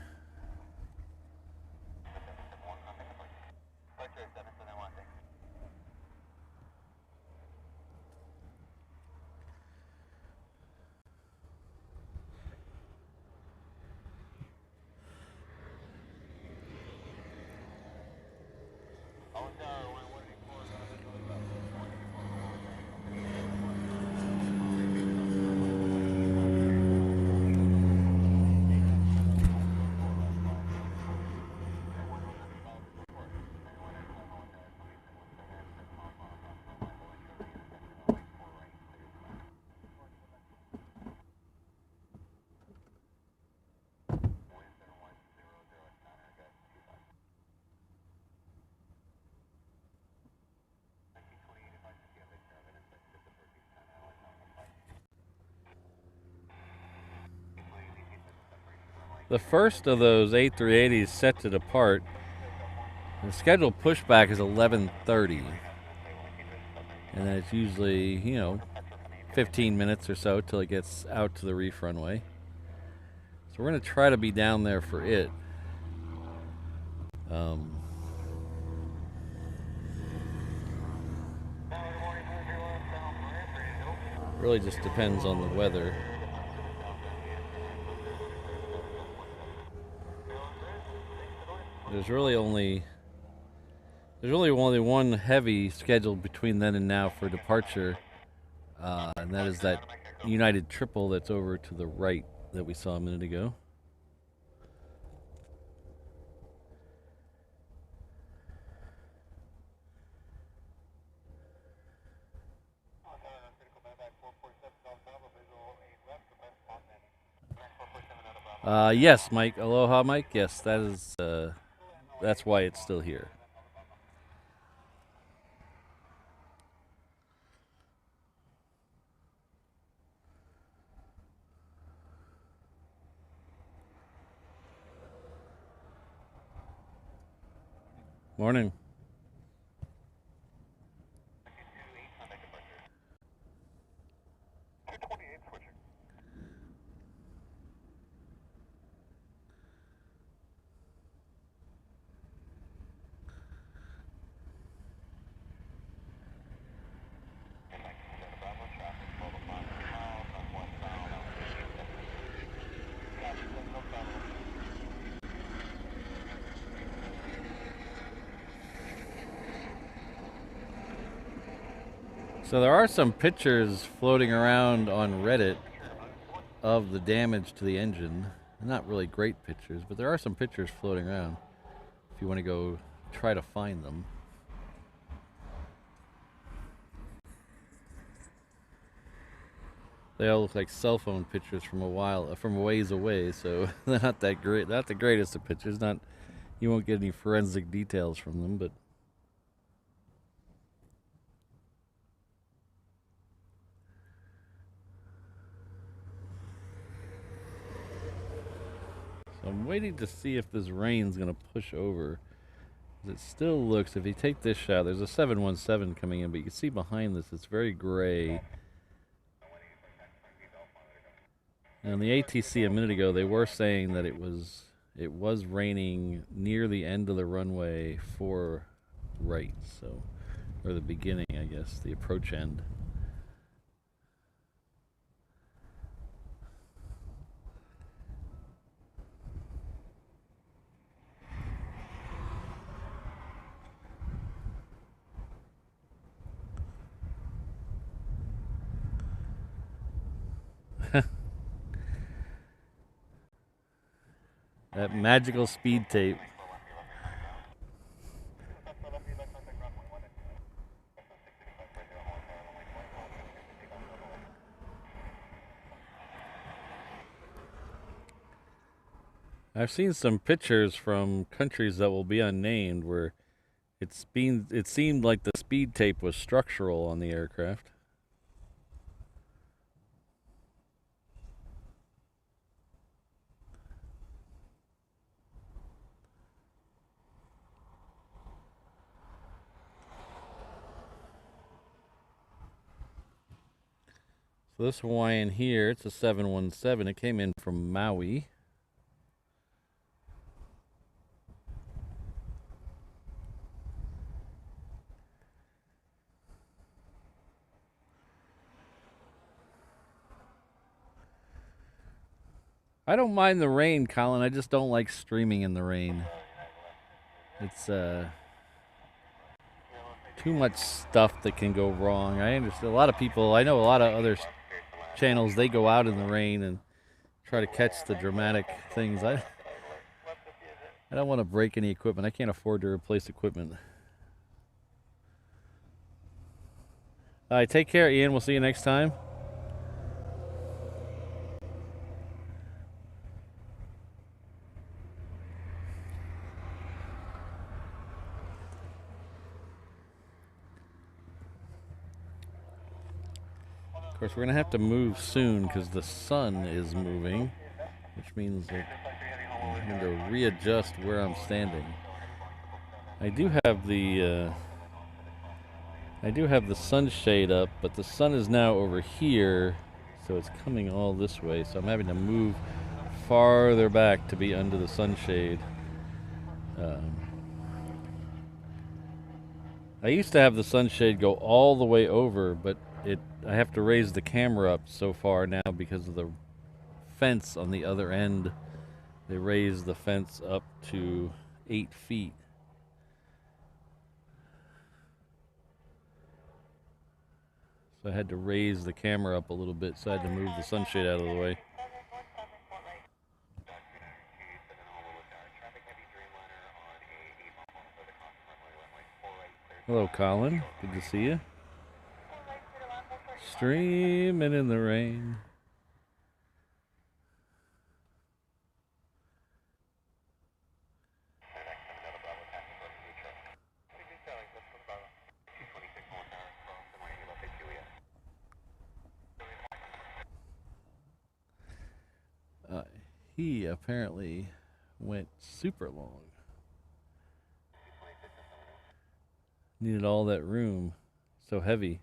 The first of those A380s set to depart, the scheduled pushback is 11:30, and then it's usually 15 minutes or so till it gets out to the reef runway. So So we're going to try to be down there for it. Really just depends on the weather. There's really only one heavy scheduled between then and now for departure, and that is that United triple that's over to the right that we saw a minute ago. Yes, Mike. Aloha, Mike. Yes, that is. That's why it's still here. Morning. So there are some pictures floating around on Reddit of the damage to the engine. Not really great pictures, but there are some pictures floating around if you want to go try to find them. They all look like cell phone pictures from a ways away, so they're not that great. Not the greatest of pictures. You won't get any forensic details from them, but so I'm waiting to see if this rain's gonna push over. It still looks, if you take this shot, there's a 717 coming in, but you can see behind this, it's very gray. And on the ATC a minute ago, they were saying that it was raining near the end of the runway for right, so, or the beginning, I guess, the approach end. That magical speed tape. I've seen some pictures from countries that will be unnamed where it seemed like the speed tape was structural on the aircraft. So this Hawaiian here, it's a 717. It came in from Maui. I don't mind the rain, Colin. I just don't like streaming in the rain. It's too much stuff that can go wrong. I understand a lot of people. I know a lot of other channels. They go out in the rain and try to catch the dramatic things. I don't want to break any equipment. I can't afford to replace equipment. All right, take care, Ian. We'll see you next time. Of course, we're going to have to move soon because the sun is moving, which means that I'm going to readjust where I'm standing. I do have the sunshade up, but the sun is now over here, so it's coming all this way. So I'm having to move farther back to be under the sunshade. I used to have the sunshade go all the way over, but I have to raise the camera up so far now because of the fence on the other end. They raised the fence up to 8 feet. So I had to raise the camera up a little bit, so I had to move the sunshade out of the way. Hello, Colin. Good to see you. Streaming in the rain. He apparently went super long. Needed all that room. So heavy.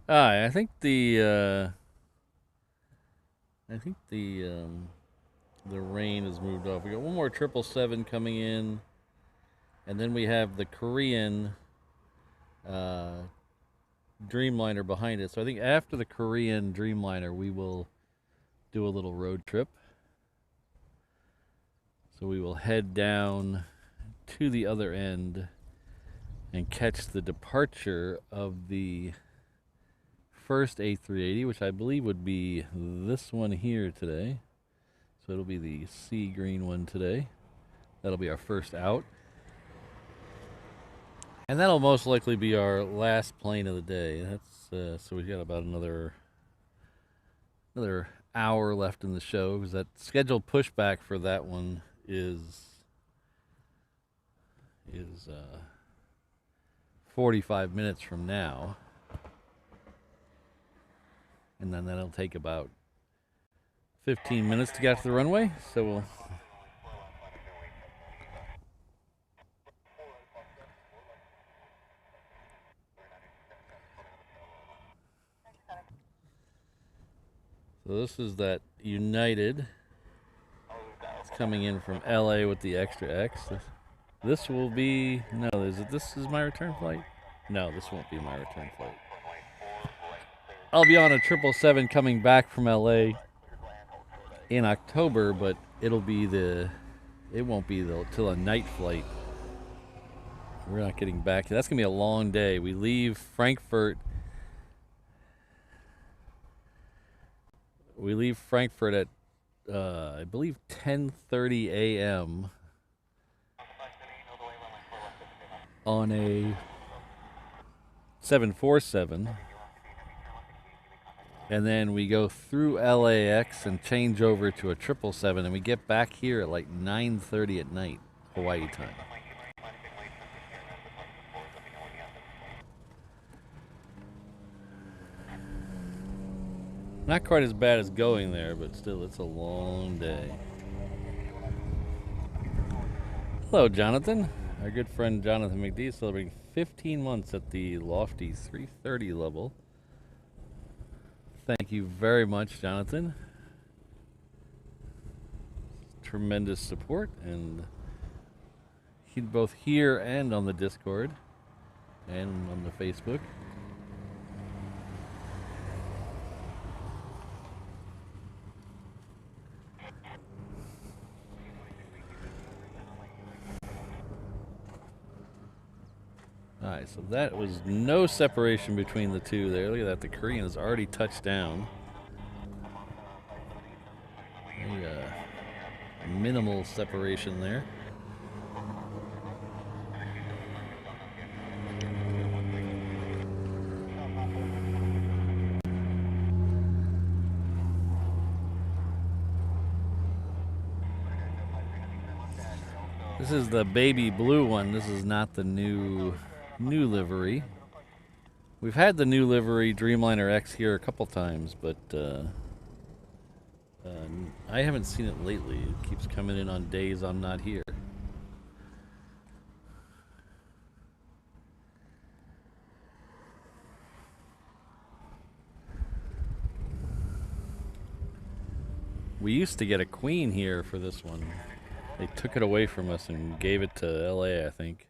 I think the rain has moved off. We got one more 777 coming in, and then we have the Korean Dreamliner behind it. So I think after the Korean Dreamliner, we will do a little road trip. So we will head down to the other end and catch the departure of the first A380, which I believe would be this one here today. So it'll be the sea green one today. That'll be our first out. And that'll most likely be our last plane of the day. That's so we've got about another hour left in the show, because that scheduled pushback for that one is 45 minutes from now. And then that'll take about 15 minutes to get to the runway. So we'll... So this is that United. It's coming in from LA with the extra X. This will be... No, this is my return flight? No, this won't be my return flight. I'll be on a 777 coming back from LA in October, but it won't be till a night flight. We're not getting back. That's going to be a long day. We leave Frankfurt. At, I believe, 10:30 a.m. on a 747. And then we go through LAX and change over to a 777, and we get back here at like 9:30 at night, Hawaii time. Not quite as bad as going there, but still, it's a long day. Hello, Jonathan. Our good friend Jonathan McD celebrating 15 months at the lofty 330 level. Thank you very much, Jonathan. Tremendous support, and both here and on the Discord and on the Facebook. Alright, so that was no separation between the two there. Look at that, the Korean has already touched down. Minimal separation there. This is the baby blue one. This is not the new livery. We've had the new livery Dreamliner X here a couple times, but I haven't seen it lately. It keeps coming in on days I'm not here. We used to get a Queen here for this one. They took it away from us and gave it to LA, I think.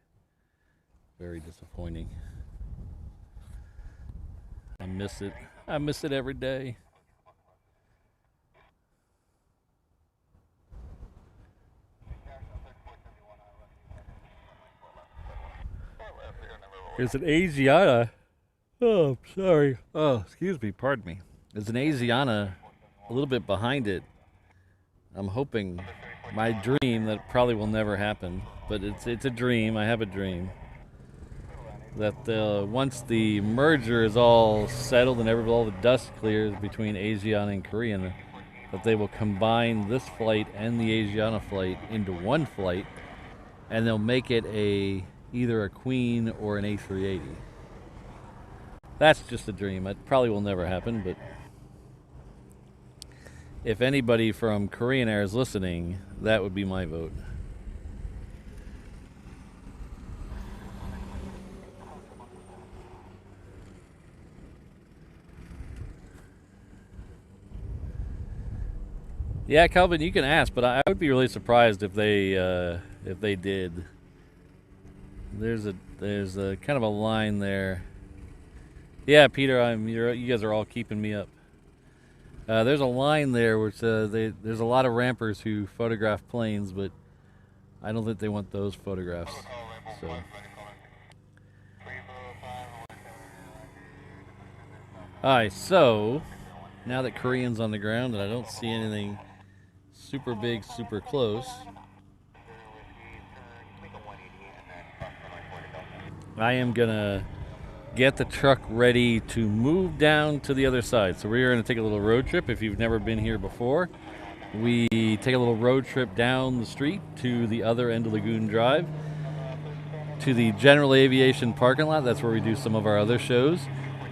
Very disappointing. I miss it. I miss it every day. There's an Asiana. Oh, sorry. Oh, excuse me. Pardon me. There's an Asiana a little bit behind it. I'm hoping, my dream, that probably will never happen, but it's a dream. I have a dream that once the merger is all settled and all the dust clears between Asiana and Korean, that they will combine this flight and the Asiana flight into one flight, and they'll make it either a Queen or an A380. That's just a dream. It probably will never happen, but if anybody from Korean Air is listening, that would be my vote. Yeah, Calvin, you can ask, but I would be really surprised if they did. There's a kind of a line there. Yeah, Peter, you guys are all keeping me up. There's a line there which there's a lot of rampers who photograph planes, but I don't think they want those photographs. So. Alright, so now that Korean's on the ground and I don't see anything super big, super close, I am gonna get the truck ready to move down to the other side. So we're gonna take a little road trip. If you've never been here before, we take a little road trip down the street to the other end of Lagoon Drive, to the General Aviation parking lot. That's where we do some of our other shows.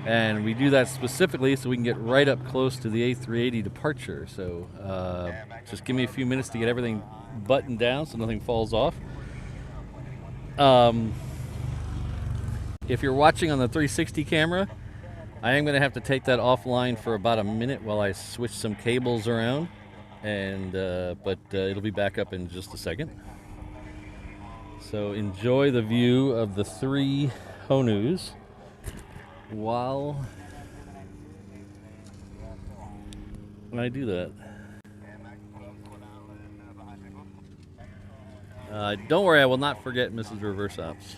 And we do that specifically so we can get right up close to the A380 departure. So just give me a few minutes to get everything buttoned down so nothing falls off. If you're watching on the 360 camera, I am going to have to take that offline for about a minute while I switch some cables around. And but it'll be back up in just a second. So enjoy the view of the 3 Honus while I do that. Don't worry, I will not forget Mrs. Reverse Ops.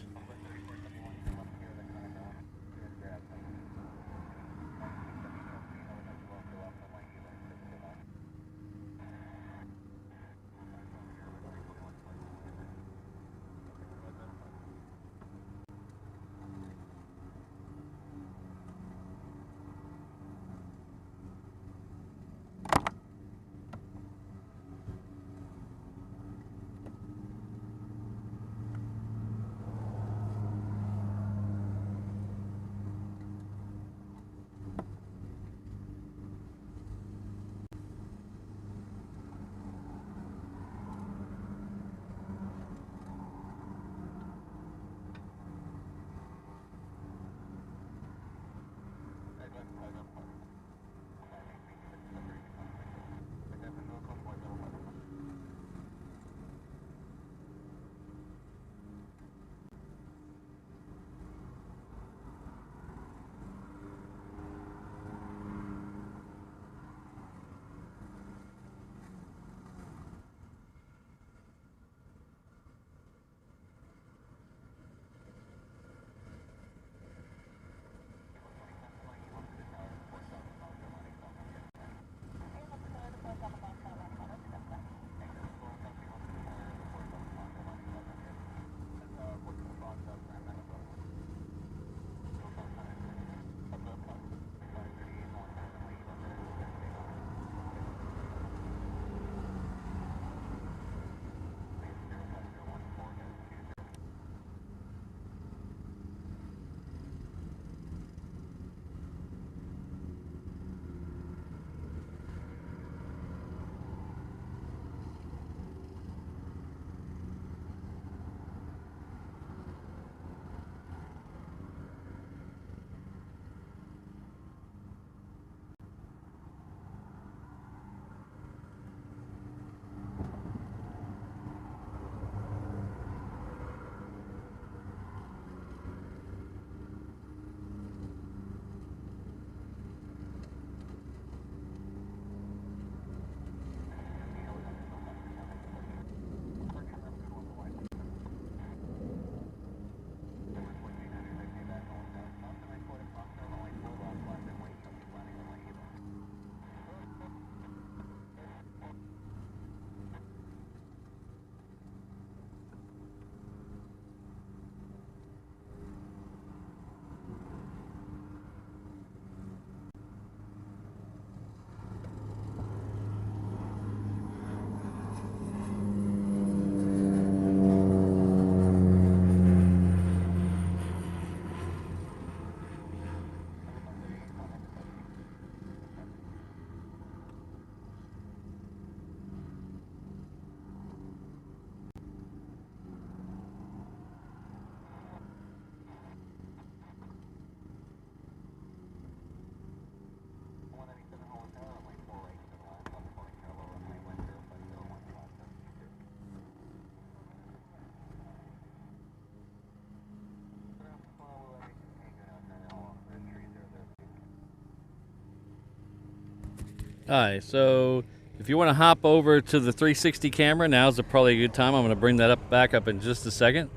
Alright, so if you want to hop over to the 360 camera, now's probably a good time. I'm going to bring that back up in just a second.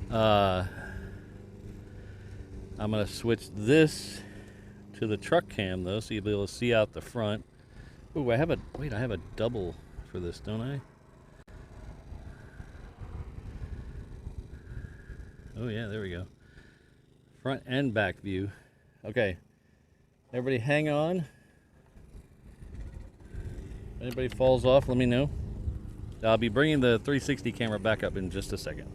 I'm going to switch this to the truck cam though, so you'll be able to see out the front. Ooh, I have a double for this, don't I? Oh yeah, there we go. Front and back view. Okay, everybody hang on. If anybody falls off, let me know. I'll be bringing the 360 camera back up in just a second.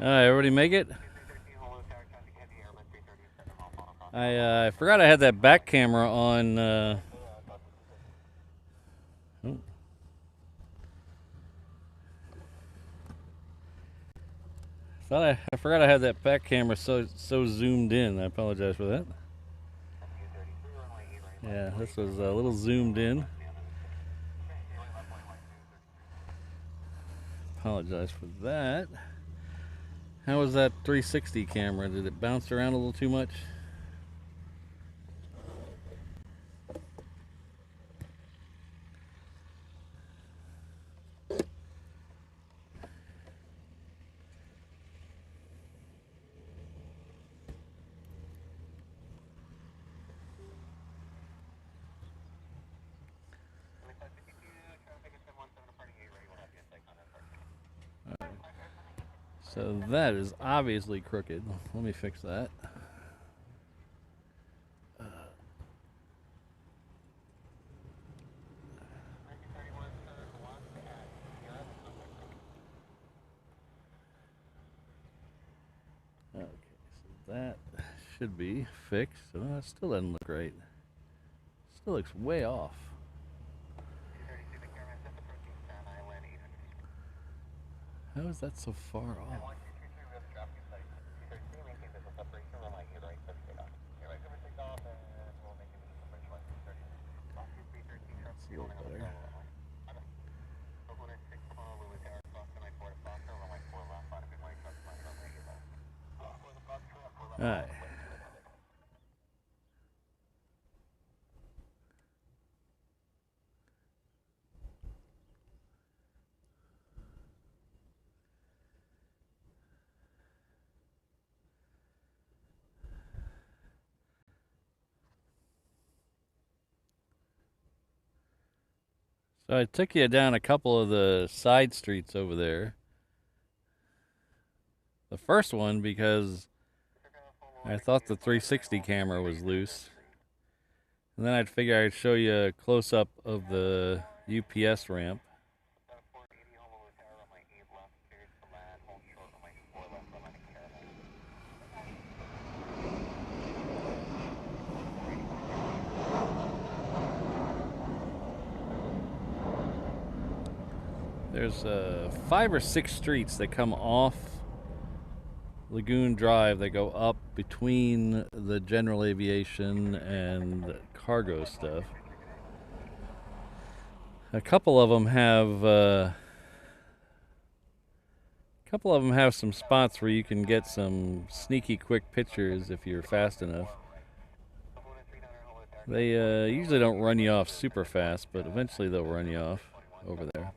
Everybody make it? I forgot I had that back camera on. I forgot I had that back camera so zoomed in. I apologize for that. Yeah, this was a little zoomed in. Apologize for that. How was that 360 camera? Did it bounce around a little too much? So that is obviously crooked. Let me fix that. Okay, so that should be fixed. Oh, it still doesn't look right. Still looks way off. How is that so far off? That's a little better. All right. So I took you down a couple of the side streets over there. The first one because I thought the 360 camera was loose. And then I'd figure I'd show you a close-up of the UPS ramp. There's 5 or 6 streets that come off Lagoon Drive that go up between the general aviation and cargo stuff. A couple of them have some spots where you can get some sneaky quick pictures if you're fast enough. They usually don't run you off super fast, but eventually they'll run you off over there.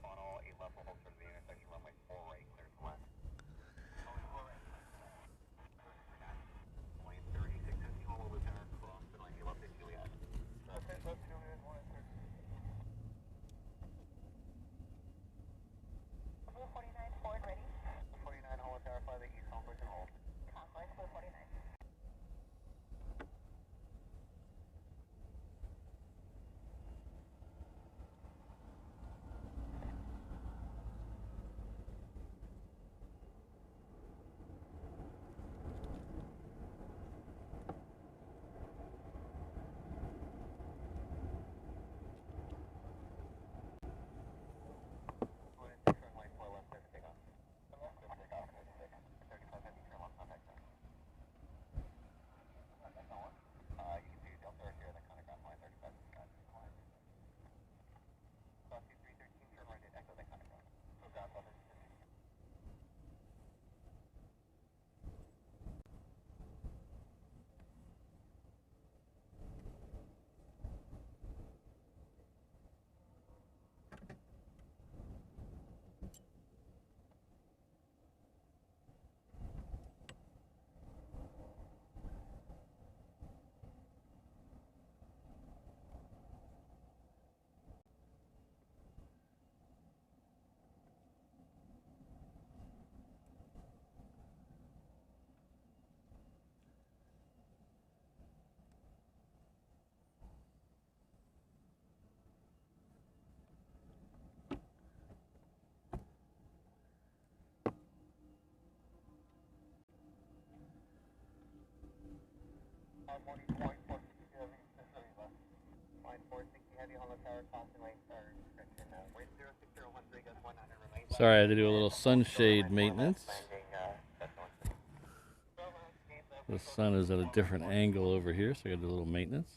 Sorry, I had to do a little sunshade maintenance. The sun is at a different angle over here, so I got to do a little maintenance.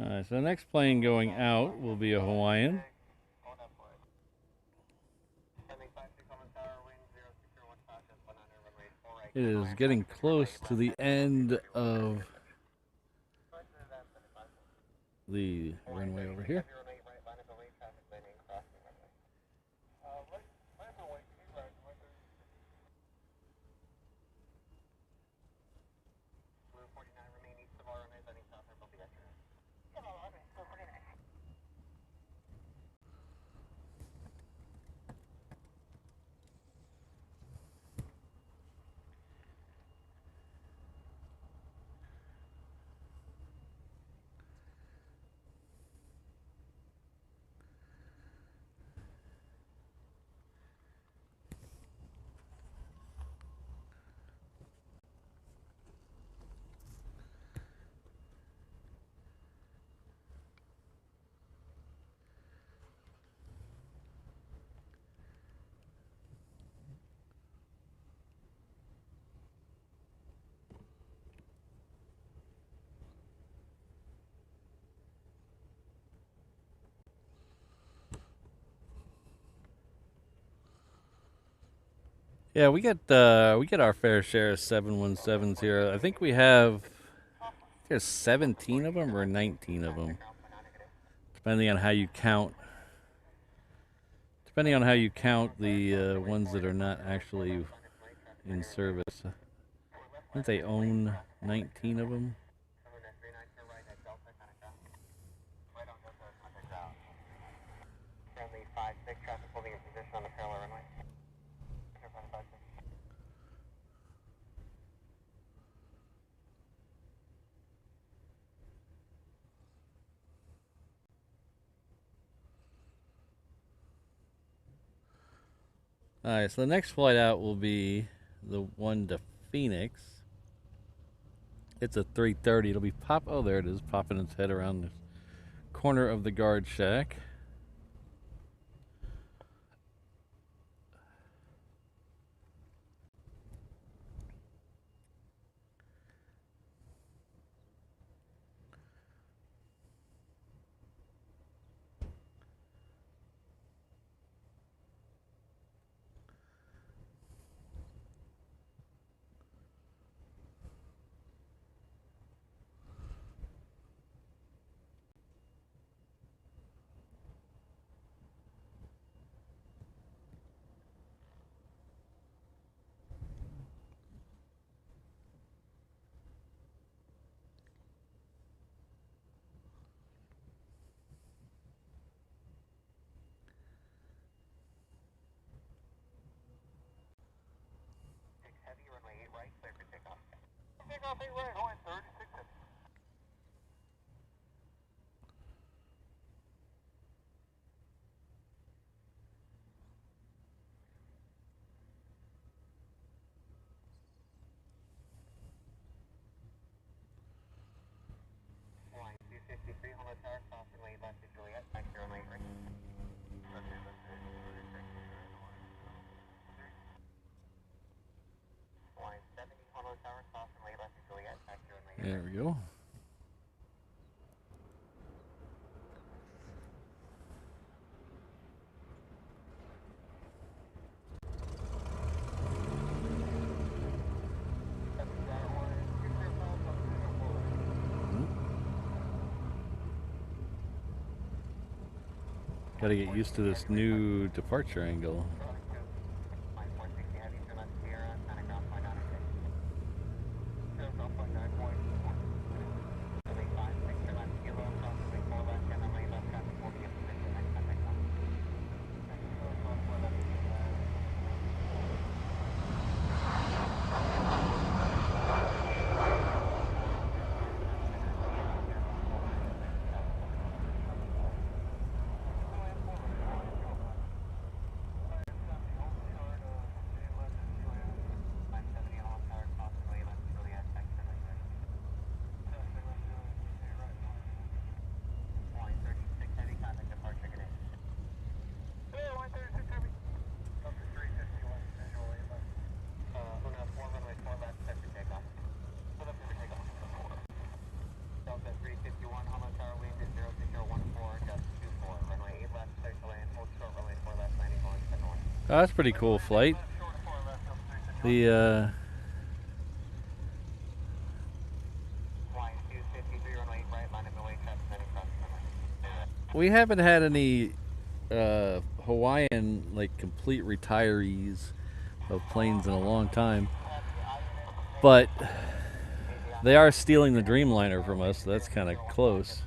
Alright, so the next plane going out will be a Hawaiian. It is getting close to the end of the runway over here. Yeah, we get our fair share of 717s here. I think we have there's 17 of them or 19 of them, depending on how you count. Depending on how you count the ones that are not actually in service. I think they own 19 of them. Alright, so the next flight out will be the one to Phoenix. It's a 330. It'll be oh, there it is, popping its head around the corner of the guard shack. There we go. Got to get used to this new departure angle. Oh, that's a pretty cool flight. The we haven't had any Hawaiian like complete retirees of planes in a long time, but they are stealing the Dreamliner from us, so that's kind of close.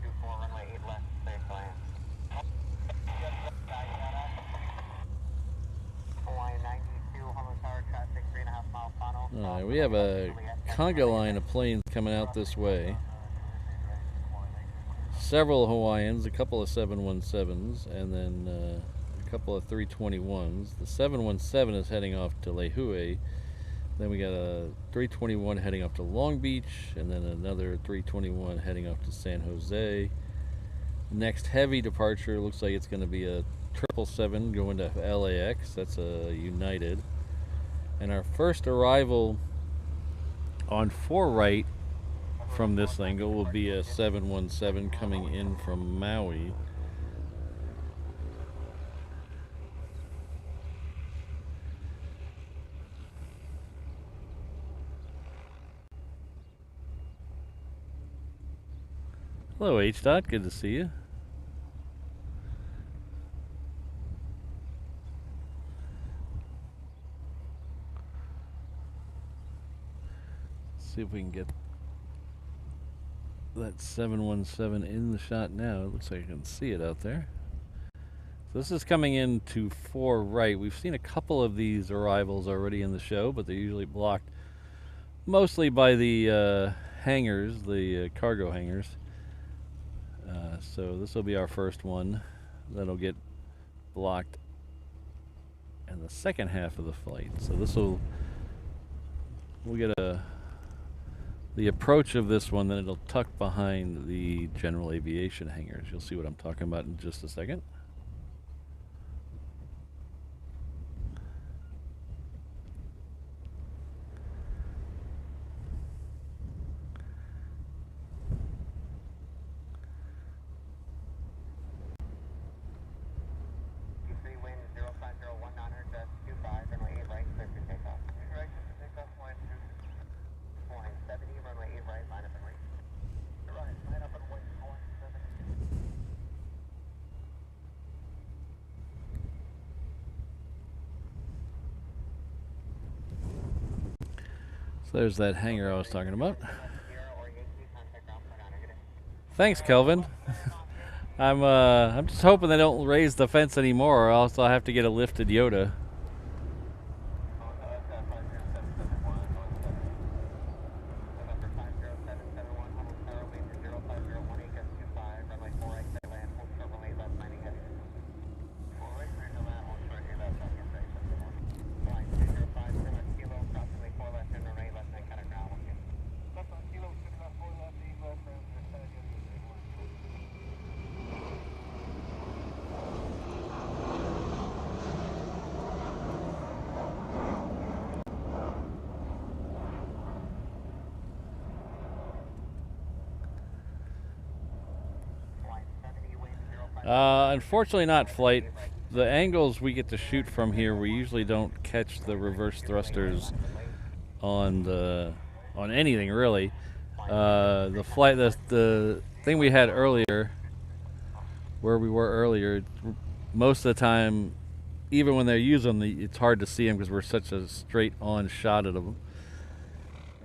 Alright, we have a conga line of planes coming out this way. Several Hawaiians, a couple of 717s, and then a couple of 321s. The 717 is heading off to Lehue. Then we got a 321 heading off to Long Beach, and then another 321 heading off to San Jose. Next heavy departure looks like it's going to be a 777 going to LAX. That's a United. And our first arrival on 4 right from this angle will be a 717 coming in from Maui. Hello, H. Dot. Good to see you. See if we can get that 717 in the shot now. It looks like I can see it out there. So this is coming in to 4 right. We've seen a couple of these arrivals already in the show, but they're usually blocked mostly by the hangars, the cargo hangars. So this will be our first one that'll get blocked in the second half of the flight. So we'll get the approach of this one, then it'll tuck behind the general aviation hangars. You'll see what I'm talking about in just a second. So there's that hangar I was talking about. Thanks, Kelvin. I'm just hoping they don't raise the fence anymore, or else I'll have to get a lifted Yoda. Unfortunately not flight. The angles we get to shoot from here, we usually don't catch the reverse thrusters on anything really. The thing we had earlier, where we were earlier, most of the time, even when they use them, it's hard to see them because we're such a straight on shot of them.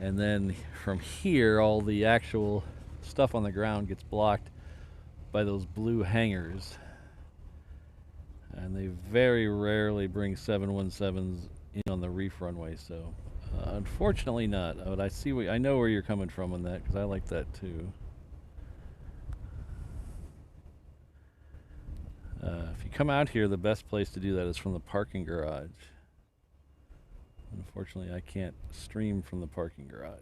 And then from here, all the actual stuff on the ground gets blocked by those blue hangars. And they very rarely bring 717s in on the reef runway, so unfortunately not. But I know where you're coming from on that, because I like that too. If you come out here, the best place to do that is from the parking garage. Unfortunately, I can't stream from the parking garage.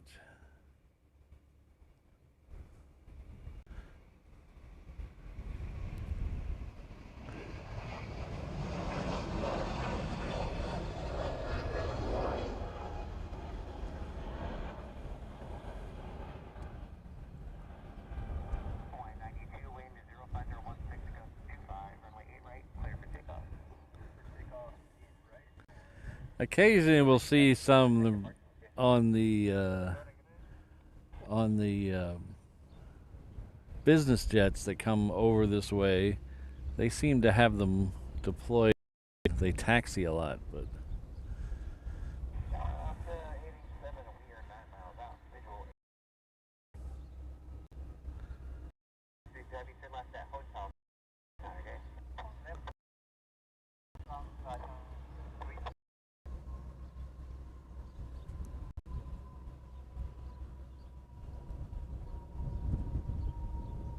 Occasionally we'll see some on the business jets that come over this way. They seem to have them deployed. They taxi a lot, but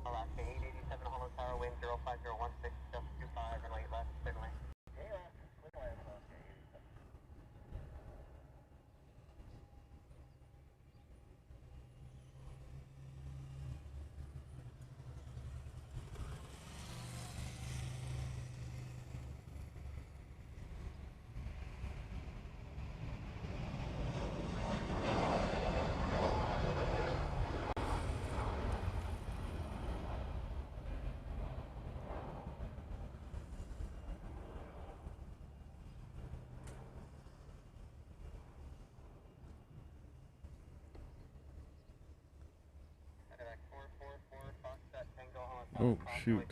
Alaska 887 Honolulu Tower, wind 05016, just 25, runway left, runway. oh shoot!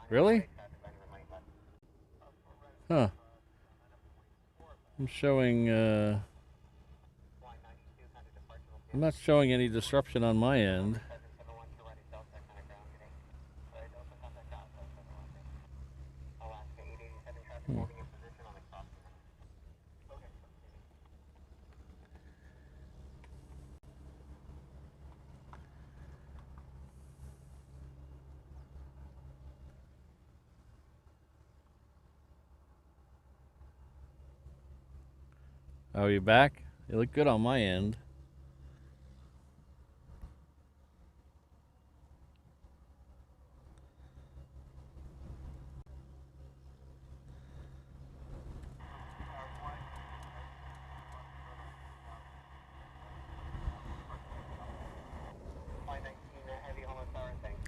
Really? Huh? I'm showing. I'm not showing any disruption on my end. Hmm. Oh, you back? You look good on my end.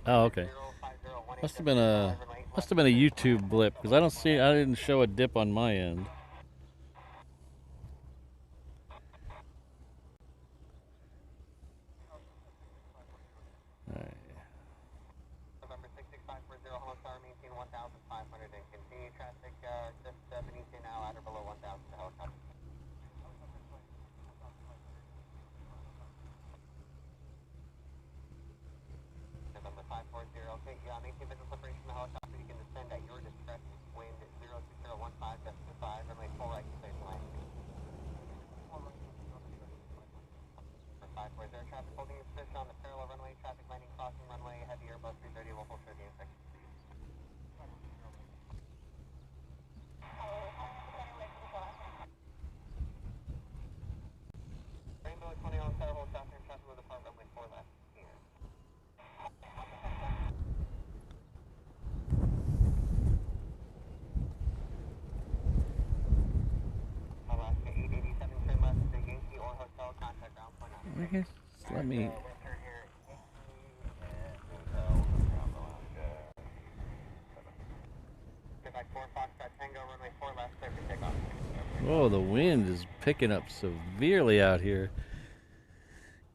Oh, okay. Must have been a YouTube blip because I didn't show a dip on my end. All right. November 6650 Honolulu Tower, maintain 1,500 and continue traffic just beneath you now at or below 1,000 to helicopter. November 540, okay, maintain visual separation from the helicopter. You can descend at your discretion. Wind 06015, just 25, runway full right, clear to land. 540, traffic holding its position on the parallel runway, traffic landing crossing runway, heavy Airbus A330 will hold for the inspection. Rainbow 20 on Tower, hold south and traffic will depart runway 4 left. Here. Alaska 887, turn left to Yankee or Hotel, contact ground point. I guess let me. Oh, the wind is picking up severely out here.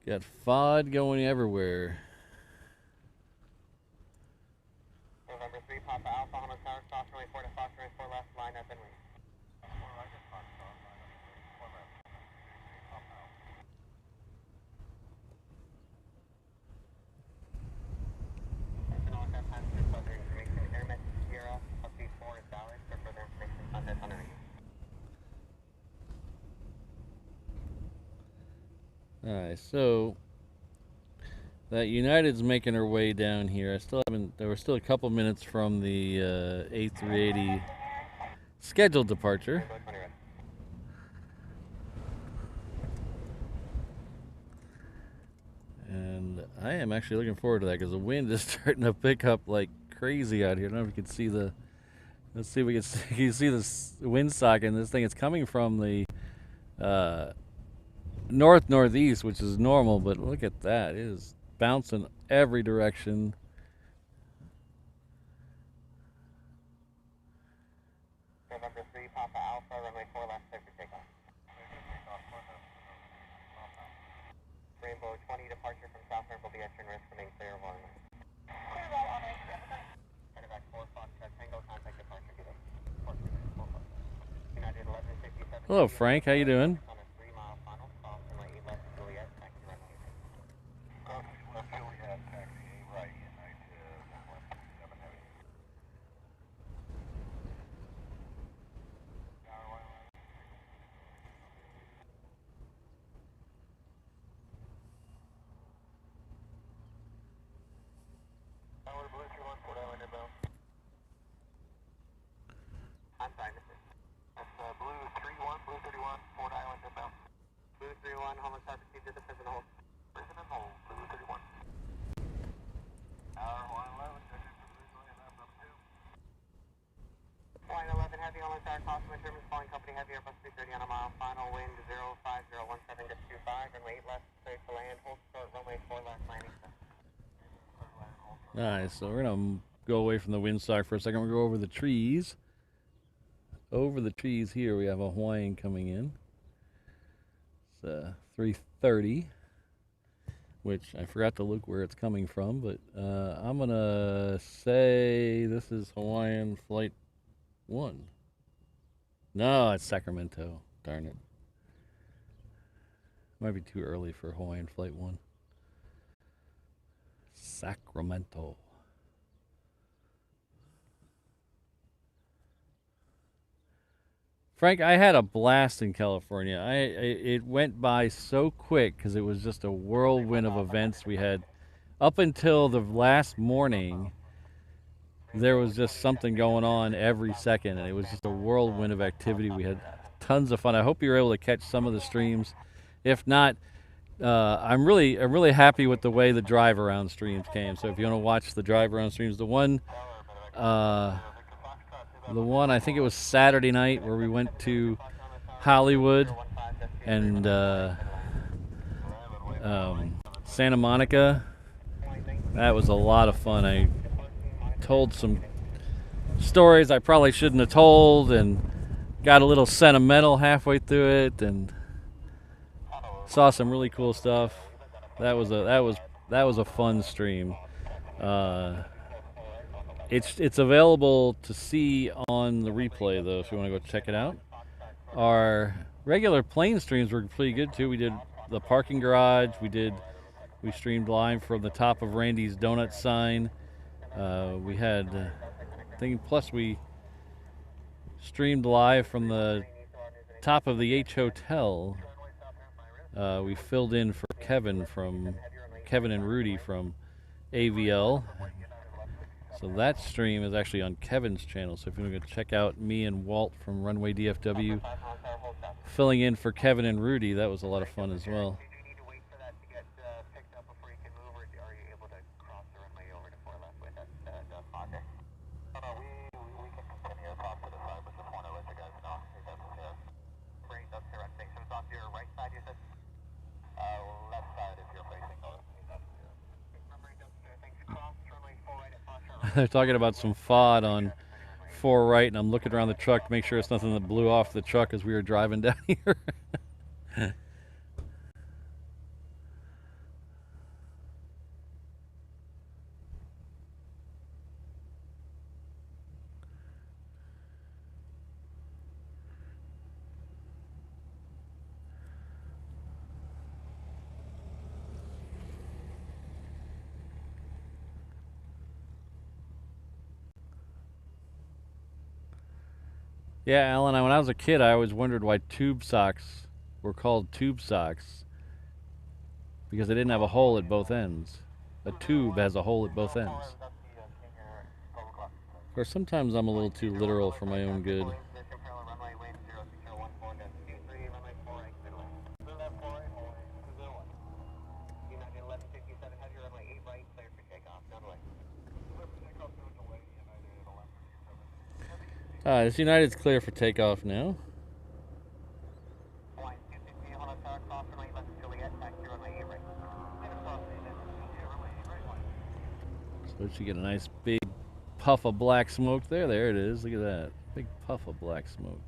Got FOD going everywhere. November 3, Papa Alpha, Honolulu Tower, cross runway 4 to Fox, runway 4 left, line up and wing. Alright, so that United's making her way down here. I still haven't. There were still a couple minutes from the A380 scheduled departure. And I am actually looking forward to that because the wind is starting to pick up like crazy out here. I don't know if you can see the. Let's see if we can see, you see this wind socket in this thing. It's coming from the northeast, which is normal, but look at that. It is bouncing every direction. November 3, Papa Alpha, runway 4 left, clear for takeoff. Rainbow 20, departure from Southern will be at your risk, remain clear of runway. Clear well on Medevac 4 Foxtrot Tango, contact departure delay. United 1157. Hello, Frank. How you doing? On a 3-mile final, cross runway 8 left, Juliet, taxi runway 8 right. Cross left, Juliet, taxi 8 right, United 1157 heavy. Tower Blue 31, Port Island inbound. I'm sorry, Mr. That's Blue 31, Blue 31, Port Island inbound. Blue 31, Homeless Type received at the prison hold. Prison and hold, Blue 31. Tower 111, check in for visually and that's up 2. Flight 11, heavy on Tower, crossing the German calling company heavy Airbus A330 on a mile, final wind 05017 to 25, runway 8 left, clear to land, hold short, runway 4 left, landing. Nice. So we're gonna go away from the windsock for a second. We'll go over the trees. Over the trees here, we have a Hawaiian coming in. It's a 330, which I forgot to look where it's coming from, but I'm gonna say this is Hawaiian Flight 1. No, it's Sacramento. Darn it. Might be too early for Hawaiian Flight 1. Sacramento. Frank, I had a blast in California. It went by so quick because it was just a whirlwind of events we had. Up until the last morning, there was just something going on every second, and it was just a whirlwind of activity. We had tons of fun. I hope you were able to catch some of the streams. If not, I'm really happy with the way the drive around streams came. So if you want to watch the drive around streams, the one I think it was Saturday night where we went to Hollywood and Santa Monica. That was a lot of fun. I told some stories I probably shouldn't have told and got a little sentimental halfway through it and saw some really cool stuff. That was a fun stream. It's available to see on the replay though, if you want to go check it out. Our regular plane streams were pretty good too. We did the parking garage. We streamed live from the top of Randy's Donut sign. We had plus we streamed live from the top of the H Hotel. We filled in for Kevin and Rudy from AVL. So that stream is actually on Kevin's channel. So if you want to go check out me and Walt from Runway DFW filling in for Kevin and Rudy, that was a lot of fun as well. They're talking about some FOD on 4 right, and I'm looking around the truck to make sure it's nothing that blew off the truck as we were driving down here. Yeah, Alan, when I was a kid, I always wondered why tube socks were called tube socks. Because they didn't have a hole at both ends. A tube has a hole at both ends. Of course, sometimes I'm a little too literal for my own good. This United's clear for takeoff now. So you get a nice big puff of black smoke there. There it is. Look at that. Big puff of black smoke.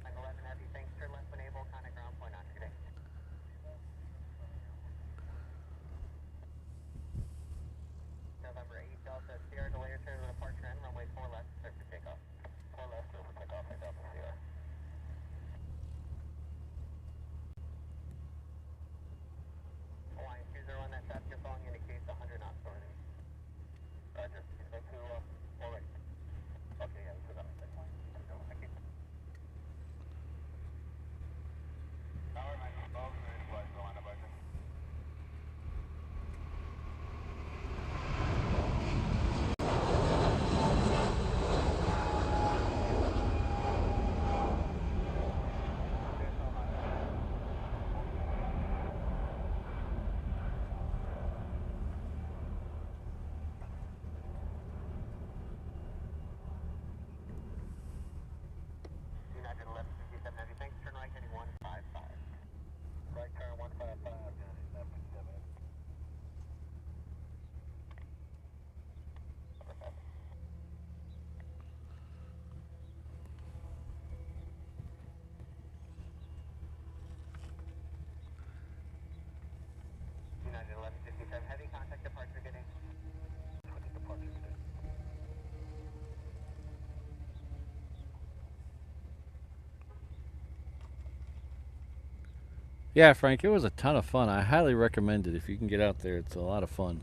Yeah, Frank, it was a ton of fun. I highly recommend it if you can get out there. It's a lot of fun.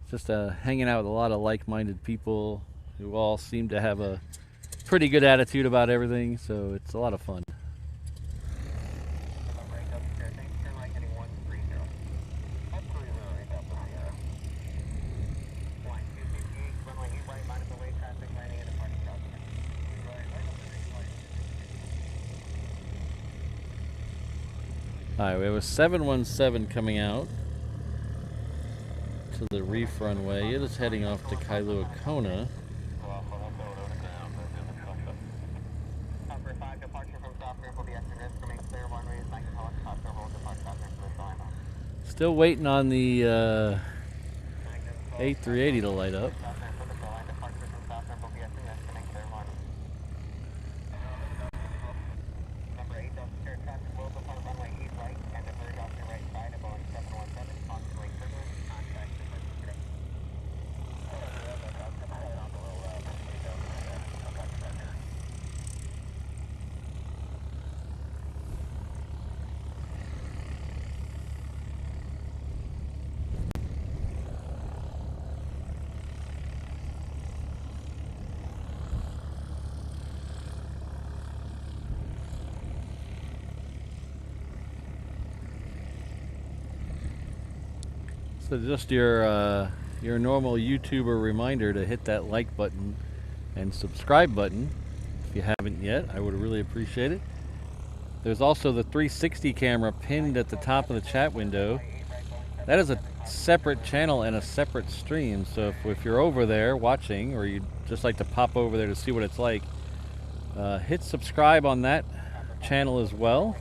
Just hanging out with a lot of like-minded people who all seem to have a pretty good attitude about everything, so it's a lot of fun. Alright, we have a 717 coming out to the reef runway. It is heading off to Kailua Kona. Still waiting on the A380 to light up. So just your normal YouTuber reminder to hit that like button and subscribe button if you haven't yet. I would really appreciate it. There's also the 360 camera pinned at the top of the chat window. That is a separate channel and a separate stream. So if you're over there watching, or you'd just like to pop over there to see what it's like, hit subscribe on that channel as well,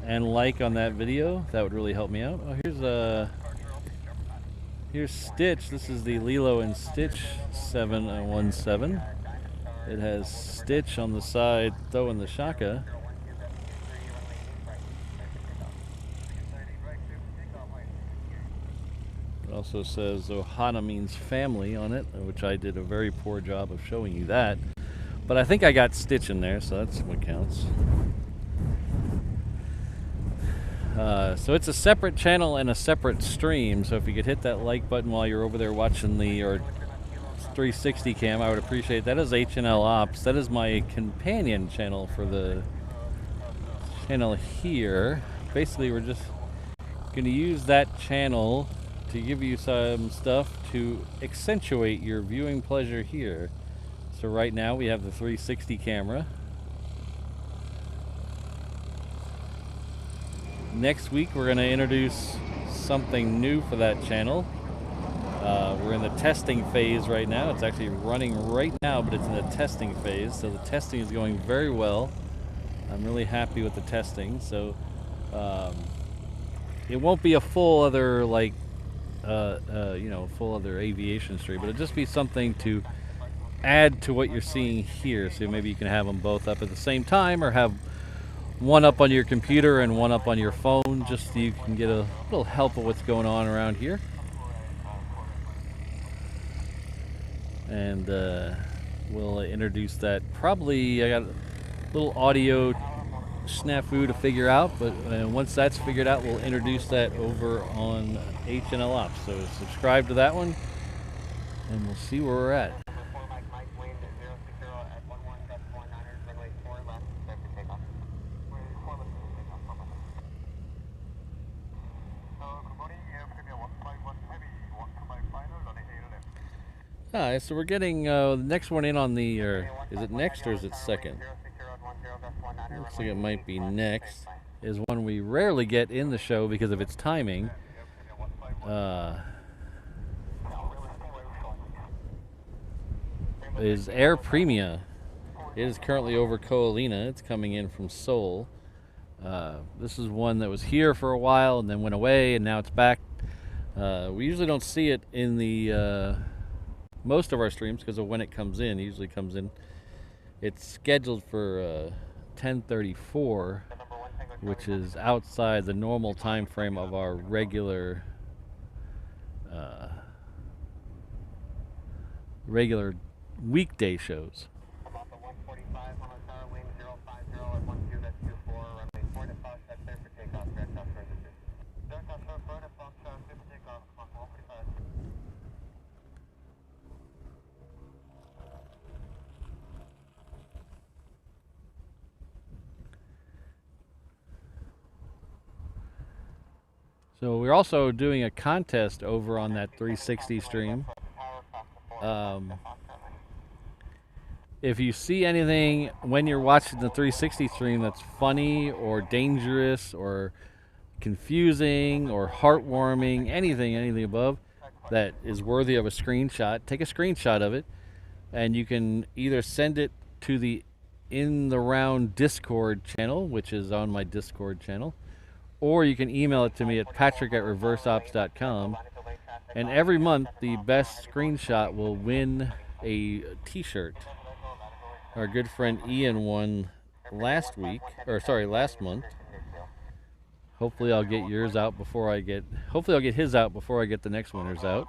and like on that video. That would really help me out. Oh, here's Stitch. This is the Lilo and Stitch 717. It has Stitch on the side throwing the shaka. It also says Ohana means family on it, which I did a very poor job of showing you that. But I think I got Stitch in there, so that's what counts. So it's a separate channel and a separate stream, so if you could hit that like button while you're over there watching the 360 cam, I would appreciate it. That is HNL Ops. That is my companion channel for the channel here. Basically, we're just going to use that channel to give you some stuff to accentuate your viewing pleasure here. So right now we have the 360 camera. Next week we're going to introduce something new for that channel. We're in the testing phase right now. It's actually running right now, but it's in the testing phase. So the testing is going very well. I'm really happy with the testing. So it won't be a full other full other aviation stream, but it'll just be something to add to what you're seeing here. So maybe you can have them both up at the same time, or have one up on your computer and one up on your phone, just so you can get a little help of what's going on around here. And we'll introduce that. Probably I got a little audio snafu to figure out, but once that's figured out, we'll introduce that over on HNL Ops. So subscribe to that one, and we'll see where we're at. Alright, so we're getting the next one in on the, is it next or is it second? Looks like it might be next. Is one we rarely get in the show because of its timing. Is Air Premia. It is currently over Ko'olina. It's coming in from Seoul. This is one that was here for a while and then went away, and now it's back. We usually don't see it in the most of our streams because of when it comes in. It usually comes in. It's scheduled for 10:34, which is outside the normal time frame of our regular weekday shows. So we're also doing a contest over on that 360 stream. If you see anything when you're watching the 360 stream that's funny or dangerous or confusing or heartwarming, anything above that is worthy of a screenshot, take a screenshot of it, and you can either send it to the In the Round Discord channel, which is on my Discord channel, or you can email it to me at patrick@reverseops.com. And every month, the best screenshot will win a t-shirt. Our good friend Ian won last month. Hopefully I'll get yours out before I get, hopefully I'll get his out before I get the next winner's out.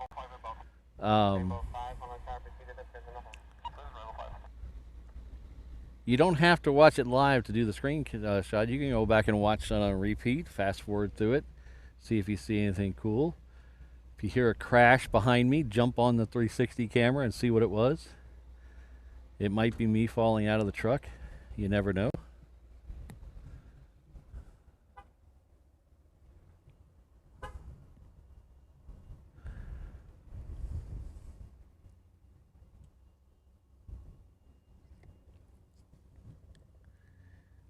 You don't have to watch it live to do the screenshot. You can go back and watch it on a repeat, fast forward through it, see if you see anything cool. If you hear a crash behind me, jump on the 360 camera and see what it was. It might be me falling out of the truck. You never know.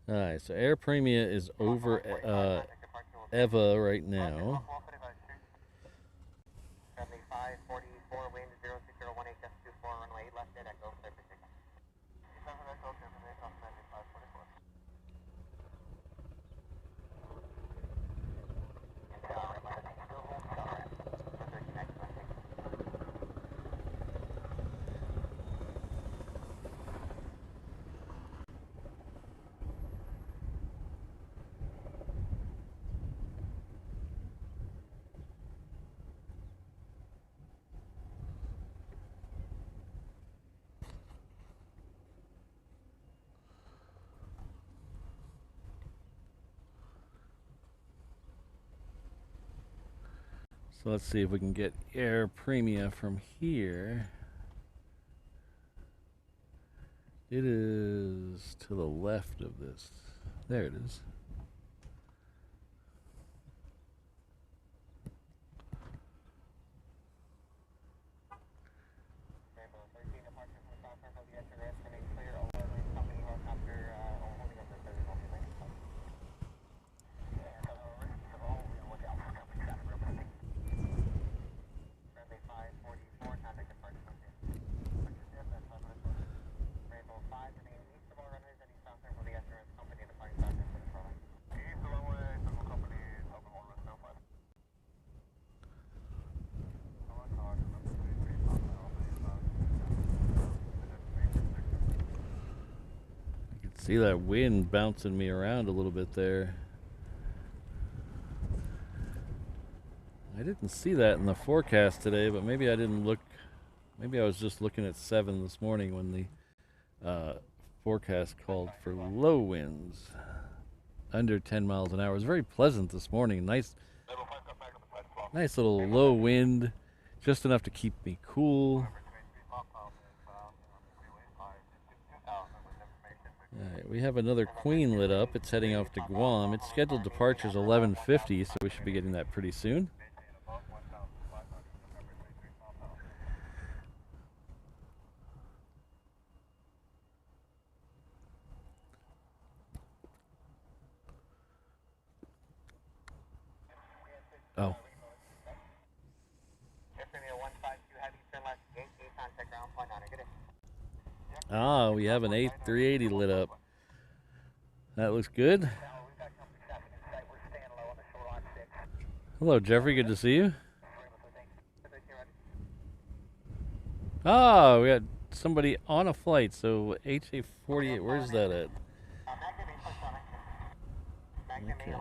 Alright, so Air Premia is over Eva right now. So let's see if we can get Air Premia from here. It is to the left of this. There it is. See that wind bouncing me around a little bit there. I didn't see that in the forecast today, but maybe I didn't look. Maybe I was just looking at 7 this morning when the forecast called for low winds under 10 miles an hour. It was very pleasant this morning. Nice little low wind, just enough to keep me cool. Alright, we have another Queen lit up. It's heading off to Guam. Its scheduled departure is 11:50, so we should be getting that pretty soon. Oh. Ah, we have an A380 lit up. That looks good. Hello, Jeffrey. Good to see you. Ah, we got somebody on a flight. So HA48, where's that at? Okay.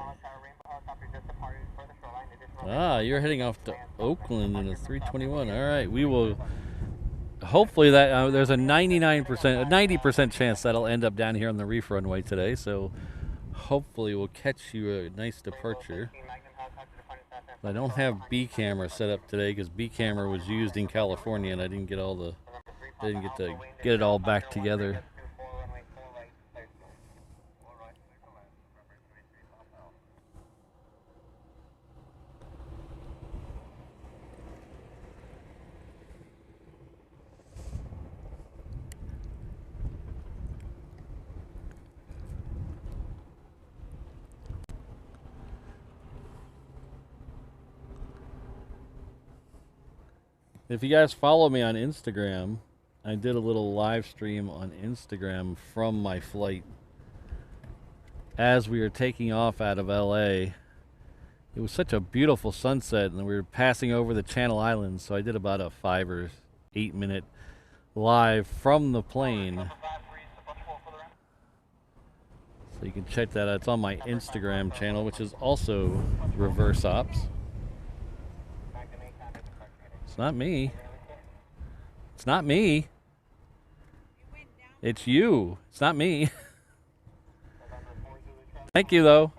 Ah, you're heading off to Oakland in a 321. All right, we will. Hopefully that there's a 90% chance that'll end up down here on the reef runway today. So hopefully we'll catch you a nice departure. I don't have B camera set up today because B camera was used in California and I didn't get to get it all back together. If you guys follow me on Instagram, I did a little live stream on Instagram from my flight as we were taking off out of LA. It was such a beautiful sunset, and we were passing over the Channel Islands, so I did about a 5 or 8 minute live from the plane. So you can check that out. It's on my Instagram channel, which is also Reverse Ops. It's not me. It's not me. It's you. It's not me. Thank you, though.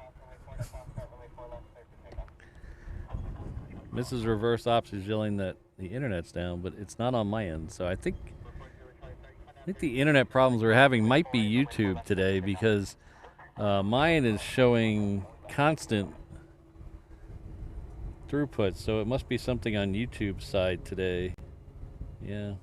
Mrs. Reverse Ops is yelling that the internet's down, but it's not on my end. So I think the internet problems we're having might be YouTube today, because mine is showing constant throughput, so it must be something on YouTube's side today. Yeah.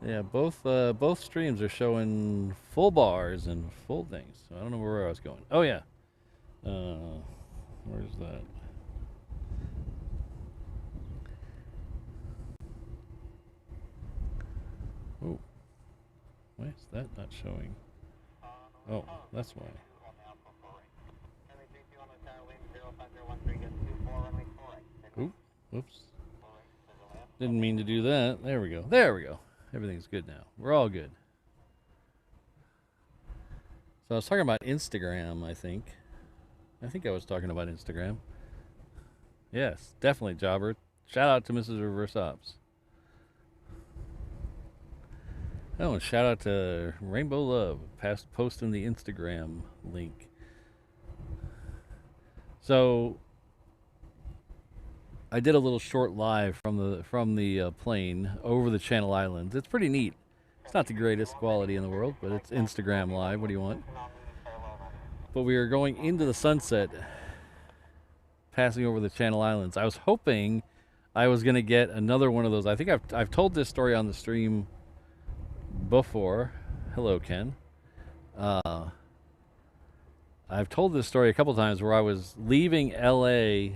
Yeah, both streams are showing full bars and full things. So I don't know where I was going. Oh yeah. Where's that? Oh. Why is that not showing? Oh, that's why. Oop, whoops. Didn't mean to do that. There we go. There we go. Everything's good now. We're all good. So I was talking about Instagram, I think. I think I was talking about Instagram. Yes, definitely, Jobber. Shout out to Mrs. Reverse Ops. Oh, and shout out to Rainbow Love, posting the Instagram link. So I did a little short live from the plane over the Channel Islands. It's pretty neat. It's not the greatest quality in the world, but it's Instagram live. What do you want? But we were going into the sunset, passing over the Channel Islands. I was hoping I was going to get another one of those. I think I've told this story on the stream before. Hello, Ken. I've told this story a couple times where I was leaving LA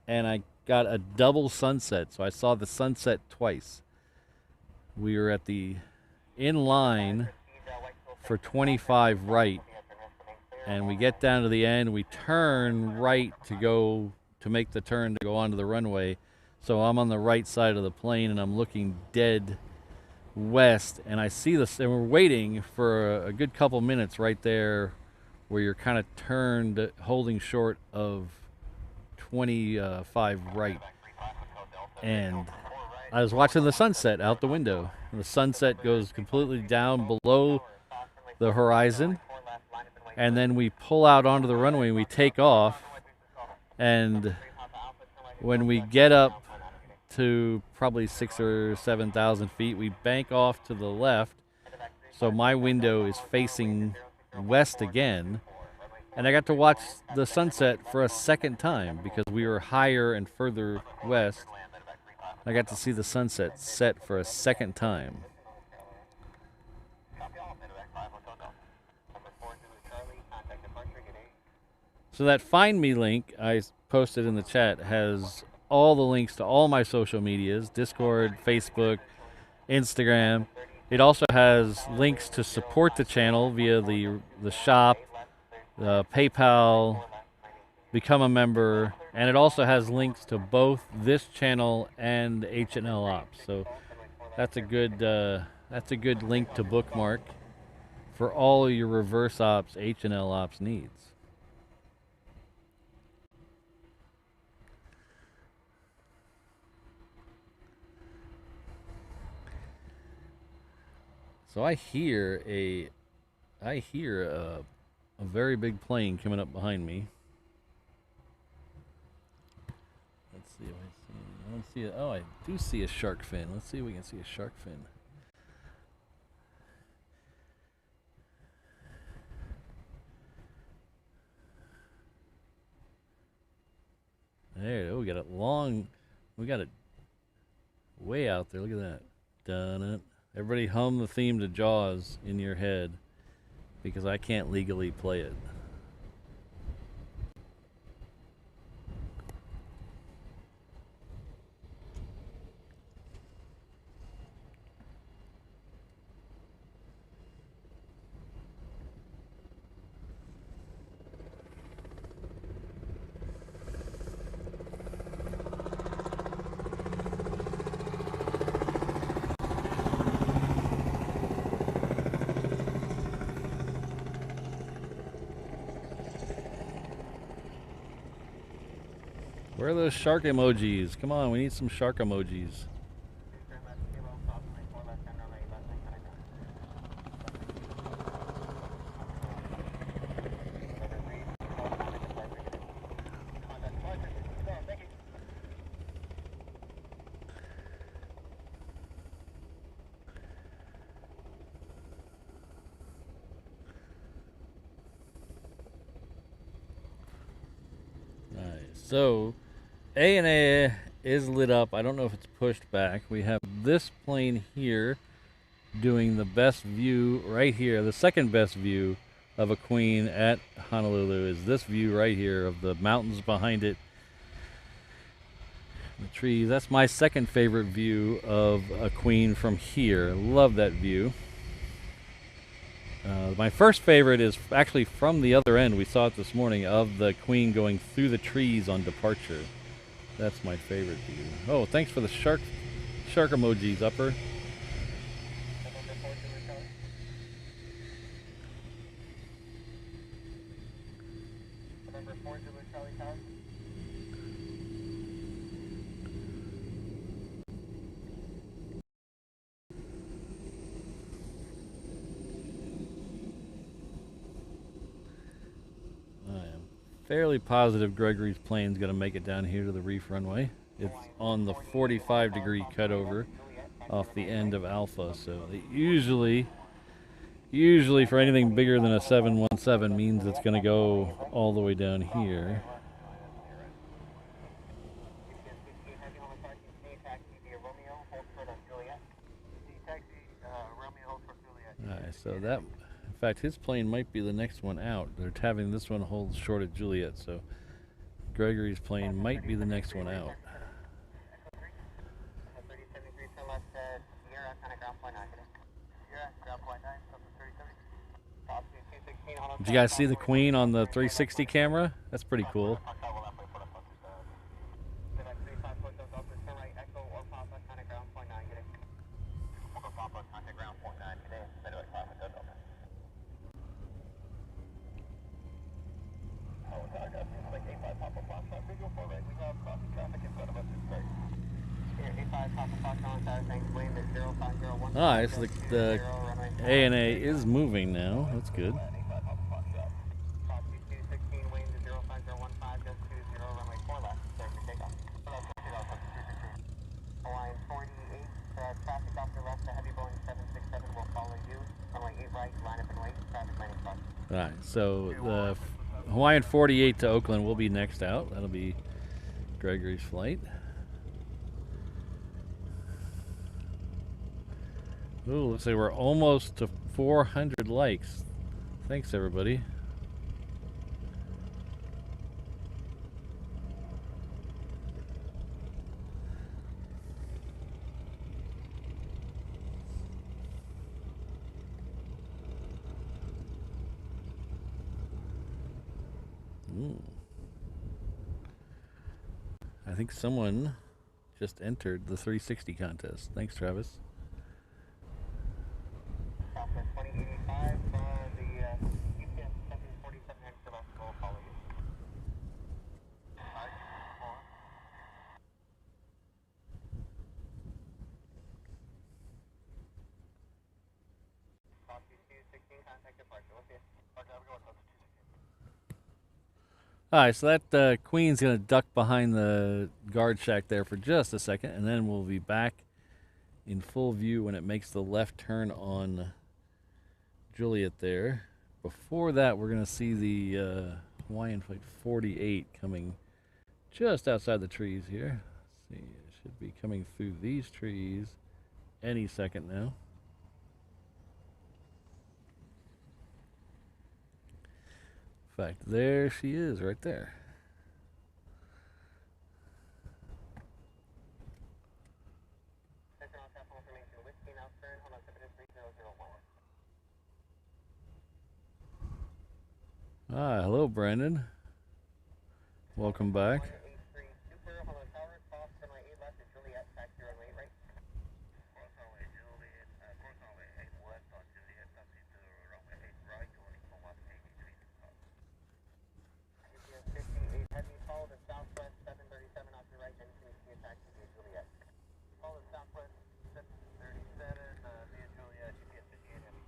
and I got a double sunset, so I saw the sunset twice. We were at the in line for 25 right, and we get down to the end, we turn right to make the turn to go onto the runway. So I'm on the right side of the plane and I'm looking dead west, and I see this, and we're waiting for a good couple minutes right there where you're kind of turned holding short of 25 right, and I was watching the sunset out the window. The sunset goes completely down below the horizon, and then we pull out onto the runway and we take off, and when we get up to probably 6,000 or 7,000 feet, we bank off to the left, so my window is facing west again, and I got to watch the sunset for a second time because we were higher and further west. I got to see the sunset set for a second time. So that Find Me link I posted in the chat has all the links to all my social medias: Discord, Facebook, Instagram. It also has links to support the channel via the shop, the PayPal, become a member, and it also has links to both this channel and HNL Ops. So that's a good link to bookmark for all your Reverse Ops, HNL Ops needs. So I hear a very big plane coming up behind me. Let's see if I see. I don't see it. Oh, I do see a shark fin. Let's see if we can see a shark fin. There, we got it long. We got it way out there. Look at that. Done it. Everybody hum the theme to Jaws in your head. because I can't legally play it. Where are those shark emojis? Come on, we need some shark emojis. So, A&A is lit up. I don't know if it's pushed back. We have this plane here doing the best view right here. The second best view of a queen at Honolulu is this view right here of the mountains behind it, the trees. That's my second favorite view of a queen from here. Love that view. My first favorite is actually from the other end. We saw it this morning of the queen going through the trees on departure. That's my favorite view. Oh, thanks for the shark emojis, Upper. Fairly positive Gregory's plane's going to make it down here to the reef runway. It's on the 45-degree cutover off the end of Alpha, so it usually for anything bigger than a 717 means it's going to go all the way down here. Alright, so that, in fact, his plane might be the next one out. They're having this one hold short at Juliet, so Gregory's plane might be the next one out. Did you guys see the queen on the 360 camera? That's pretty cool. Alright, so the A&A is moving now. That's good. Alright, so the Hawaiian 48 to Oakland will be next out. That'll be Gregory's flight. Ooh, looks like we're almost to 400 likes. Thanks, everybody. Ooh. I think someone just entered the 360 contest. Thanks, Travis. Alright, so that queen's going to duck behind the guard shack there for just a second, and then we'll be back in full view when it makes the left turn on Juliet there. Before that, we're going to see the Hawaiian Flight 48 coming just outside the trees here. Let's see, it should be coming through these trees any second now. In fact, there she is right there. Ah, hello, Brandon. Welcome back. Heavies, follow the southwest 737 off your right, then you can see a taxi via Juliet. Follow the southwest 737 via Juliet, GPS 58 Heavy.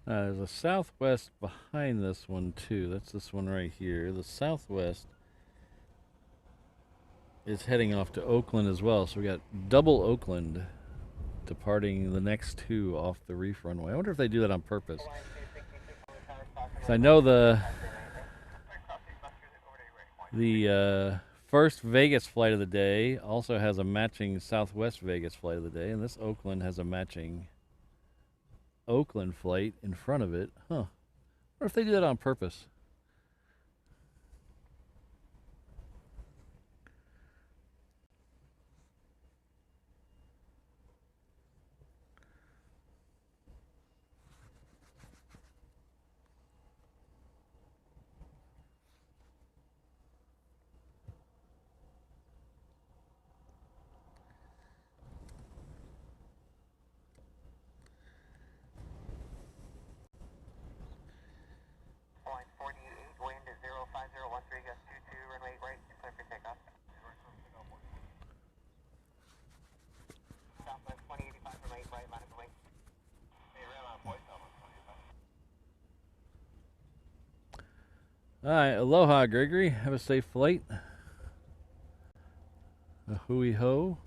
There's a southwest behind this one too. That's this one right here. The southwest is heading off to Oakland as well. So we got double Oakland departing the next two off the reef runway. I wonder if they do that on purpose. 'Cause I know the first Vegas flight of the day also has a matching Southwest Vegas flight of the day, and this Oakland has a matching Oakland flight in front of it. Huh. I wonder if they do that on purpose. Line 48, wind is 05013, gust 22, runway right, clear for takeoff. Southwest 2085, runway right, line of the way. Hey, ran on voice, Southwest 2085. All right, aloha, Gregory. Have a safe flight. A hui ho.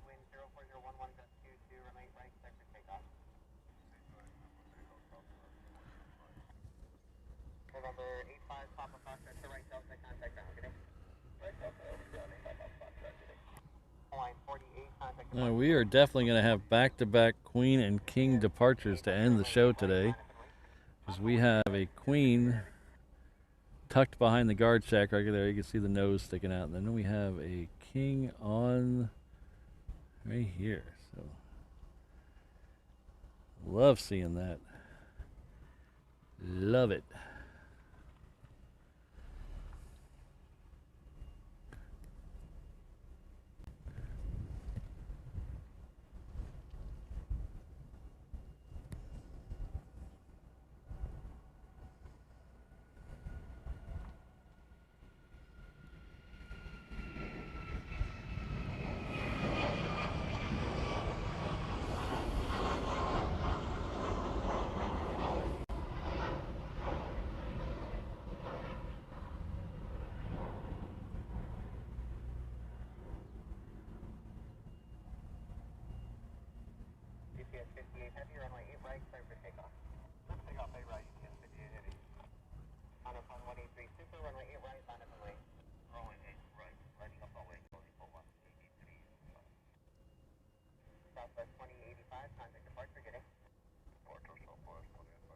Wind 04011, gust 22, runway right, clear for takeoff. November 85, Papa Foxtrot to right, Delta, contact ground, good day. Right, Delta, over ground, 85, Papa Foxtrot, good day. Line 48, contact We are definitely going to have back-to-back Queen and King departures to end the show today, because we have a Queen tucked behind the guard shack right there. You can see the nose sticking out. And then we have a King on right here. So love seeing that. Love it. GPS 58 Heavy, runway 8 right, clear for takeoff. Takeoff 8 right, GPS 58 Heavy. On up on 183 Super, runway 8 right, line up and wait. Runway 8 right, lighting up runway 24 183. Southwest 2085, contact departure, good day. Departure Southwest 2085.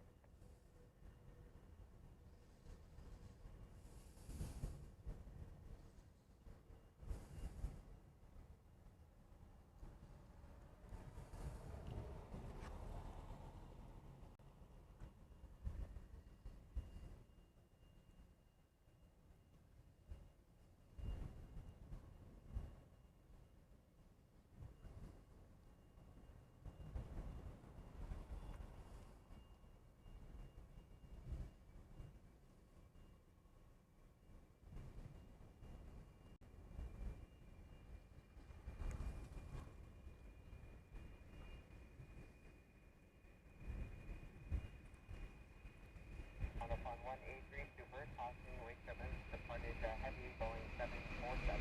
On 183 Super, tossing wake 7, departed Heavies Boeing 747,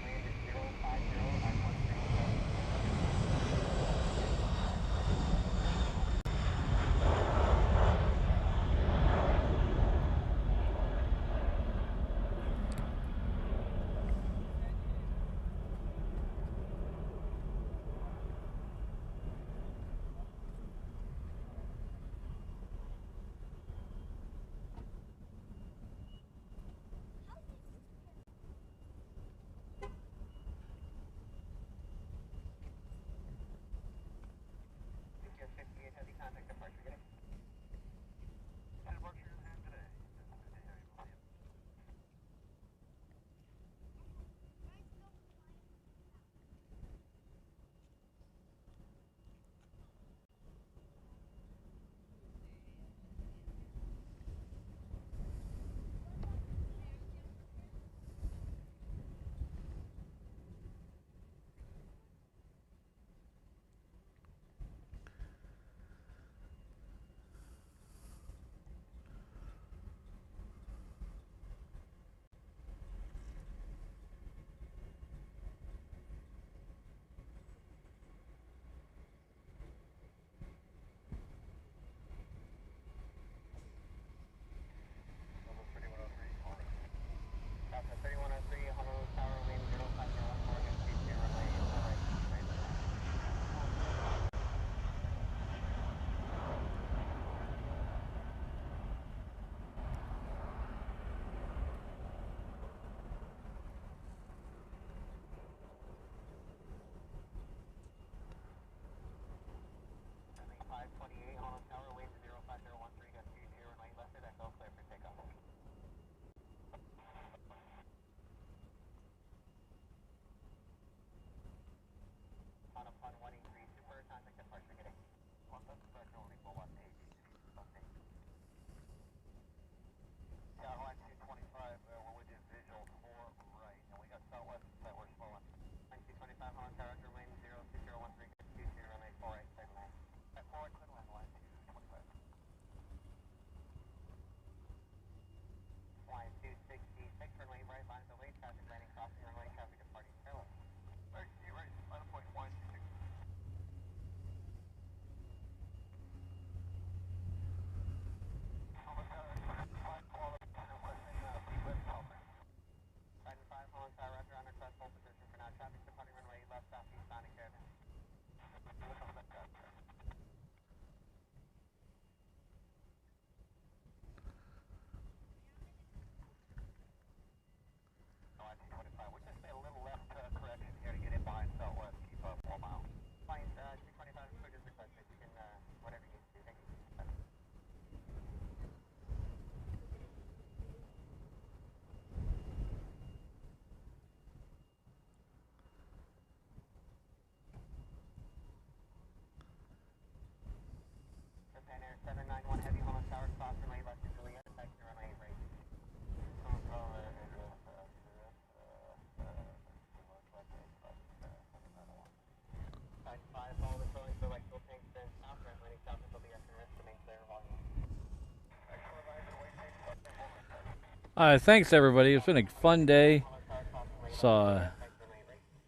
landed 050 at 137. Secure 58 Heavy, contact departure, good day. Departure in hand today. Heavy volume. Southwest 3103, Honolulu. Southwest 3103, Honolulu Tower, wind 0501, good speed, zero runway, full right, straight line. Landing 528, Honolulu Tower, wind 05013, good speed, zero runway, left at echo, clear for takeoff. On 183 Super, contact departure, good day. Contact departure only for 183. Okay. Yeah, line 225, we're with you visual 4 right. And we got Southwest that we're slowing. 9225, Honolulu Tower, wind 02013, good speed, zero runway, full right, straight line. At 4 right, clear line, line 225. Line 266, runway right, line of the way, traffic landing, crossing runway, traffic departing tail. Right, you right, line of point 126. Almost got it. Flight quality, requesting pre-lift helmet. Titan 5, Honolulu Tower, Raptor, on request, hold position for now, traffic departing runway, left, southeast, bounding caravan. Look on that guy. Line 225, we just made a little left correction here to get in behind Southwest. Keep up 4 mile. Line 225, quick as requested, you can, whatever you need to do, thank you. Japan Air 791 Heavy, Honolulu Tower, cross runway, left to Juliet, taxi runway, right. Titan 5, follow the trailing for right fuel tanks, then south, right landing south until the SRS to main clear volume. Thanks everybody. It's been a fun day. Saw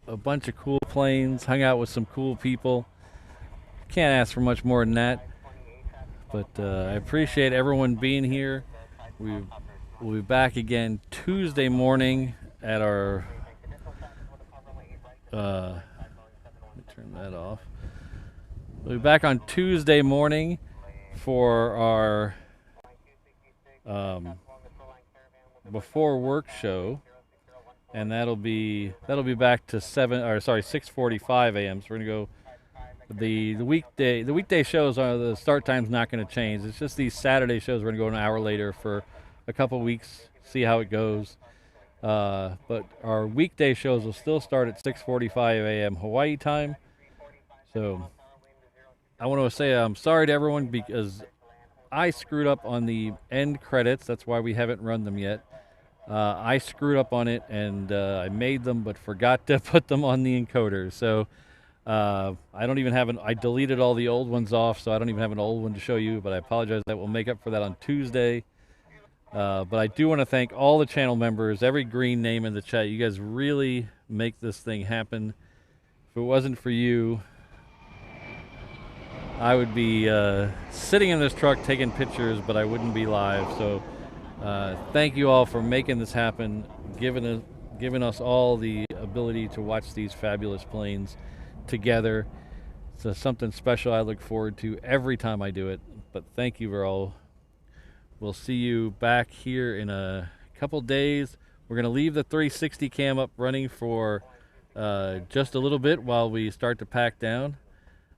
a bunch of cool planes, hung out with some cool people. Can't ask for much more than that. But I appreciate everyone being here. We'll be back again Tuesday morning at our. Let me turn that off. We'll be back on Tuesday morning for our before work show, and that'll be back to 6:45 a.m. So we're gonna go. The weekday shows are the start time's not going to change. It's just these Saturday shows we're going to go an hour later for a couple weeks, see how it goes. But our weekday shows will still start at 6:45 a.m. Hawaii time. So I want to say I'm sorry to everyone because I screwed up on the end credits. That's why we haven't run them yet. I screwed up on it, and I made them but forgot to put them on the encoder. So I don't even have I deleted all the old ones off, so I don't even have an old one to show you, but I apologize. That will make up for that on Tuesday. But I do want to thank all the channel members, every green name in the chat. You guys really make this thing happen. If it wasn't for you, I would be sitting in this truck taking pictures, but I wouldn't be live. So thank you all for making this happen, giving us all the ability to watch these fabulous planes together. It's something special I look forward to every time I do it. But thank you for all. We'll see you back here in a couple days. We're going to leave the 360 cam up running for just a little bit while we start to pack down.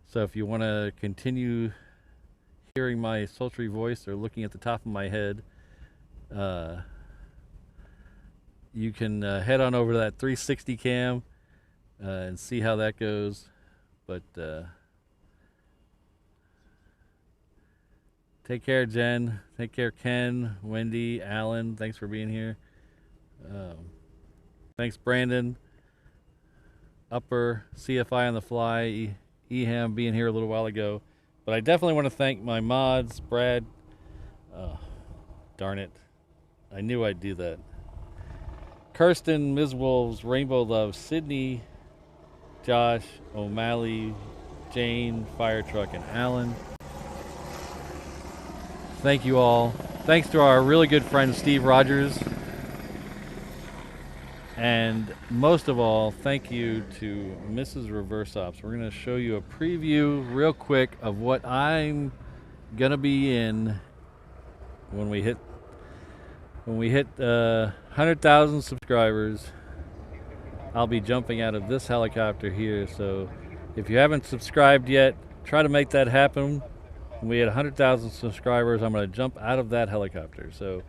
So if you want to continue hearing my sultry voice or looking at the top of my head, you can head on over to that 360 cam and see how that goes. But take care, Jen. Take care, Ken, Wendy, Alan. Thanks for being here. Thanks, Brandon. Upper, CFI on the fly, Eham being here a little while ago. But I definitely want to thank my mods, Brad. Darn it. I knew I'd do that. Kirsten, Ms. Wolves, Rainbow Love, Sydney, Josh, O'Malley, Jane, Fire Truck, and Alan. Thank you all. Thanks to our really good friend Steve Rogers. And most of all, thank you to Mrs. Reverse Ops. We're going to show you a preview real quick of what I'm going to be in when we hit 100,000 subscribers. I'll be jumping out of this helicopter here. So if you haven't subscribed yet, try to make that happen. When we hit 100,000 subscribers, I'm going to jump out of that helicopter. So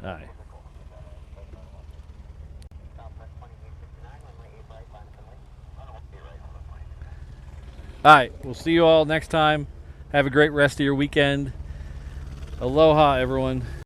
all right. All right, we'll see you all next time. Have a great rest of your weekend. Aloha, everyone.